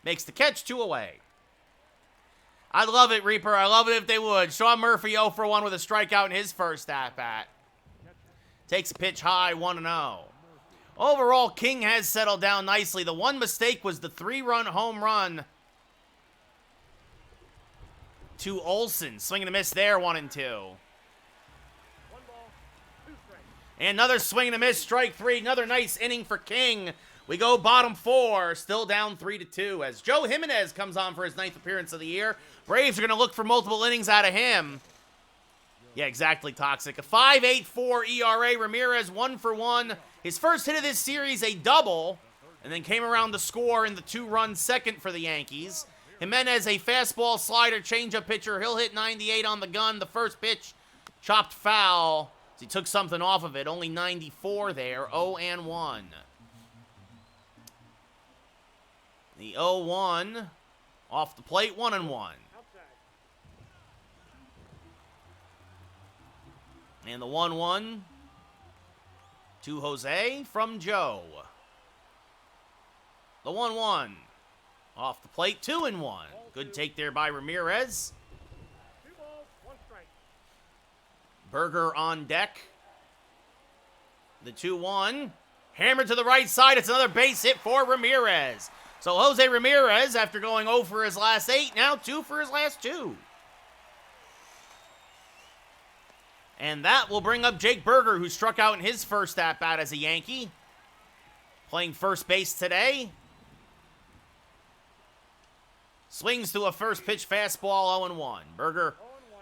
Makes the catch, 2 away. I'd love it, Reaper. I love it if they would. Sean Murphy 0 for 1 with a strikeout in his first at-bat. Takes a pitch high, 1-0. Overall, King has settled down nicely. The one mistake was the 3-run home run to Olsen. Swing and a miss there, 1-2. And another swing and a miss, strike 3. Another nice inning for King. We go bottom 4, still down 3-2 as Joe Jimenez comes on for his 9th appearance of the year. Braves are going to look for multiple innings out of him. Yeah, exactly, Toxic. A 5.84 ERA. Ramirez 1 for 1. His first hit of this series, a double, and then came around to score in the 2-run second for the Yankees. Jimenez, a fastball slider changeup pitcher. He'll hit 98 on the gun. The first pitch chopped foul. He took something off of it. Only 94 there. 0-1. The 0-1 off the plate. 1-1. And the 1-1 to Jose from Joe. The 1-1 off the plate. 2-1. Good take there by Ramirez. 2 balls, 1 strike. Berger on deck. The 2-1. Hammered to the right side. It's another base hit for Ramirez. So Jose Ramirez, after going 0 for his last 8, now 2 for his last 2. And that will bring up Jake Berger, who struck out in his first at-bat as a Yankee. Playing first base today. Swings to a first pitch fastball, 0-1. Berger,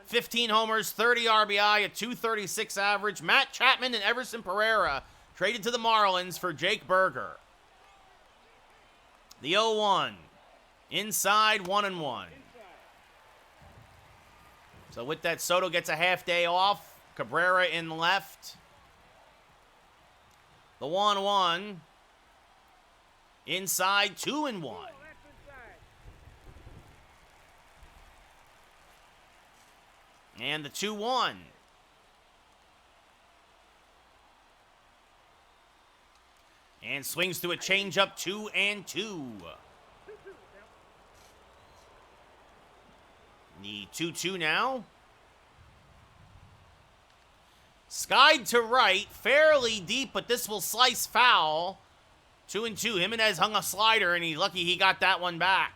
15 homers, 30 RBI, a 236 average. Matt Chapman and Everson Pereira traded to the Marlins for Jake Berger. The 0-1. Inside, 1-1. So with that, Soto gets a half day off. Cabrera in left. The 1-1. Inside, 2-1. And the 2-1. And swings to a changeup, 2-2. The 2-2 now. Skied to right, fairly deep, but this will slice foul. 2-2. Jimenez hung a slider, and he's lucky he got that one back.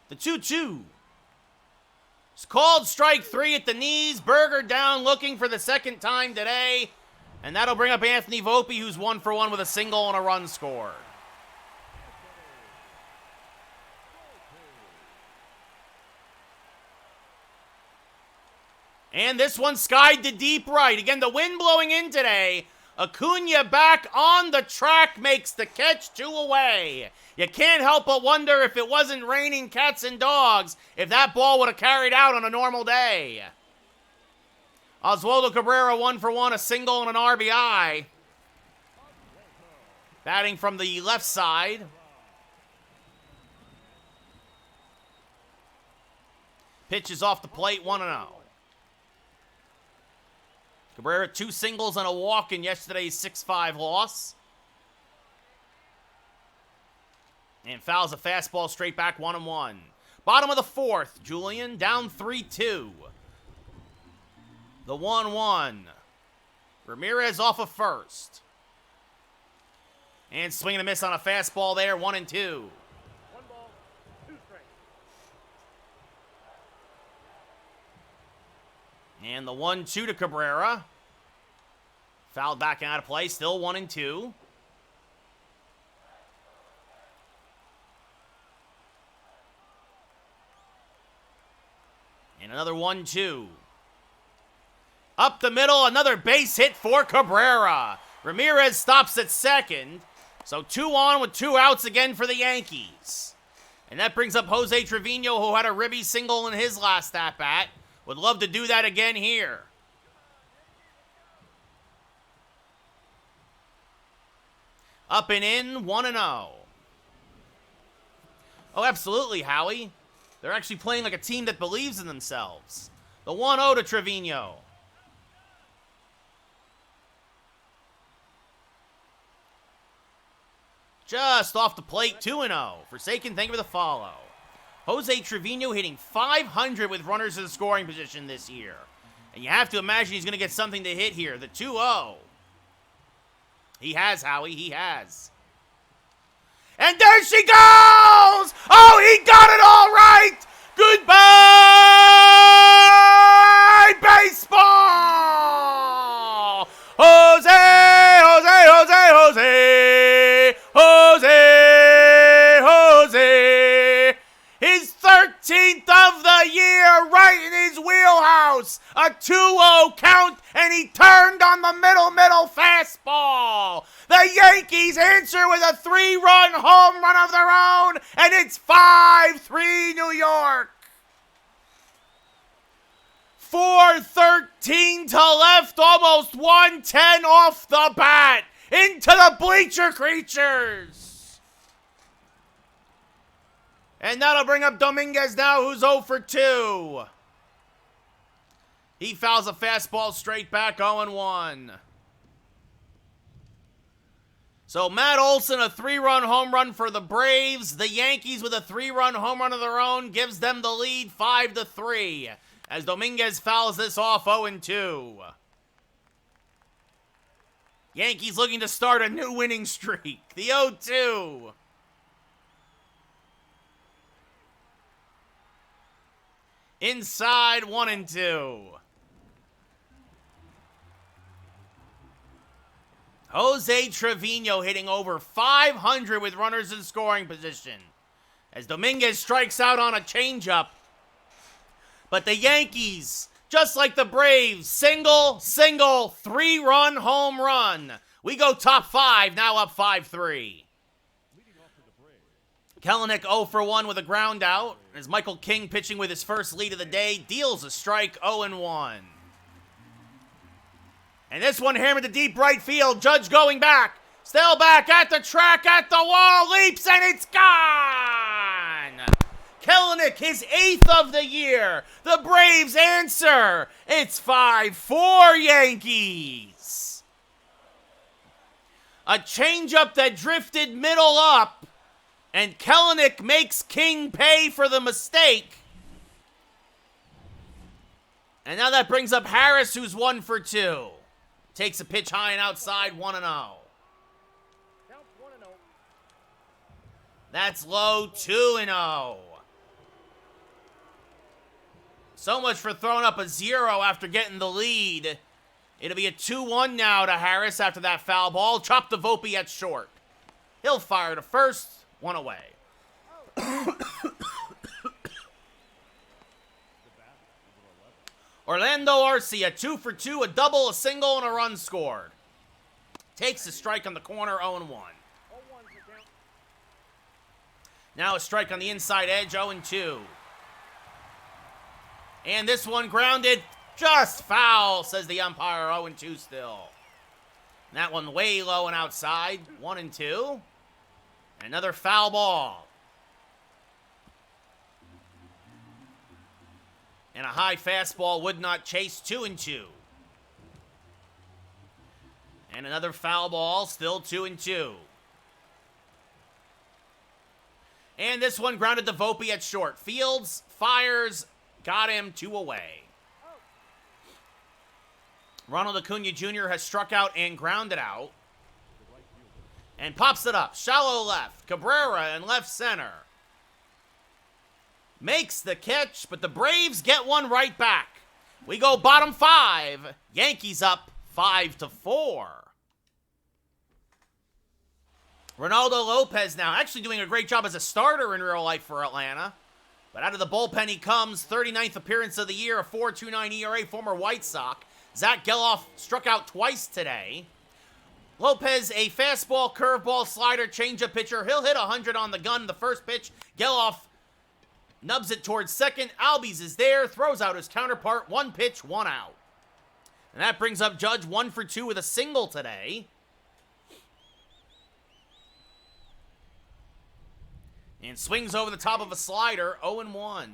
The 2-2. It's called strike 3 at the knees. Berger down looking for the second time today. And that'll bring up Anthony Volpe, who's 1 for 1 with a single and a run scored. And this one skied to deep right. Again, the wind blowing in today. Acuna back on the track makes the catch, 2 away. You can't help but wonder if it wasn't raining cats and dogs, if that ball would have carried out on a normal day. Oswaldo Cabrera 1 for 1, a single and an RBI. Batting from the left side. Pitch is off the plate, 1-0. Cabrera 2 singles and a walk in yesterday's 6-5 loss. And fouls a fastball straight back, 1-1. Bottom of the 4th, Julian down 3-2. The 1-1. Ramirez off of first. And swing and a miss on a fastball there, 1-2. 1 ball, 2 strikes. And the 1-2 to Cabrera. Fouled back out of play, still 1-2. And another 1-2. Up the middle, another base hit for Cabrera. Ramirez stops at second. So 2 on with 2 outs again for the Yankees. And that brings up Jose Trevino, who had a ribby single in his last at-bat. Would love to do that again here. Up and in, 1-0. Oh, absolutely, Howie. They're actually playing like a team that believes in themselves. The 1-0 to Trevino. Just off the plate, 2-0. Forsaken, thank you for the follow. Jose Trevino hitting .500 with runners in the scoring position this year. And you have to imagine he's going to get something to hit here. The 2-0. He has, Howie. He has. And there she goes! Oh, he got it all right! Goodbye, baseball! Jose, Jose, Jose, Jose! Jose, Jose! His 13th of the year, right in his wheelhouse. A 2-0 count, and he turned on the middle fastball. The Yankees answer with a 3-run home run of their own, and it's 5-3 New York. 4:13 to left, almost 110 off the bat. Into the bleacher creatures. And that'll bring up Dominguez now, who's 0 for 2. He fouls a fastball straight back, 0-1. So Matt Olson, a 3-run home run for the Braves. The Yankees with a 3-run home run of their own gives them the lead 5-3. As Dominguez fouls this off 0-2. Yankees looking to start a new winning streak. The 0-2. Inside 1-2. Jose Trevino hitting over 500 with runners in scoring position. As Dominguez strikes out on a changeup. But the Yankees, just like the Braves, single, 3-run home run. We go top 5, now up 5-3. Kelenic 0 for 1 with a ground out. As Michael King pitching with his first lead of the day, deals a strike 0-1. And this one hammered to deep right field. Judge going back. Still back at the track, at the wall, leaps, and it's gone! Kelenic, his 8th of the year. The Braves answer. It's 5-4 Yankees. A changeup that drifted middle up. And Kelenic makes King pay for the mistake. And now that brings up Harris, who's 1 for 2. Takes a pitch high and outside, 1-0. Count 1-0. That's low, 2-0. So much for throwing up a 0 after getting the lead. It'll be a 2-1 now to Harris after that foul ball. Chop the Volpe at short. He'll fire to first, 1 away. Orlando Arcia, 2 for 2, a double, a single, and a run scored. Takes a strike on the corner, 0-1. 0-1 to count. Now a strike on the inside edge, 0-2. And this one grounded, just foul, says the umpire, 0-2 still. And that one way low and outside, 1-2. And another foul ball. And a high fastball would not chase, 2-2. And another foul ball, still 2-2. And this one grounded to Volpe at short. Fields fires, got him, 2 away. Ronald Acuna Jr. has struck out and grounded out. And pops it up. Shallow left. Cabrera in left center. Makes the catch, but the Braves get one right back. We go bottom 5. Yankees up 5-4. Ronaldo Lopez now actually doing a great job as a starter in real life for Atlanta. But out of the bullpen he comes. 39th appearance of the year, a 4.29 ERA, former White Sox. Zach Geloff struck out twice today. Lopez, a fastball, curveball, slider, changeup pitcher. He'll hit 100 on the gun. The first pitch, Geloff nubs it towards second. Albies is there, throws out his counterpart. 1 pitch, 1 out. And that brings up Judge 1 for 2 with a single today. And swings over the top of a slider, 0-1. 0-1.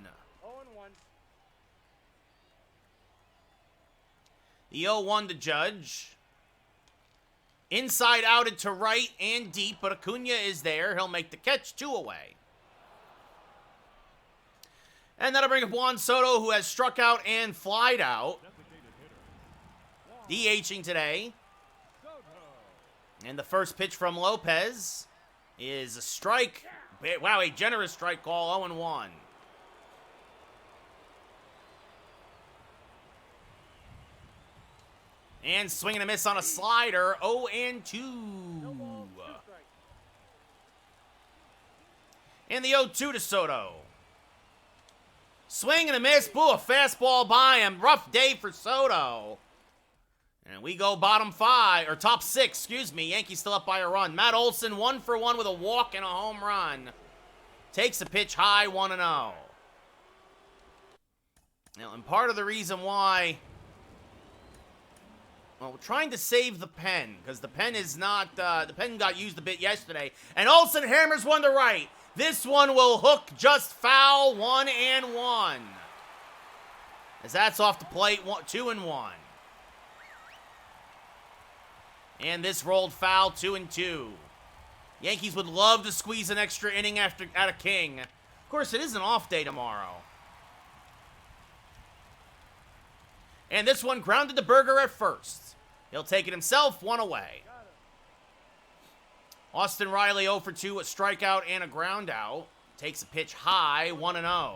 The 0-1 to Judge. Inside outed to right and deep, but Acuna is there. He'll make the catch, 2 away. And that'll bring up Juan Soto, who has struck out and flied out. DHing today. And the first pitch from Lopez is a strike. Wow, a generous strike call, 0-1. And swing and a miss on a slider, 0-2. And the 0-2 to Soto. Swing and a miss, boo, a fastball by him. Rough day for Soto. And we go bottom five, or top six, excuse me. Yankees still up by a run. Matt Olson, 1 for 1 with a walk and a home run. Takes a pitch high, 1-0. Now, and part of the reason why, well, we're trying to save the pen, because the pen is not, the pen got used a bit yesterday. And Olson hammers one to right. This one will hook just foul, 1-1. As that's off the plate, 2-1. And this rolled foul, 2-2. Yankees would love to squeeze an extra inning out of King. Of course, it is an off day tomorrow. And this one grounded to Berger at first. He'll take it himself, 1 away. Austin Riley 0 for 2, a strikeout and a ground out. Takes a pitch high, 1-0.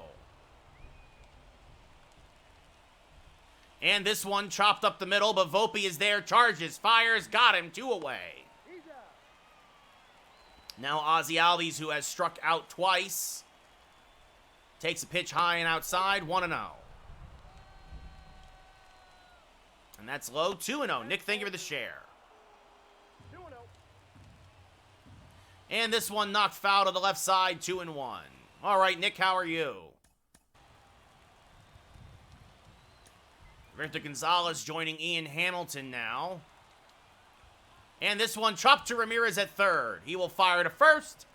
And this one chopped up the middle, but Volpe is there, charges, fires, got him, 2 away. Now Ozzie Albies, who has struck out twice, takes a pitch high and outside, 1-0. And that's low, 2-0. Nick, thank you for the share. And this one knocked foul to the left side, 2-1. All right, Nick, how are you? Victor Gonzalez joining Ian Hamilton now. And this one chopped to Ramirez at third. He will fire to first.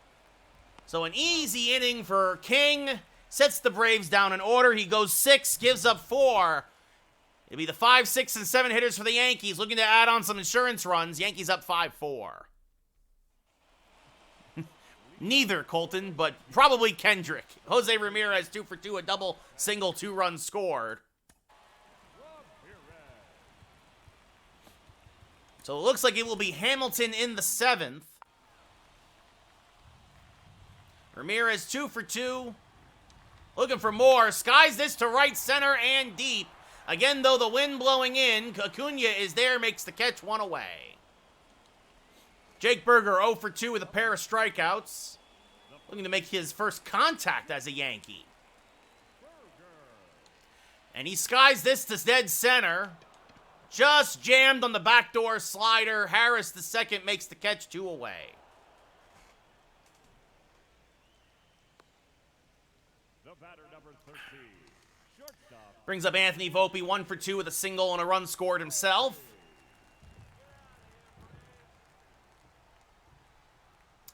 So an easy inning for King. Sets the Braves down in order. He goes 6, gives up 4. It'll be the 5, 6, and 7 hitters for the Yankees, looking to add on some insurance runs. Yankees up 5-4. Neither Colton, but probably Kendrick. Jose Ramirez 2 for 2, a double, single, 2 runs scored. So it looks like it will be Hamilton in the 7th. Ramirez 2 for 2. Looking for more. Skies this to right center and deep. Again, though, the wind blowing in. Acuna is there, makes the catch, 1 away. Jake Berger 0 for 2 with a pair of strikeouts. Looking to make his first contact as a Yankee. And he skies this to dead center. Just jammed on the backdoor slider. Harris, the second, makes the catch, 2 away. The batter, number 13, shortstop. Brings up Anthony Volpe, 1 for 2 with a single and a run scored himself.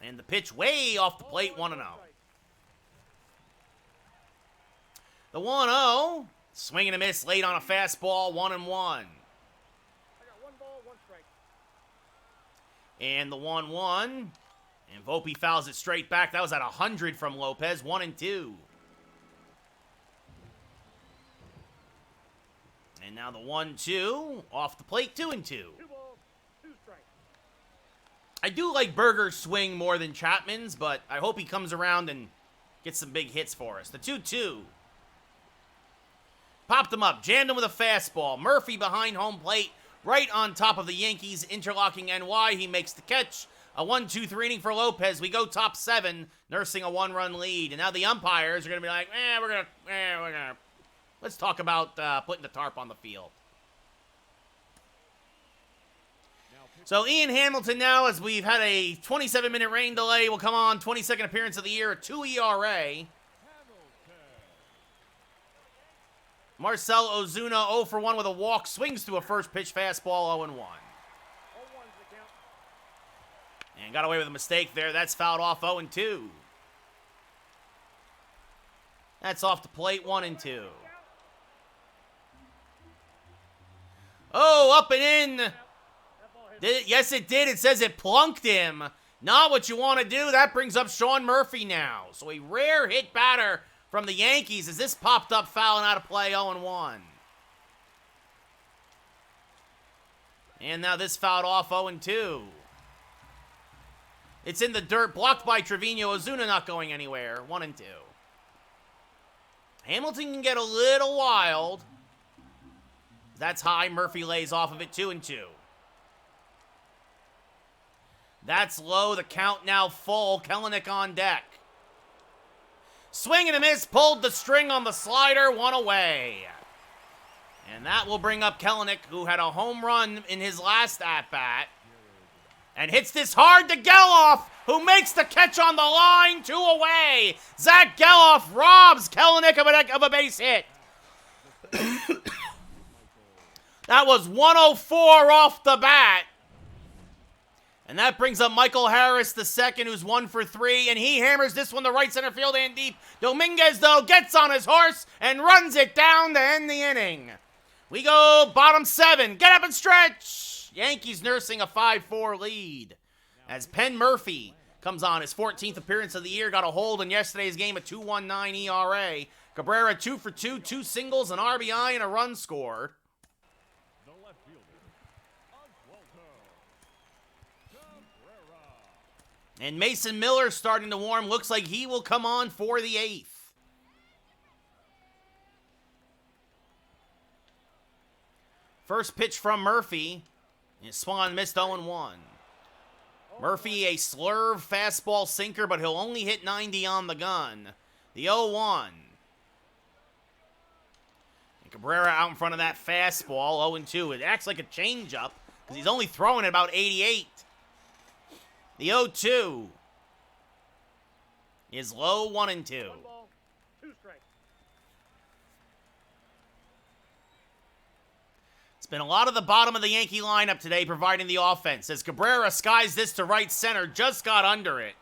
And the pitch way off the plate, 1-0. The 1-0, swing and a miss late on a fastball, 1-1. I got 1 ball, 1 strike. And the 1-1, and Volpe fouls it straight back. That was at 100 from Lopez, 1-2. And now the 1-2, off the plate, 2-2. 2 balls, 2 strikes. I do like Berger's swing more than Chapman's, but I hope he comes around and gets some big hits for us. The 2-2. Popped him up, jammed him with a fastball. Murphy behind home plate, right on top of the Yankees, interlocking NY. He makes the catch. A 1-2-3 inning for Lopez. We go top 7, nursing a 1-run lead. And now the umpires are going to be like, we're going to... Let's talk about putting the tarp on the field. So Ian Hamilton now, as we've had a 27-minute rain delay, will come on. 22nd appearance of the year, a 2 ERA. Marcell Ozuna 0 for 1 with a walk. Swings to a first pitch fastball, 0-1. 0-1's the count. And got away with a mistake there. That's fouled off, 0-2. That's off the plate, 1-2. Oh, up and in. That ball hit. Did it? Yes, it did. It says it plunked him. Not what you want to do. That brings up Sean Murphy now. So a rare hit batter from the Yankees as this popped up, fouling out of play, 0-1. And now this fouled off 0-2. It's in the dirt, blocked by Trevino. Ozuna not going anywhere. 1-2. Hamilton can get a little wild. That's high. Murphy lays off of it. 2-2. That's low. The count now full. Kelenic on deck. Swing and a miss. Pulled the string on the slider. 1 away. And that will bring up Kelenic, who had a home run in his last at-bat. And hits this hard to Geloff, who makes the catch on the line. 2 away. Zach Geloff robs Kelenic of a base hit. That was 104 off the bat. And that brings up Michael Harris, the second, who's 1 for 3. And he hammers this one to right center field and deep. Dominguez, though, gets on his horse and runs it down to end the inning. We go bottom 7. Get up and stretch. Yankees nursing a 5-4 lead. As Penn Murphy comes on his 14th appearance of the year. Got a hold in yesterday's game, a 2.19 ERA. Cabrera 2 for 2, 2 singles, an RBI, and a run scored. And Mason Miller starting to warm. Looks like he will come on for the 8th. First pitch from Murphy. It swung on, missed 0-1. Murphy, a slurve fastball sinker, but he'll only hit 90 on the gun. The 0-1. And Cabrera out in front of that fastball, 0-2. It acts like a changeup because he's only throwing it about 88. The 0-2 is low, 1-2. 1 ball, 2 strikes. It's been a lot of the bottom of the Yankee lineup today providing the offense. As Cabrera skies this to right center, just got under it.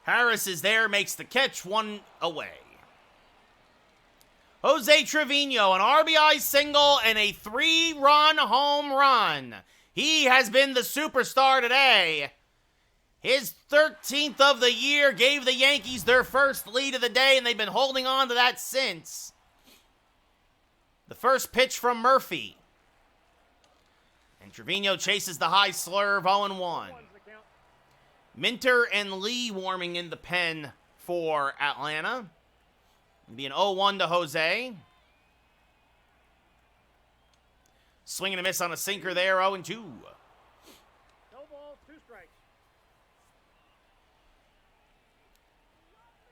Harris is there, makes the catch, 1 away. Jose Trevino, an RBI single and a 3-run home run. He has been the superstar today. His 13th of the year gave the Yankees their first lead of the day, and they've been holding on to that since. The first pitch from Murphy. And Trevino chases the high slurve, 0-1. Minter and Lee warming in the pen for Atlanta. It'll be an 0-1 to Jose. Swing and a miss on a sinker there, 0-2. No balls, 2 strikes.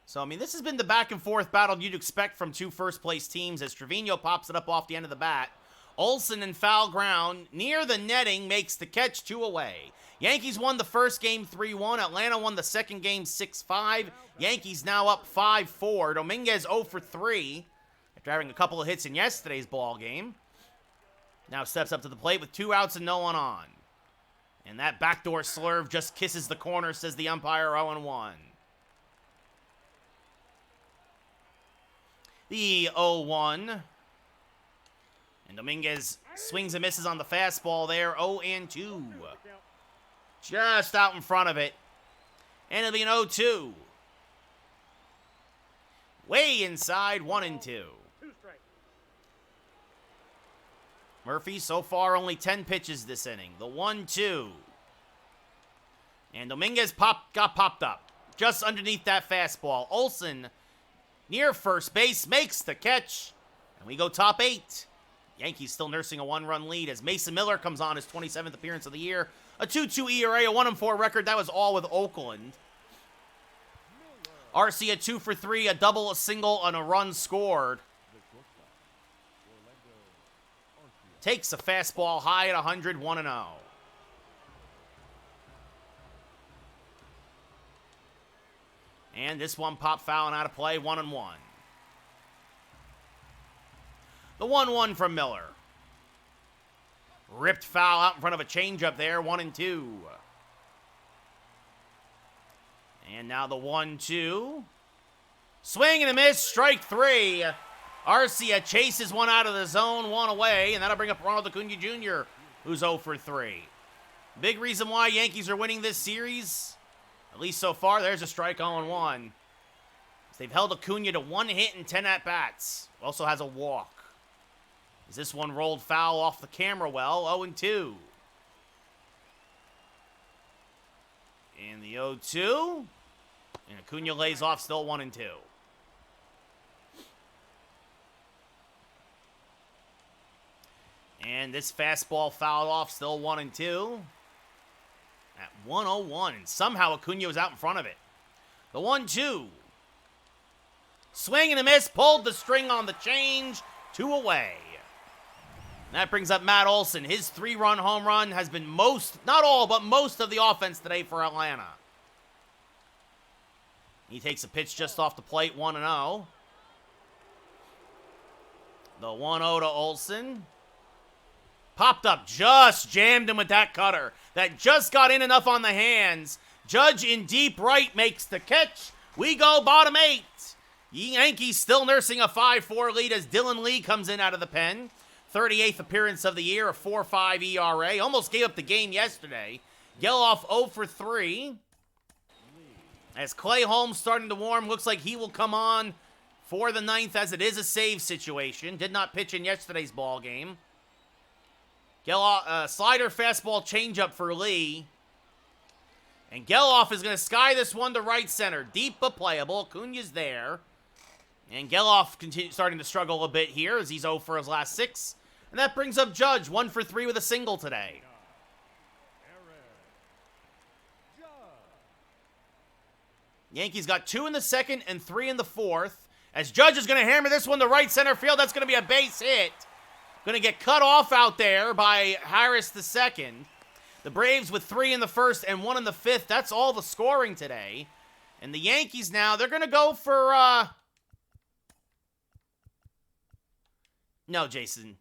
So, I mean, this has been the back and forth battle you'd expect from 2 first-place teams as Trevino pops it up off the end of the bat. Olsen in foul ground, near the netting, makes the catch, 2 away. Yankees won the first game 3-1. Atlanta won the second game 6-5. Yankees now up 5-4. Dominguez 0 for 3 after having a couple of hits in yesterday's ball game. Now steps up to the plate with 2 outs and no one on. And that backdoor slurve just kisses the corner, says the umpire, 0-1. The 0-1. And Dominguez swings and misses on the fastball there, 0-2. Just out in front of it. And it'll be an 0-2. Way inside, 1-2. Murphy, so far, only 10 pitches this inning. The 1-2. And Dominguez got popped up. Just underneath that fastball. Olsen, near first base, makes the catch. And we go top 8. Yankees still nursing a 1-run lead as Mason Miller comes on his 27th appearance of the year. A 2.2 ERA, a 1-4 record. That was all with Oakland. Arcia 2 for 3, a double, a single, and a run scored. Takes a fastball high at 100, 1-0. And this one popped foul and out of play, 1-1. The 1-1 from Miller. Ripped foul out in front of a changeup there, 1-2. And now the 1-2. Swing and a miss, strike 3. Arcia chases one out of the zone, 1 away, and that'll bring up Ronald Acuna Jr., who's 0 for 3. Big reason why Yankees are winning this series, at least so far, there's a strike 0-1. They've held Acuna to 1 hit and 10 at-bats. Also has a walk. As this one rolled foul off the camera well, 0-2. And the 0-2. And Acuna lays off, still 1-2. And this fastball fouled off, still 1-2. At 101, and somehow Acuna was out in front of it. The 1-2. Swing and a miss, pulled the string on the change, 2 away. And that brings up Matt Olson. His 3-run home run has been most, not all, but most of the offense today for Atlanta. He takes a pitch just off the plate, 1-0. The 1-0 to Olson. Popped up, just jammed him with that cutter. That just got in enough on the hands. Judge in deep right makes the catch. We go bottom 8. Yankees still nursing a 5-4 lead as Dylan Lee comes in out of the pen. 38th appearance of the year, a 4.5 ERA. Almost gave up the game yesterday. Geloff 0 for 3. As Clay Holmes starting to warm, looks like he will come on for the 9th as it is a save situation. Did not pitch in yesterday's ball game. Slider, fastball, changeup for Lee. And Geloff is going to sky this one to right center. Deep but playable. Acuna's there. And Geloff starting to struggle a bit here as he's 0 for his last 6. And that brings up Judge, 1 for 3 with a single today. Yankees got 2 in the second and 3 in the fourth. As Judge is going to hammer this one to right center field. That's going to be a base hit. Going to get cut off out there by Harris the second. The Braves with 3 in the first and 1 in the fifth. That's all the scoring today. And the Yankees now, they're going to go for, No, Jason.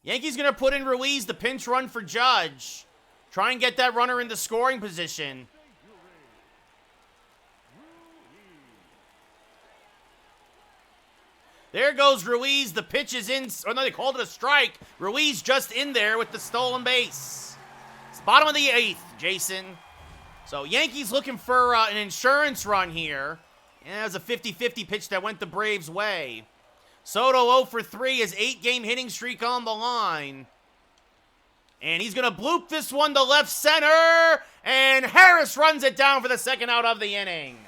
Yankees going to put in Ruiz, the pinch run for Judge. Try and get that runner into scoring position. There goes Ruiz. The pitch is in. Oh, no, they called it a strike. Ruiz just in there with the stolen base. It's bottom of the 8th, Jason. So Yankees looking for an insurance run here. And that was a 50-50 pitch that went the Braves' way. Soto 0 for 3, his 8-game hitting streak on the line. And he's going to bloop this one to left center. And Harris runs it down for the second out of the inning.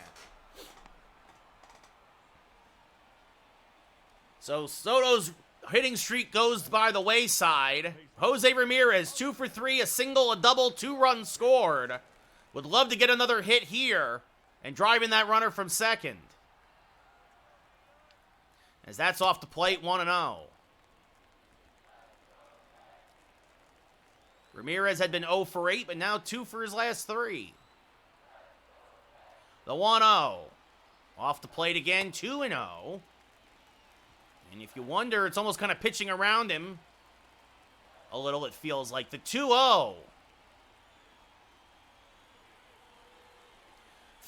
So Soto's hitting streak goes by the wayside. Jose Ramirez, 2 for 3, a single, a double, 2 runs scored. Would love to get another hit here and drive in that runner from second. As that's off the plate, 1-0. Ramirez had been 0 for 8, but now 2 for his last 3. The 1-0. Off the plate again, 2-0. And if you wonder, it's almost kind of pitching around him. A little, it feels like. The 2-0.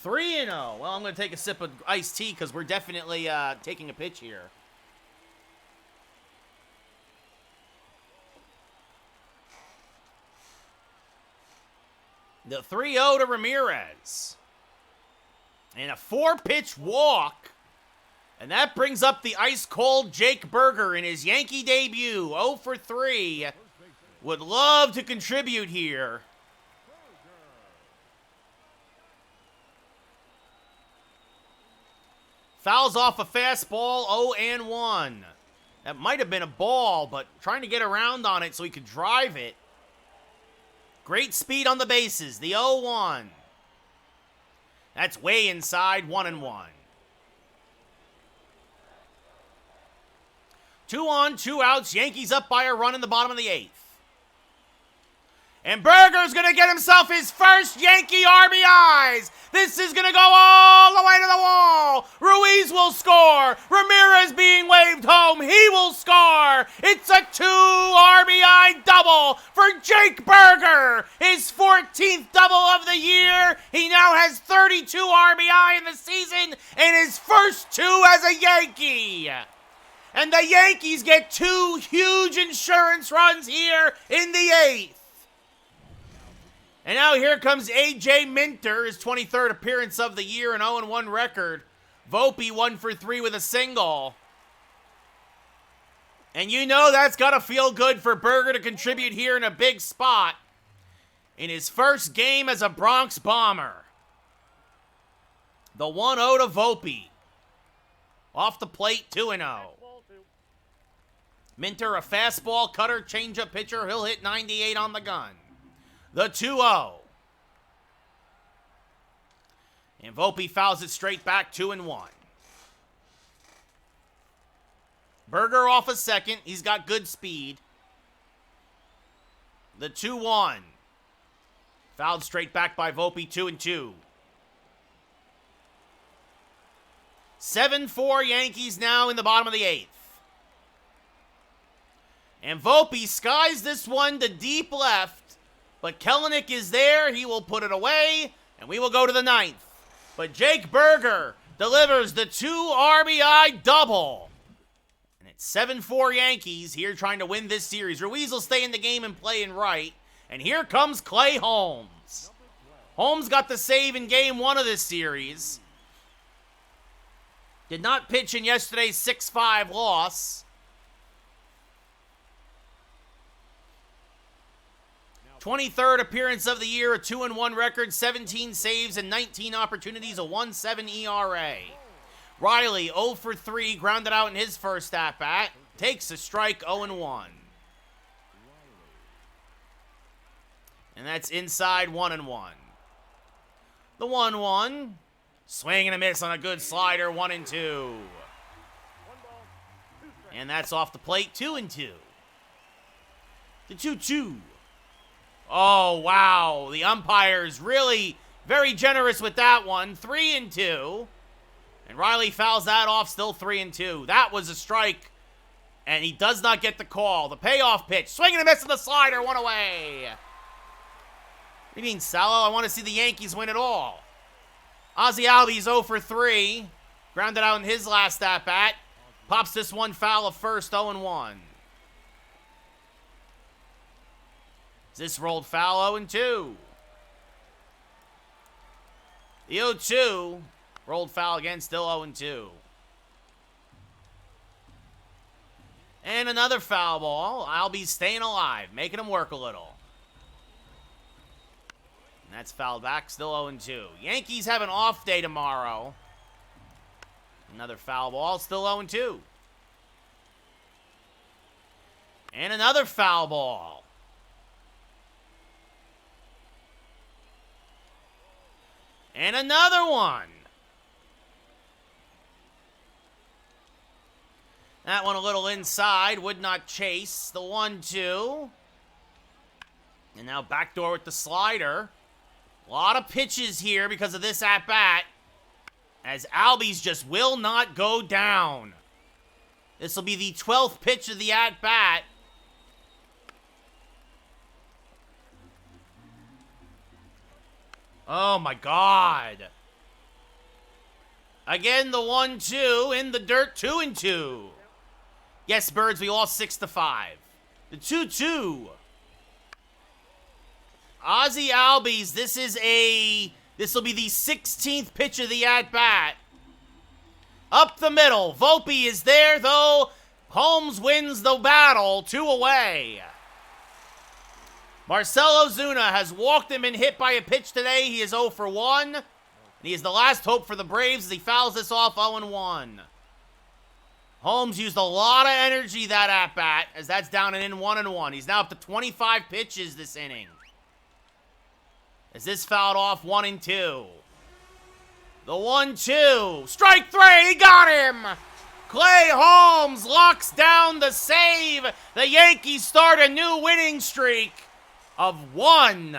3-0. Well, I'm going to take a sip of iced tea because we're definitely taking a pitch here. The 3-0 to Ramirez. And a 4-pitch walk. And that brings up the ice-cold Jake Berger in his Yankee debut. 0 for 3. Would love to contribute here. Fouls off a fastball, 0-1. That might have been a ball, but trying to get around on it so he could drive it. Great speed on the bases, the 0-1. That's way inside, 1-1. 2 on, 2 outs. Yankees up by a run in the bottom of the 8th. And Berger's going to get himself his first Yankee RBIs. This is going to go all the way to the wall. Ruiz will score. Ramirez being waved home. He will score. It's a 2 RBI double for Jake Berger. His 14th double of the year. He now has 32 RBI in the season and his first 2 as a Yankee. And the Yankees get 2 huge insurance runs here in the 8th. And now here comes A.J. Minter, his 23rd appearance of the year, an 0-1 record. Volpe 1 for 3 with a single. And you know that's got to feel good for Berger to contribute here in a big spot in his first game as a Bronx Bomber. The 1-0 to Volpe. Off the plate, 2-0. Ball 2. Minter, a fastball, cutter, changeup pitcher. He'll hit 98 on the gun. The 2-0. And Volpe fouls it straight back, 2-1. Berger off a second. He's got good speed. The 2-1. Fouled straight back by Volpe, 2-2. 7-4 Yankees now in the bottom of the 8th. And Volpe skies this one to deep left, but Kelenic is there. He will put it away, and we will go to the 9th. But Jake Berger delivers the 2 RBI double. And it's 7-4 Yankees here trying to win this series. Ruiz will stay in the game and play in right. And here comes Clay Holmes. Holmes got the save in game 1 of this series. Did not pitch in yesterday's 6-5 loss. 23rd appearance of the year, a 2-1 record, 17 saves and 19 opportunities, a 1.7 ERA. Riley, 0 for 3, grounded out in his first at-bat. Takes a strike, 0-1. And that's inside 1-1. The 1-1. Swing and a miss on a good slider, 1-2. 1 ball, 2 strikes. And that's off the plate, 2-2. The 2-2. Oh, wow. The umpire's really very generous with that one. 3-2. And Riley fouls that off, still 3-2. That was a strike, and he does not get the call. The payoff pitch. Swing and a miss on the slider, 1 away. What do you mean, Salo? I want to see the Yankees win it all. Ozzie Albies 0 for 3. Grounded out in his last at-bat. Pops this one foul of first, 0-1. This rolled foul, 0-2. The 0-2 rolled foul again, still 0-2. And another foul ball. Albies staying alive, making him work a little. And that's fouled back, still 0-2. Yankees have an off day tomorrow. Another foul ball, still 0-2. And another foul ball. And another one. That one a little inside, would not chase. The 1-2. And now backdoor with the slider. A lot of pitches here because of this at-bat. As Albies just will not go down. This will be the 12th pitch of the at-bat. Oh my God. Again, the 1-2 in the dirt, 2-2. Yes, Birds, we lost 6-5. The 2-2. Ozzie Albies, this will be the 16th pitch of the at-bat. Up the middle. Volpe is there, though. Holmes wins the battle, 2 away. Marcell Ozuna has walked him and hit by a pitch today. He is 0 for 1. And he is the last hope for the Braves as he fouls this off 0-1. Holmes used a lot of energy that at-bat as that's down and in 1-1. He's now up to 25 pitches this inning. As this fouled off 1-2. The 1-2. Strike 3. He got him. Clay Holmes locks down the save. The Yankees start a new winning streak of 1.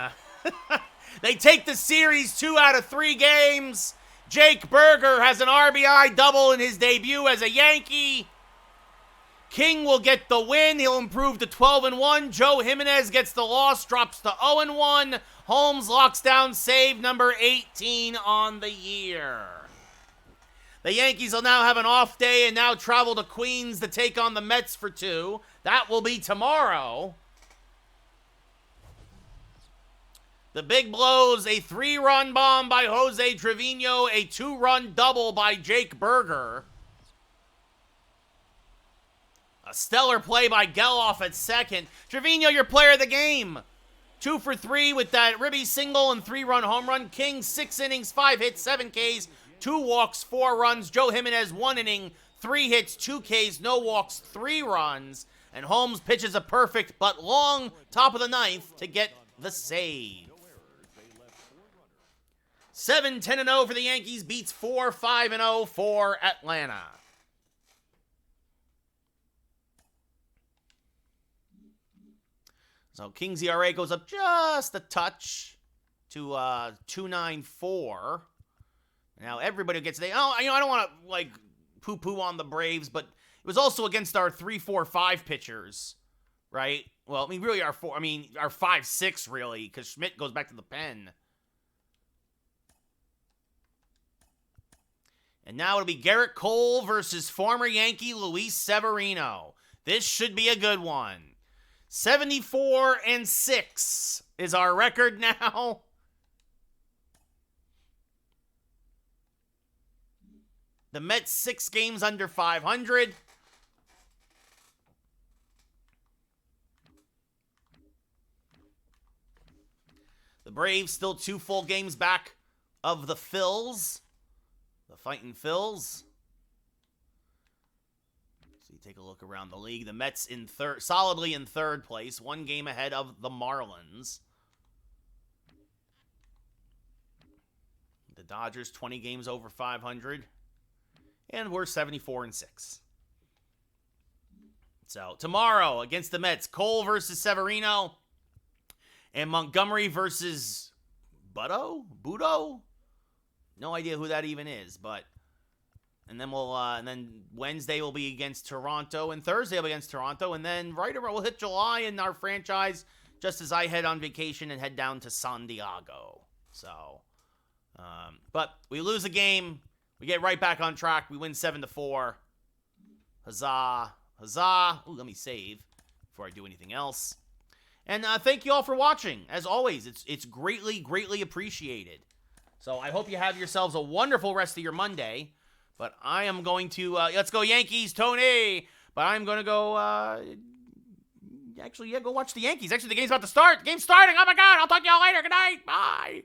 They take the series 2 out of 3 games. Jake Berger has an RBI double in his debut as a Yankee. King will get the win. He'll improve to 12-1. Joe Jimenez gets the loss, drops to 0-1. Holmes locks down save number 18 on the year. The Yankees will now have an off day and now travel to Queens to take on the Mets for 2. That will be tomorrow. The big blows, a 3-run bomb by Jose Trevino, a 2-run double by Jake Berger. A A stellar play by Geloff at second. Trevino, your player of the game. 2 for 3 with that Ribby single and 3-run home run. King, 6 innings, 5 hits, 7 Ks, 2 walks, 4 runs. Joe Jimenez, 1 inning, 3 hits, 2 Ks, no walks, 3 runs. And Holmes pitches a perfect but long top of the ninth to get the save. 7-10-0 for the Yankees, beats 4-5-0 for Atlanta. So King's ERA goes up just a touch to 2.94. Now everybody gets I don't want to like poo-poo on the Braves, but it was also against our 3-4-5 pitchers, right? Well, I mean, really our 5-6 really, because Schmidt goes back to the pen. And now it'll be Garrett Cole versus former Yankee Luis Severino. This should be a good one. 74-6 is our record now. The Mets 6 games under 500. The Braves still 2 full games back of the Phils. The fighting Phils. So you take a look around the league. The Mets solidly in third place, 1 game ahead of the Marlins. The Dodgers 20 games over 500. And we're 74-6. So tomorrow against the Mets, Cole versus Severino. And Montgomery versus Budo? No idea who that even is, but and then Wednesday will be against Toronto, and Thursday will be against Toronto, and then we'll hit July in our franchise just as I head on vacation and head down to San Diego. So, but we lose a game, we get right back on track. We win 7-4. Huzzah! Huzzah! Ooh, let me save before I do anything else. And thank you all for watching. As always, it's greatly, greatly appreciated. So I hope you have yourselves a wonderful rest of your Monday. But I am going to, let's go Yankees, Tony! But I'm going to go, go watch the Yankees. Actually, the game's about to start. The game's starting. Oh my God, I'll talk to y'all later. Good night. Bye.